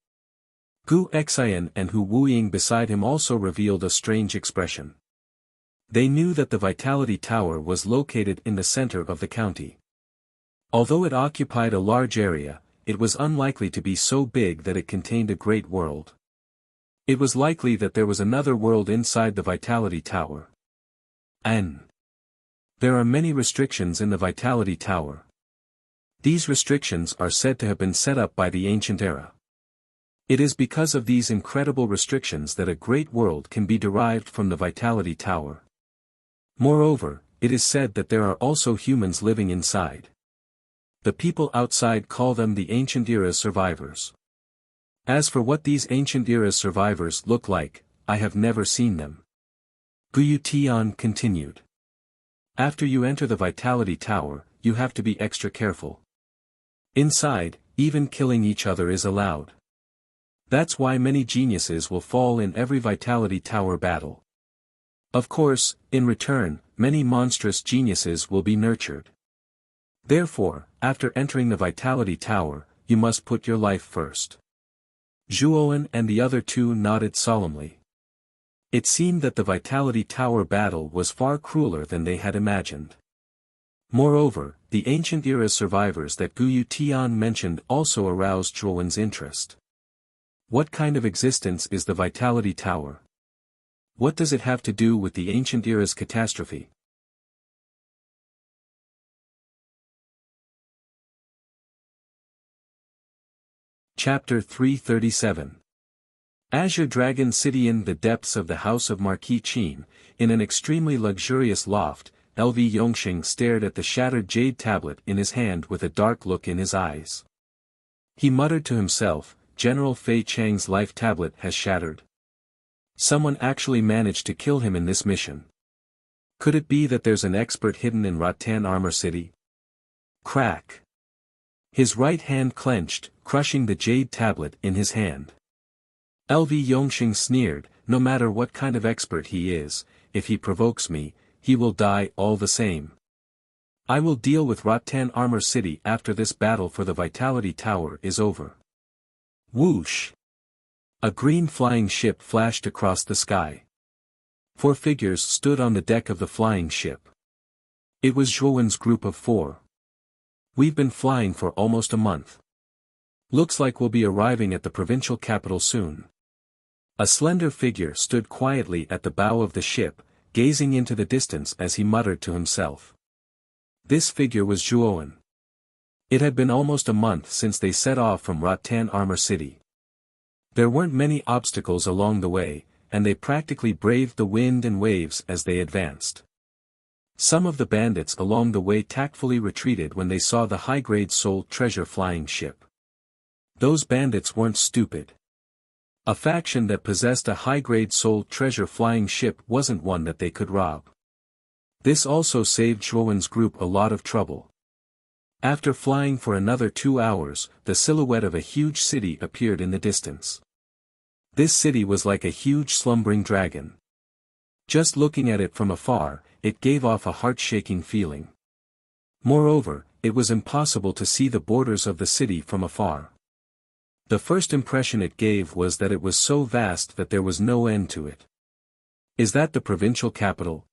Gu Xian and Hu Wuying beside him also revealed a strange expression. They knew that the Vitality Tower was located in the center of the county. Although it occupied a large area, it was unlikely to be so big that it contained a great world. It was likely that there was another world inside the Vitality Tower. There are many restrictions in the Vitality Tower. These restrictions are said to have been set up by the ancient era. It is because of these incredible restrictions that a great world can be derived from the Vitality Tower. Moreover, it is said that there are also humans living inside. The people outside call them the Ancient Era's survivors. As for what these Ancient Era's survivors look like, I have never seen them. Guyu Tian continued. After you enter the Vitality Tower, you have to be extra careful. Inside, even killing each other is allowed. That's why many geniuses will fall in every Vitality Tower battle. Of course, in return, many monstrous geniuses will be nurtured. Therefore, after entering the Vitality Tower, you must put your life first. Zhuowen and the other two nodded solemnly. It seemed that the Vitality Tower battle was far crueler than they had imagined. Moreover, the ancient era survivors that Guyu Tian mentioned also aroused Zhuowen's interest. What kind of existence is the Vitality Tower? What does it have to do with the ancient era's catastrophe? Chapter 337. Azure Dragon City. In the depths of the house of Marquis Qin, in an extremely luxurious loft, LV Yongxing stared at the shattered jade tablet in his hand with a dark look in his eyes. He muttered to himself, General Fei Chang's life tablet has shattered. Someone actually managed to kill him in this mission. Could it be that there's an expert hidden in Rattan Armor City? Crack. His right hand clenched, crushing the jade tablet in his hand. LV Yongxing sneered, no matter what kind of expert he is, if he provokes me, he will die all the same. I will deal with Rattan Armor City after this battle for the Vitality Tower is over. Whoosh! A green flying ship flashed across the sky. 4 figures stood on the deck of the flying ship. It was Zhuowen's group of 4. We've been flying for almost a month. Looks like we'll be arriving at the provincial capital soon. A slender figure stood quietly at the bow of the ship, gazing into the distance as he muttered to himself. This figure was Zhuowen. It had been almost a month since they set off from Rattan Armor City. There weren't many obstacles along the way, and they practically braved the wind and waves as they advanced. Some of the bandits along the way tactfully retreated when they saw the high-grade soul treasure flying ship. Those bandits weren't stupid. A faction that possessed a high-grade soul treasure flying ship wasn't one that they could rob. This also saved Zhuowen's group a lot of trouble. After flying for another 2 hours, the silhouette of a huge city appeared in the distance. This city was like a huge slumbering dragon. Just looking at it from afar, it gave off a heart-shaking feeling. Moreover, it was impossible to see the borders of the city from afar. The first impression it gave was that it was so vast that there was no end to it. Is that the provincial capital?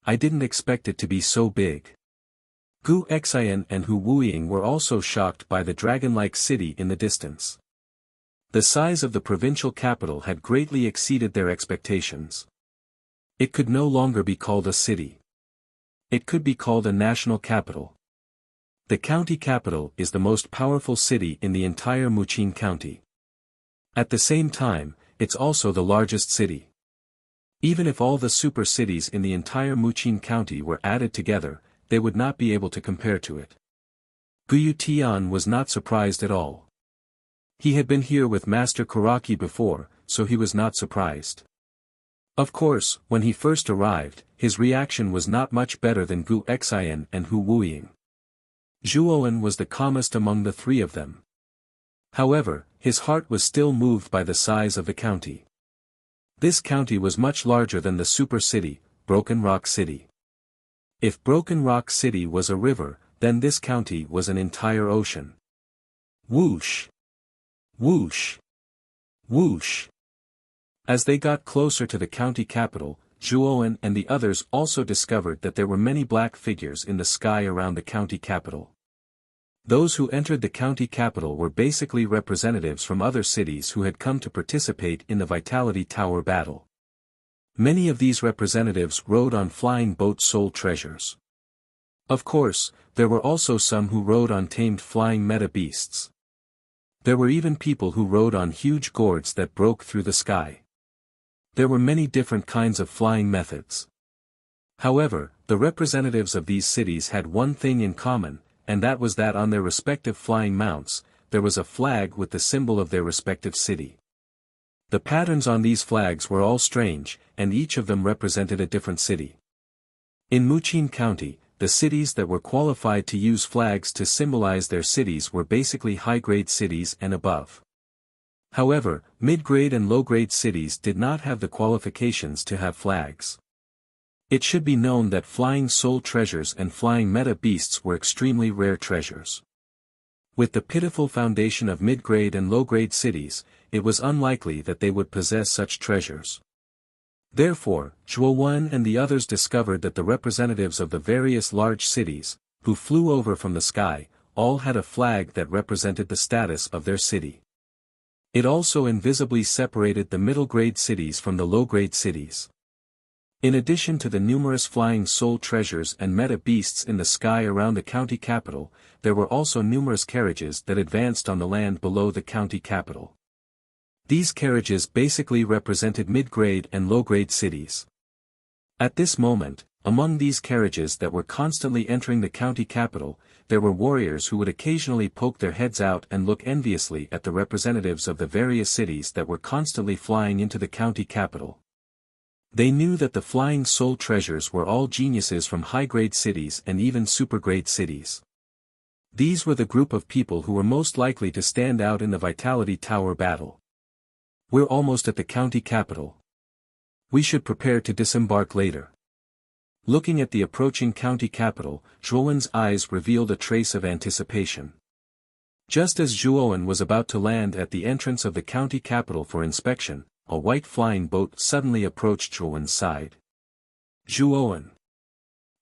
I didn't expect it to be so big. Gu Xian and Hu Wuying were also shocked by the dragon-like city in the distance. The size of the provincial capital had greatly exceeded their expectations. It could no longer be called a city. It could be called a national capital. The county capital is the most powerful city in the entire Muqin County. At the same time, it's also the largest city. Even if all the super cities in the entire Muqin County were added together, they would not be able to compare to it. Guyu Tian was not surprised at all. He had been here with Master Kuraki before, so he was not surprised. Of course, when he first arrived, his reaction was not much better than Gu Xian and Hu Wuying. Zhuowen was the calmest among the three of them. However, his heart was still moved by the size of the county. This county was much larger than the super city, Broken Rock City. If Broken Rock City was a river, then this county was an entire ocean. Whoosh! Whoosh! Whoosh! As they got closer to the county capital, Zhuowen and the others also discovered that there were many black figures in the sky around the county capital. Those who entered the county capital were basically representatives from other cities who had come to participate in the Vitality Tower battle. Many of these representatives rode on flying boat soul treasures. Of course, there were also some who rode on tamed flying meta beasts. There were even people who rode on huge gourds that broke through the sky. There were many different kinds of flying methods. However, the representatives of these cities had one thing in common, and that was that on their respective flying mounts, there was a flag with the symbol of their respective city. The patterns on these flags were all strange, and each of them represented a different city. In Muqin County, the cities that were qualified to use flags to symbolize their cities were basically high-grade cities and above. However, mid-grade and low-grade cities did not have the qualifications to have flags. It should be known that flying soul treasures and flying meta beasts were extremely rare treasures. With the pitiful foundation of mid-grade and low-grade cities, it was unlikely that they would possess such treasures. Therefore, Zhuowen and the others discovered that the representatives of the various large cities, who flew over from the sky, all had a flag that represented the status of their city. It also invisibly separated the middle-grade cities from the low-grade cities. In addition to the numerous flying soul treasures and meta beasts in the sky around the county capital, there were also numerous carriages that advanced on the land below the county capital. These carriages basically represented mid-grade and low-grade cities. At this moment, among these carriages that were constantly entering the county capital, there were warriors who would occasionally poke their heads out and look enviously at the representatives of the various cities that were constantly flying into the county capital. They knew that the flying soul treasures were all geniuses from high-grade cities and even super-grade cities. These were the group of people who were most likely to stand out in the Vitality Tower battle. We're almost at the county capital. We should prepare to disembark later. Looking at the approaching county capital, Zhuowen's eyes revealed a trace of anticipation. Just as Zhuowen was about to land at the entrance of the county capital for inspection, a white flying boat suddenly approached Zhuowen's side. Zhuowen.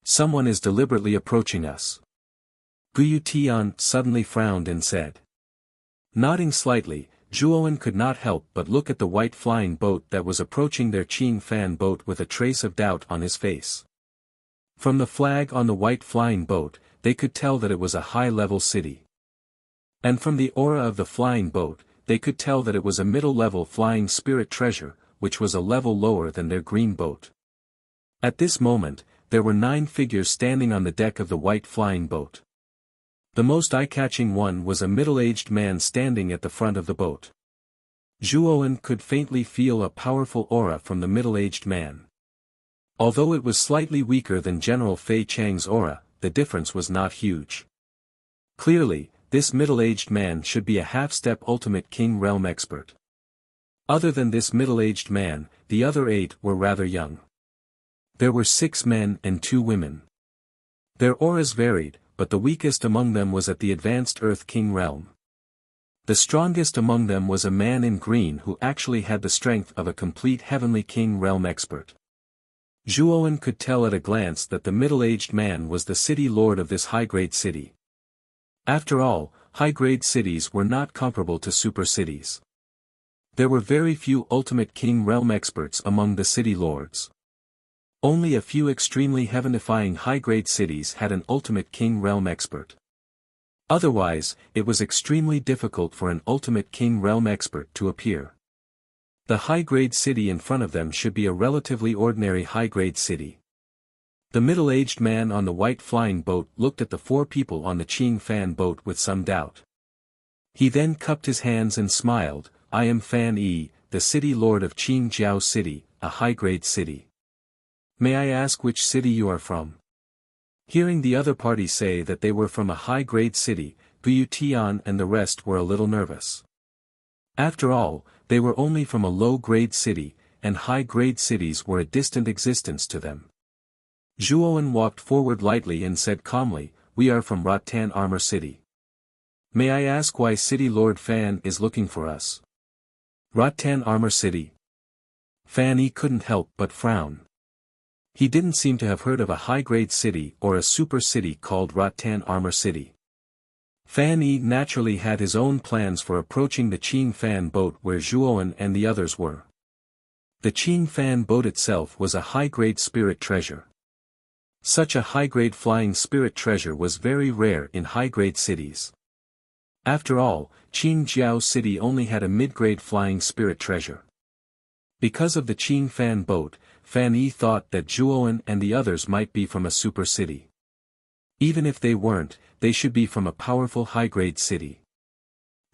Someone is deliberately approaching us. Guyu Tian suddenly frowned and said. Nodding slightly, Zhuowen could not help but look at the white flying boat that was approaching their Qing Fan boat with a trace of doubt on his face. From the flag on the white flying boat, they could tell that it was a high-level city. And from the aura of the flying boat, they could tell that it was a middle-level flying spirit treasure, which was a level lower than their green boat. At this moment, there were 9 figures standing on the deck of the white flying boat. The most eye-catching one was a middle-aged man standing at the front of the boat. Zhuowen could faintly feel a powerful aura from the middle-aged man. Although it was slightly weaker than General Fei Chang's aura, the difference was not huge. Clearly, this middle-aged man should be a half-step ultimate king realm expert. Other than this middle-aged man, the other 8 were rather young. There were 6 men and 2 women. Their auras varied, but the weakest among them was at the advanced Earth King realm. The strongest among them was a man in green who actually had the strength of a complete Heavenly King realm expert. Zhuowen could tell at a glance that the middle-aged man was the city lord of this high-grade city. After all, high-grade cities were not comparable to super cities. There were very few ultimate king realm experts among the city lords. Only a few extremely heaven-defying high-grade cities had an ultimate king realm expert. Otherwise, it was extremely difficult for an ultimate king realm expert to appear. The high-grade city in front of them should be a relatively ordinary high-grade city. The middle-aged man on the white flying boat looked at the 4 people on the Qing Fan boat with some doubt. He then cupped his hands and smiled. I am Fan Yi, the city lord of Qing Jiao City, a high-grade city. May I ask which city you are from? Hearing the other party say that they were from a high-grade city, Bu Tian and the rest were a little nervous. After all, they were only from a low-grade city, and high-grade cities were a distant existence to them. Zhuowen walked forward lightly and said calmly, we are from Rattan Armor City. May I ask why City Lord Fan is looking for us? Rattan Armor City. Fan Yi couldn't help but frown. He didn't seem to have heard of a high-grade city or a super city called Rattan Armor City. Fan Yi naturally had his own plans for approaching the Qing Fan boat where Zhuowen and the others were. The Qing Fan boat itself was a high-grade spirit treasure. Such a high-grade flying spirit treasure was very rare in high-grade cities. After all, Qing Jiao City only had a mid-grade flying spirit treasure. Because of the Qing Fan boat, Fan Yi thought that Zhuowen and the others might be from a super city. Even if they weren't, they should be from a powerful high-grade city.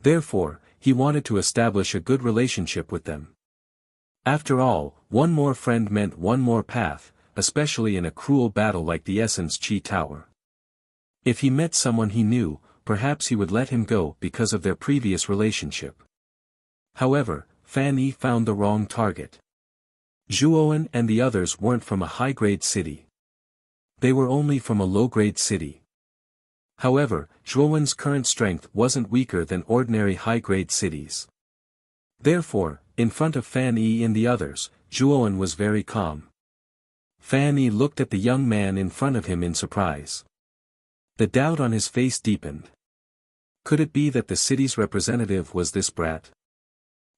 Therefore, he wanted to establish a good relationship with them. After all, one more friend meant one more path, especially in a cruel battle like the Essence Qi Tower. If he met someone he knew, perhaps he would let him go because of their previous relationship. However, Fan Yi found the wrong target. Zhuowen and the others weren't from a high-grade city. They were only from a low-grade city. However, Zhuowen's current strength wasn't weaker than ordinary high-grade cities. Therefore, in front of Fan Yi and the others, Zhuowen was very calm. Fan Yi looked at the young man in front of him in surprise. The doubt on his face deepened. Could it be that the city's representative was this brat?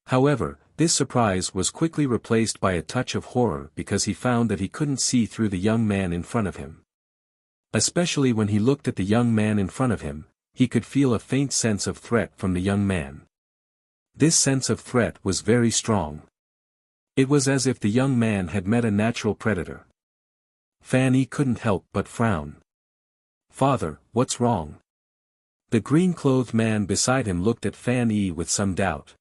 However, this surprise was quickly replaced by a touch of horror because he found that he couldn't see through the young man in front of him. Especially when he looked at the young man in front of him, he could feel a faint sense of threat from the young man. This sense of threat was very strong. It was as if the young man had met a natural predator. Fan Yi couldn't help but frown. Father, what's wrong? The green-clothed man beside him looked at Fan Yi with some doubt.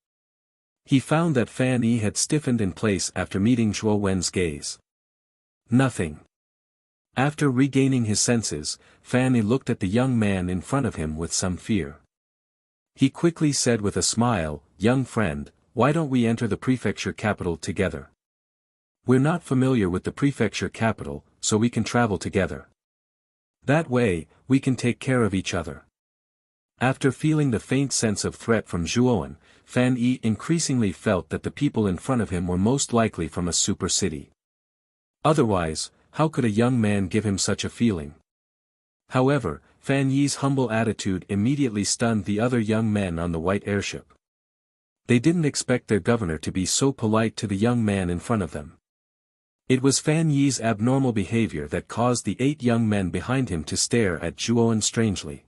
He found that Fan Yi had stiffened in place after meeting Zhuowen's gaze. Nothing. After regaining his senses, Fan Yi looked at the young man in front of him with some fear. He quickly said with a smile, young friend, why don't we enter the prefecture capital together? We're not familiar with the prefecture capital, so we can travel together. That way, we can take care of each other. After feeling the faint sense of threat from Zhuowen, Fan Yi increasingly felt that the people in front of him were most likely from a super city. Otherwise, how could a young man give him such a feeling? However, Fan Yi's humble attitude immediately stunned the other young men on the white airship. They didn't expect their governor to be so polite to the young man in front of them. It was Fan Yi's abnormal behavior that caused the 8 young men behind him to stare at Zhuowen strangely.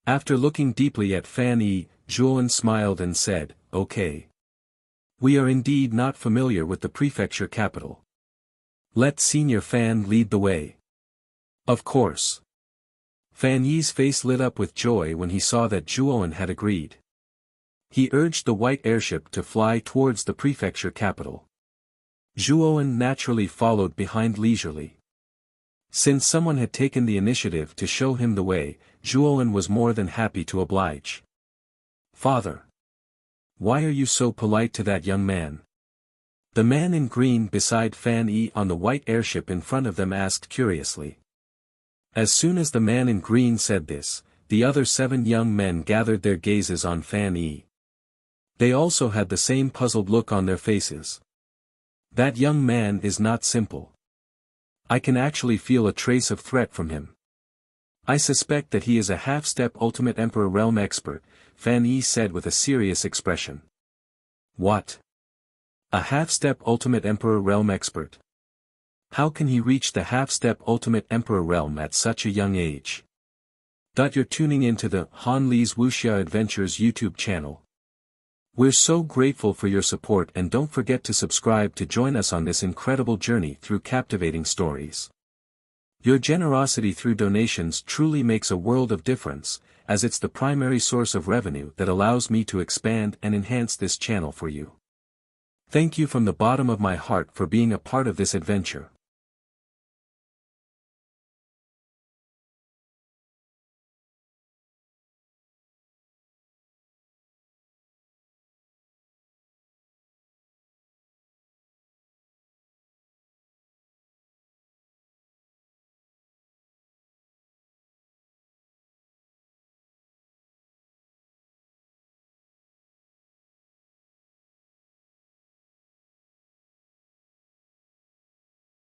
After looking deeply at Fan Yi, Zhuowen smiled and said, "Okay. We are indeed not familiar with the prefecture capital. Let Senior Fan lead the way." "Of course." Fan Yi's face lit up with joy when he saw that Zhuowen had agreed. He urged the white airship to fly towards the prefecture capital. Zhuowen naturally followed behind leisurely. Since someone had taken the initiative to show him the way, Zhuowen was more than happy to oblige. "Father. Why are you so polite to that young man?" The man in green beside Fan Yi on the white airship in front of them asked curiously. As soon as the man in green said this, the other 7 young men gathered their gazes on Fan Yi. They also had the same puzzled look on their faces. That young man is not simple. I can actually feel a trace of threat from him. I suspect that he is a half-step Ultimate Emperor Realm expert, Fan Yi said with a serious expression. What? A half-step Ultimate Emperor Realm expert? How can he reach the half-step Ultimate Emperor Realm at such a young age? You're tuning into the Han Li's Wuxia Adventures YouTube channel. We're so grateful for your support, and don't forget to subscribe to join us on this incredible journey through captivating stories. Your generosity through donations truly makes a world of difference, as it's the primary source of revenue that allows me to expand and enhance this channel for you. Thank you from the bottom of my heart for being a part of this adventure.